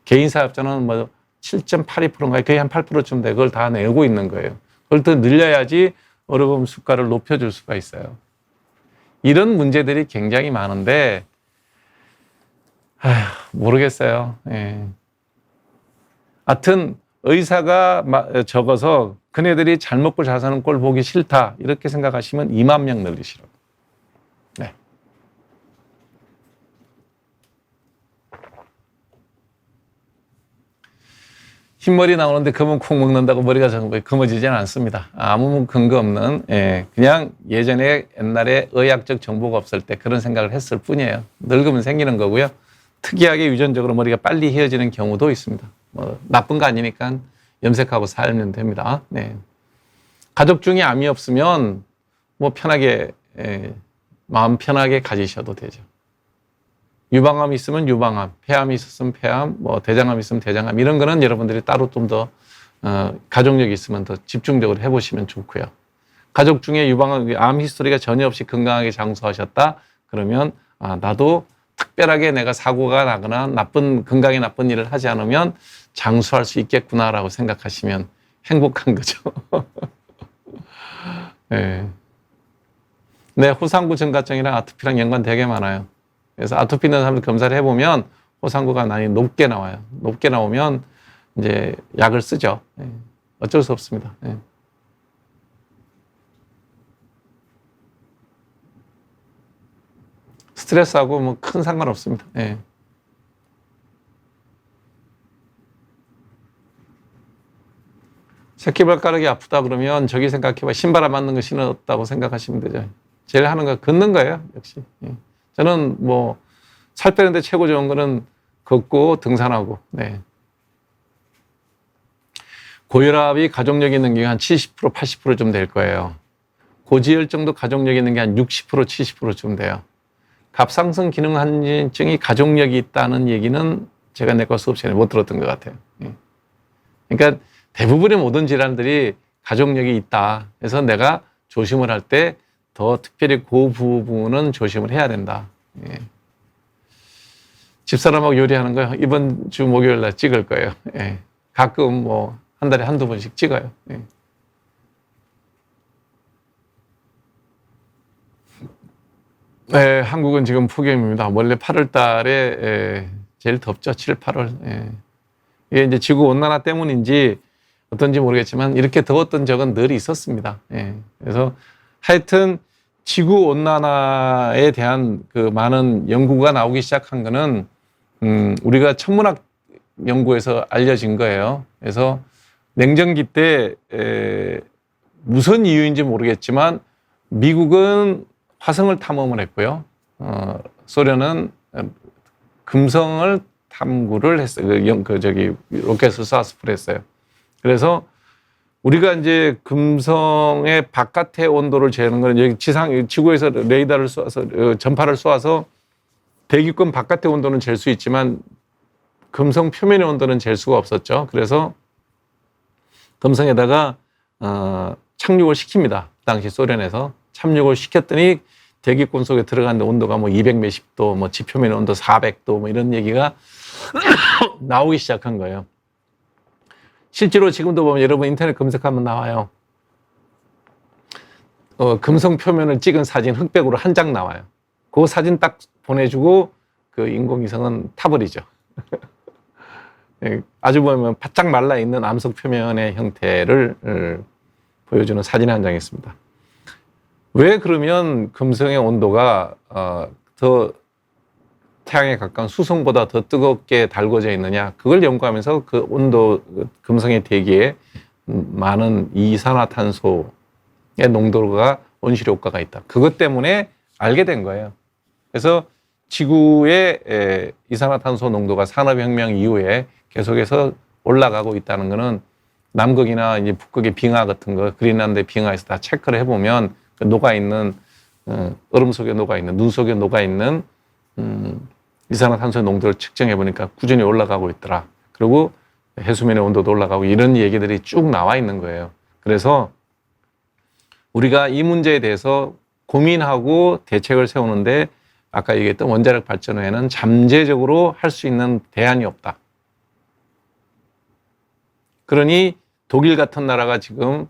Speaker 1: 개인 사업자는 뭐 7.82%인가 거의 한 8%쯤 돼. 그걸 다 내고 있는 거예요. 그걸 더 늘려야지 의료보험 수가를 높여줄 수가 있어요. 이런 문제들이 굉장히 많은데 모르겠어요. 예. 하여튼 의사가 적어서 그네들이 잘 먹고 잘 사는 꼴 보기 싫다 이렇게 생각하시면 2만 명 늘리시라고. 네. 흰머리 나오는데 검은 콩 먹는다고 머리가 검어지지는 않습니다. 아무 근거 없는 그냥 예전에 옛날에 의학적 정보가 없을 때 그런 생각을 했을 뿐이에요. 늙으면 생기는 거고요. 특이하게 유전적으로 머리가 빨리 휘어지는 경우도 있습니다. 뭐 나쁜 거 아니니까 염색하고 살면 됩니다. 네. 가족 중에 암이 없으면 뭐 편하게 마음 편하게 가지셔도 되죠. 유방암이 있으면 유방암, 폐암이 있었으면 폐암, 뭐 대장암이 있으면 대장암 이런 거는 여러분들이 따로 좀 더 가족력이 있으면 더 집중적으로 해보시면 좋고요. 가족 중에 유방암, 암 히스토리가 전혀 없이 건강하게 장수하셨다 그러면 나도 특별하게 내가 사고가 나거나 건강에 나쁜 일을 하지 않으면 장수할 수 있겠구나라고 생각하시면 행복한 거죠. 네. 네, 호상구 증가증이랑 아토피랑 연관 되게 많아요. 그래서 아토피 있는 사람들 검사를 해보면 호상구가 많이 높게 나와요. 높게 나오면 이제 약을 쓰죠. 예. 어쩔 수 없습니다. 예. 스트레스하고 뭐 큰 상관없습니다. 예. 새끼발가락이 아프다 그러면 저기 생각해봐. 신발 안 맞는 거 신었다고 생각하시면 되죠. 제일 하는 거 걷는 거예요. 역시. 예. 저는 뭐 살 빼는데 최고 좋은 거는 걷고 등산하고. 네. 고혈압이 가족력이 있는 게 한 70%, 80%좀 될 거예요. 고지혈증도 가족력이 있는 게 한 60%, 70%쯤 돼요. 갑상선 기능 한진증이 가족력이 있다는 얘기는 제가 내과 수업 시간에 못 들었던 것 같아요. 예. 그러니까 대부분의 모든 질환들이 가족력이 있다. 그래서 내가 조심을 할 때 더 특별히 그 부분은 조심을 해야 된다. 예. 집사람하고 요리하는 거 이번 주 목요일 날 찍을 거예요. 예. 가끔 뭐 한 달에 한두 번씩 찍어요. 예. 네, 한국은 지금 폭염입니다. 원래 8월 달에 제일 덥죠. 7, 8월. 예. 이게 이제 지구 온난화 때문인지 어떤지 모르겠지만 이렇게 더웠던 적은 늘 있었습니다. 예. 그래서 하여튼 지구 온난화에 대한 그 많은 연구가 나오기 시작한 거는 우리가 천문학 연구에서 알려진 거예요. 그래서 냉전기 때 무슨 이유인지 모르겠지만 미국은 화성을 탐험을 했고요. 소련은 금성을 탐구를 했어요. 로켓을 쏴서 풀었어요. 그래서 우리가 이제 금성의 바깥의 온도를 재는 거는 여기 지구에서 레이더를 쏘아서 전파를 쏘아서 대기권 바깥의 온도는 잴 수 있지만 금성 표면의 온도는 잴 수가 없었죠. 그래서 금성에다가 착륙을 시킵니다. 당시 소련에서 착륙을 시켰더니 대기권 속에 들어갔는데 온도가 뭐 200 몇십 도, 뭐 지표면의 온도 400도 뭐 이런 얘기가 나오기 시작한 거예요. 실제로 지금도 보면 여러분 인터넷 검색하면 나와요. 금성 표면을 찍은 사진 흑백으로 한 장 나와요. 그 사진 딱 보내주고 그 인공위성은 타버리죠. 아주 보면 바짝 말라 있는 암석 표면의 형태를 보여주는 사진 한 장이 있습니다. 왜 그러면 금성의 온도가 더 태양에 가까운 수성보다 더 뜨겁게 달궈져 있느냐? 그걸 연구하면서 그 온도, 금성의 대기에 많은 이산화탄소의 농도가 온실효 효과가 있다. 그것 때문에 알게 된 거예요. 그래서 지구의 이산화탄소 농도가 산업혁명 이후에 계속해서 올라가고 있다는 것은 남극이나 이제 북극의 빙하 같은 거, 그린란드 빙하에서 다 체크를 해보면 그 녹아있는, 얼음 속에 녹아있는, 눈 속에 녹아있는, 이산화탄소의 농도를 측정해 보니까 꾸준히 올라가고 있더라. 그리고 해수면의 온도도 올라가고 이런 얘기들이 쭉 나와 있는 거예요. 그래서 우리가 이 문제에 대해서 고민하고 대책을 세우는데 아까 얘기했던 원자력 발전 외에는 잠재적으로 할 수 있는 대안이 없다. 그러니 독일 같은 나라가 지금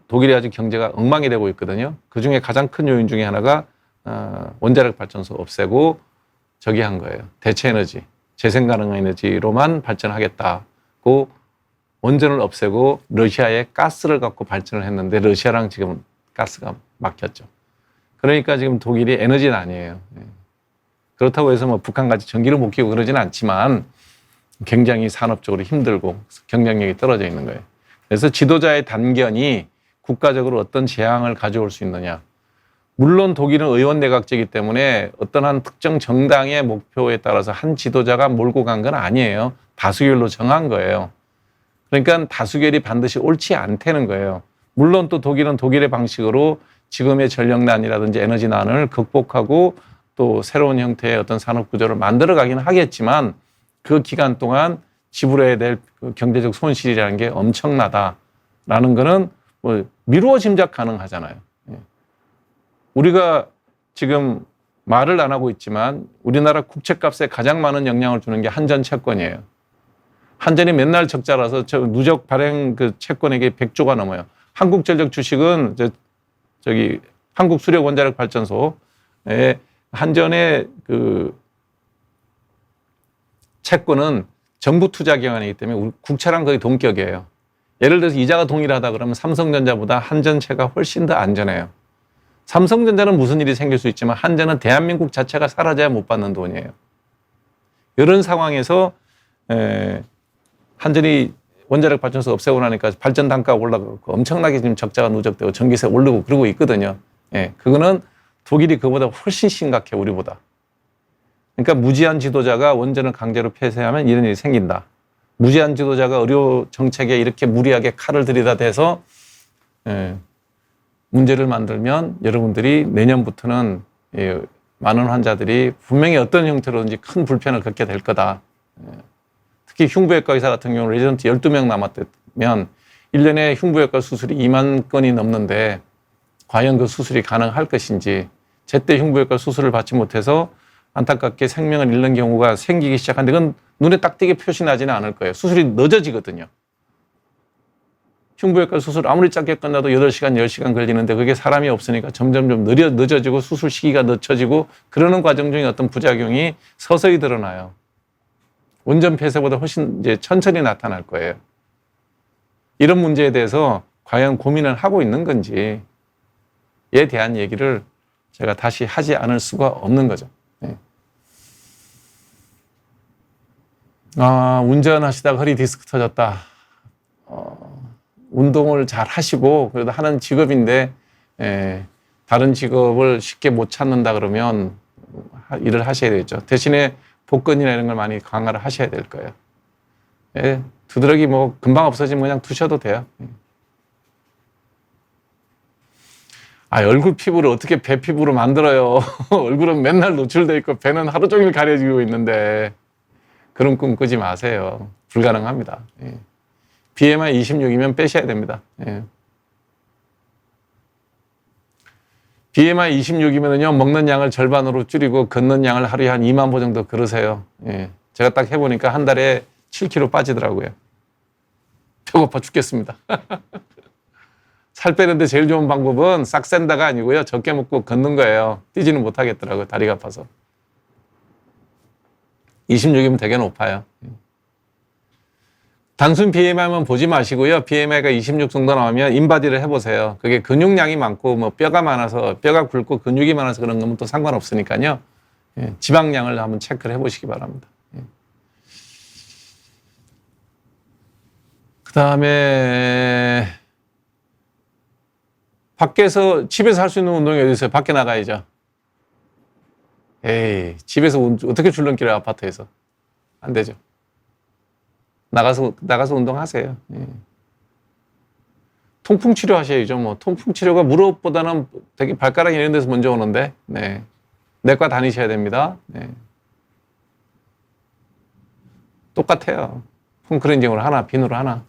Speaker 1: 독일이 아주 경제가 엉망이 되고 있거든요. 그 중에 가장 큰 요인 중에 하나가 원자력 발전소 없애고 저기 한 거예요. 대체 에너지, 재생 가능한 에너지로만 발전하겠다고 원전을 없애고 러시아에 가스를 갖고 발전을 했는데 러시아랑 지금 가스가 막혔죠. 그러니까 지금 독일이 에너지는 아니에요. 그렇다고 해서 뭐 북한같이 전기를 못 키우고 그러지는 않지만 굉장히 산업적으로 힘들고 경쟁력이 떨어져 있는 거예요. 그래서 지도자의 단견이 국가적으로 어떤 재앙을 가져올 수 있느냐. 물론 독일은 의원 내각제이기 때문에 어떤 한 특정 정당의 목표에 따라서 한 지도자가 몰고 간 건 아니에요. 다수결로 정한 거예요. 그러니까 다수결이 반드시 옳지 않다는 거예요. 물론 또 독일은 독일의 방식으로 지금의 전력난이라든지 에너지난을 극복하고 또 새로운 형태의 어떤 산업 구조를 만들어 가긴 하겠지만 그 기간 동안 지불해야 될 경제적 손실이라는 게 엄청나다라는 거는 뭐 미루어 짐작 가능하잖아요. 우리가 지금 말을 안 하고 있지만 우리나라 국채값에 가장 많은 영향을 주는 게 한전 채권이에요. 한전이 맨날 적자라서 누적 발행 그 채권액이 100조가 넘어요. 한국전력 주식은 저기 한국수력원자력발전소에 한전의 그 채권은 정부 투자 기관이기 때문에 우리 국채랑 거의 동격이에요. 예를 들어서 이자가 동일하다 그러면 삼성전자보다 한전채가 훨씬 더 안전해요. 삼성전자는 무슨 일이 생길 수 있지만 한전은 대한민국 자체가 사라져야 못 받는 돈이에요. 이런 상황에서 한전이 원자력 발전소 없애고 나니까 발전 단가가 올라가고 엄청나게 지금 적자가 누적되고 전기세 오르고 그러고 있거든요. 예, 그거는 독일이 그보다 훨씬 심각해, 우리보다. 그러니까 무지한 지도자가 원전을 강제로 폐쇄하면 이런 일이 생긴다. 무지한 지도자가 의료 정책에 이렇게 무리하게 칼을 들이다 대서 문제를 만들면 여러분들이 내년부터는 많은 환자들이 분명히 어떤 형태로든지 큰 불편을 겪게 될 거다. 특히 흉부외과 의사 같은 경우는 레지던트 12명 남았다면 1년에 흉부외과 수술이 2만 건이 넘는데 과연 그 수술이 가능할 것인지, 제때 흉부외과 수술을 받지 못해서 안타깝게 생명을 잃는 경우가 생기기 시작하는데 그건 눈에 딱 띄게 표시나지는 않을 거예요. 수술이 늦어지거든요. 흉부외과 수술 아무리 짧게 끝나도 8시간, 10시간 걸리는데 그게 사람이 없으니까 점점 늦어지고 수술 시기가 늦춰지고 그러는 과정 중에 어떤 부작용이 서서히 드러나요. 원전 폐쇄보다 훨씬 이제 천천히 나타날 거예요. 이런 문제에 대해서 과연 고민을 하고 있는 건지에 대한 얘기를 제가 다시 하지 않을 수가 없는 거죠. 네. 운전하시다가 허리 디스크 터졌다. 운동을 잘 하시고 그래도 하는 직업인데 다른 직업을 쉽게 못 찾는다 그러면 일을 하셔야 되겠죠. 대신에 복근이나 이런 걸 많이 강화를 하셔야 될 거예요. 두드러기 뭐 금방 없어지면 그냥 두셔도 돼요. 얼굴 피부를 어떻게 배 피부로 만들어요? 얼굴은 맨날 노출돼 있고 배는 하루 종일 가려지고 있는데 그런 꿈 꾸지 마세요. 불가능합니다. BMI 26이면 빼셔야 됩니다. BMI 26이면요, 먹는 양을 절반으로 줄이고 걷는 양을 하루에 한 2만 보 정도 걸으세요. 제가 딱 해보니까 한 달에 7kg 빠지더라고요. 배고파 죽겠습니다. 살 빼는데 제일 좋은 방법은 싹 샌다가 아니고요, 적게 먹고 걷는 거예요. 뛰지는 못하겠더라고요. 다리가 아파서. 26이면 되게 높아요. 단순 BMI만 보지 마시고요. BMI가 26 정도 나오면 인바디를 해보세요. 그게 근육량이 많고 뭐 뼈가 많아서, 뼈가 굵고 근육이 많아서 그런 거면 또 상관없으니까요. 지방량을 한번 체크를 해보시기 바랍니다. 그 다음에 밖에서, 집에서 할 수 있는 운동이 어디 있어요? 밖에 나가야죠. 집에서 어떻게 줄넘기를 해요, 아파트에서? 안 되죠. 나가서 운동하세요. 통풍 치료 하셔야죠. 뭐 통풍 치료가 무릎보다는 되게 발가락 이런 데서 먼저 오는데, 내과 다니셔야 됩니다. 똑같아요. 폼크렌징으로 하나, 비누로 하나.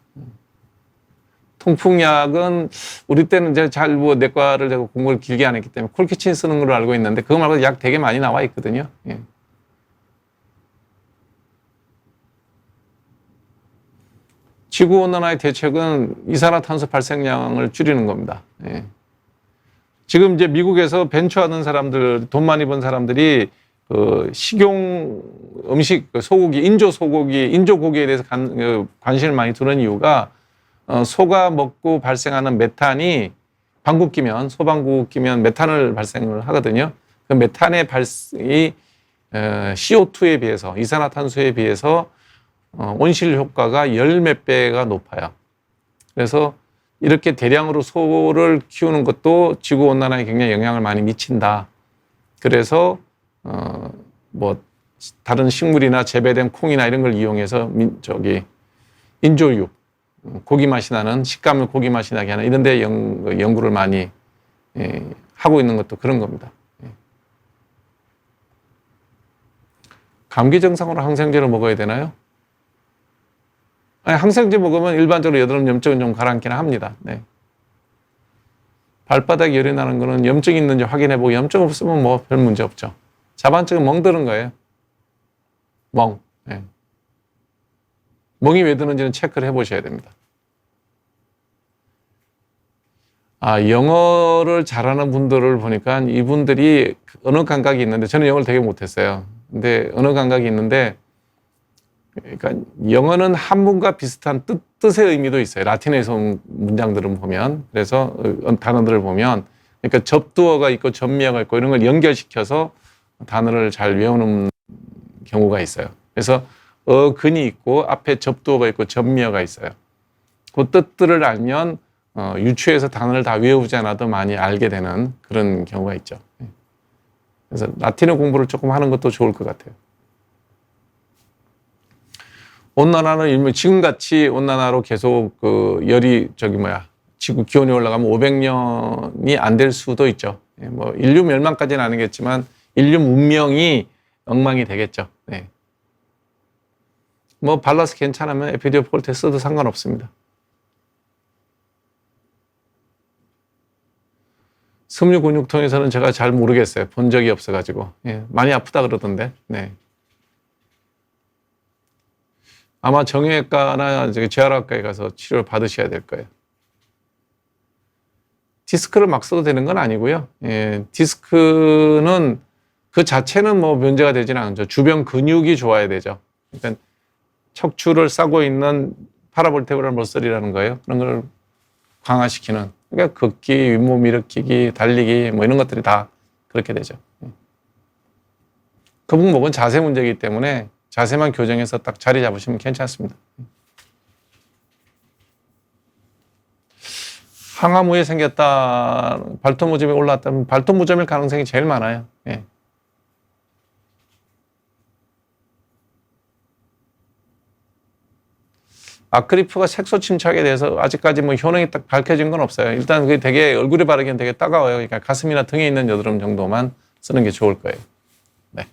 Speaker 1: 통풍약은 우리 때는 이제 잘 뭐 내과를 제가 공부를 길게 안 했기 때문에 콜키친 쓰는 걸로 알고 있는데 그거 말고 약 되게 많이 나와 있거든요. 지구온난화의 대책은 이산화탄소 발생량을 줄이는 겁니다. 지금 이제 미국에서 벤처하는 사람들, 돈 많이 번 사람들이 식용 음식, 소고기, 인조 고기에 대해서 관심을 많이 두는 이유가 소가 먹고 발생하는 메탄이 소방구 끼면 메탄을 발생을 하거든요. 그 메탄의 발생이 CO2에 비해서, 이산화탄소에 비해서 온실 효과가 10몇 배가 높아요. 그래서 이렇게 대량으로 소를 키우는 것도 지구온난화에 굉장히 영향을 많이 미친다. 그래서 뭐 다른 식물이나 재배된 콩이나 이런 걸 이용해서 인조육, 고기 맛이 나는, 식감을 고기 맛이 나게 하는 이런 데 연구를 많이 하고 있는 것도 그런 겁니다. 감기 증상으로 항생제를 먹어야 되나요? 항생제 먹으면 일반적으로 여드름 염증은 좀 가라앉기는 합니다. 발바닥에 열이 나는 거는 염증이 있는지 확인해보고 염증 없으면 뭐 별 문제 없죠. 자반증은 멍드는 거예요. 멍이 왜 드는지는 체크를 해보셔야 됩니다. 영어를 잘하는 분들을 보니까 이분들이 언어 감각이 있는데, 저는 영어를 되게 못했어요. 근데 언어 감각이 있는데 그러니까 영어는 한문과 비슷한 뜻의 의미도 있어요. 라틴에서 온 문장들은 보면. 그래서 단어들을 보면 그러니까 접두어가 있고 접미어가 있고 이런 걸 연결시켜서 단어를 잘 외우는 경우가 있어요. 그래서 어근이 있고 앞에 접두어가 있고 접미어가 있어요. 그 뜻들을 알면 유추해서 단어를 다 외우지 않아도 많이 알게 되는 그런 경우가 있죠. 그래서 라틴어 공부를 조금 하는 것도 좋을 것 같아요. 온난화는 일명 지금같이 온난화로 계속 열이 지구 기온이 올라가면 500년이 안 될 수도 있죠. 뭐 인류 멸망까지는 아니겠지만 인류 문명이 엉망이 되겠죠. 네. 뭐 발라서 괜찮으면 에피디오 폴테 써도 상관없습니다. 섬유 근육통에서는 제가 잘 모르겠어요. 본 적이 없어가지고. 많이 아프다 그러던데. 네. 아마 정형외과나 재활학과에 가서 치료를 받으셔야 될 거예요. 디스크를 막 써도 되는 건 아니고요. 디스크는 그 자체는 뭐 문제가 되지는 않죠. 주변 근육이 좋아야 되죠. 그러니까 척추를 싸고 있는 파라볼테브랄 머슬이라는 거예요. 그런 걸 강화시키는. 그러니까 걷기, 윗몸 일으키기, 달리기 뭐 이런 것들이 다 그렇게 되죠. 거북목은 자세 문제이기 때문에 자세만 교정해서 딱 자리 잡으시면 괜찮습니다. 항암 후에 생겼다, 발토무좀이 올라왔다면 발토무좀일 가능성이 제일 많아요. 예. 아크리프가 색소 침착에 대해서 아직까지 뭐 효능이 딱 밝혀진 건 없어요. 일단 그게 되게 얼굴에 바르기엔 되게 따가워요. 그러니까 가슴이나 등에 있는 여드름 정도만 쓰는 게 좋을 거예요. 네.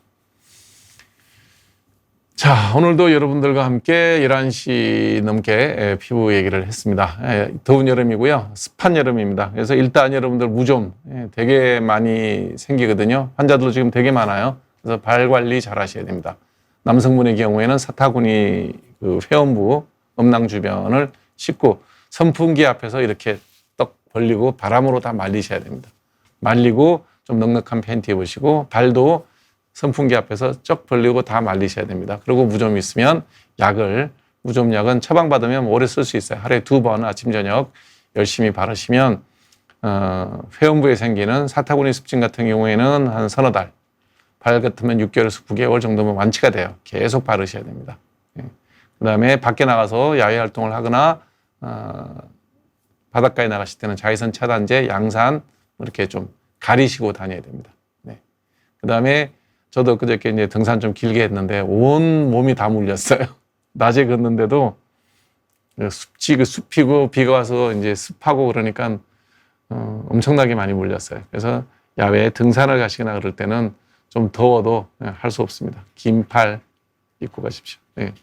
Speaker 1: 자, 오늘도 여러분들과 함께 11시 넘게 피부 얘기를 했습니다. 더운 여름이고요. 습한 여름입니다. 그래서 일단 여러분들 무좀 되게 많이 생기거든요. 환자들도 지금 되게 많아요. 그래서 발 관리 잘 하셔야 됩니다. 남성분의 경우에는 사타구니 회원부, 음낭 주변을 씻고 선풍기 앞에서 이렇게 떡 벌리고 바람으로 다 말리셔야 됩니다. 말리고 좀 넉넉한 팬티 입으시고 발도 선풍기 앞에서 쩍 벌리고 다 말리셔야 됩니다. 그리고 무좀 있으면 무좀약은 처방받으면 오래 쓸 수 있어요. 하루에 2번 아침 저녁 열심히 바르시면 회음부에 생기는 사타구니 습진 같은 경우에는 한 서너 달, 발 같으면 6개월에서 9개월 정도면 완치가 돼요. 계속 바르셔야 됩니다. 그 다음에 밖에 나가서 야외 활동을 하거나 바닷가에 나가실 때는 자외선 차단제, 양산 이렇게 좀 가리시고 다녀야 됩니다. 네. 그 다음에 저도 그저께 이제 등산 좀 길게 했는데 온 몸이 다 물렸어요. 낮에 걷는데도 숲이고 비가 와서 이제 습하고 그러니까 엄청나게 많이 물렸어요. 그래서 야외에 등산을 가시거나 그럴 때는 좀 더워도 할 수 없습니다. 긴 팔 입고 가십시오. 네.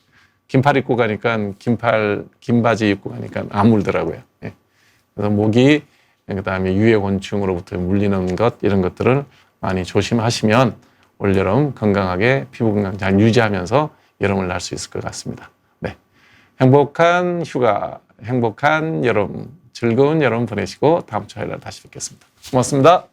Speaker 1: 긴 팔 입고 가니까 긴 바지 입고 가니까 안 물더라고요. 네. 그래서 모기, 그다음에 유해 곤충으로부터 물리는 것 이런 것들을 많이 조심하시면 올여름 건강하게 피부 건강 잘 유지하면서 여름을 날 수 있을 것 같습니다. 네. 행복한 휴가, 행복한 여름, 즐거운 여름 보내시고 다음 주 화요일에 다시 뵙겠습니다. 고맙습니다.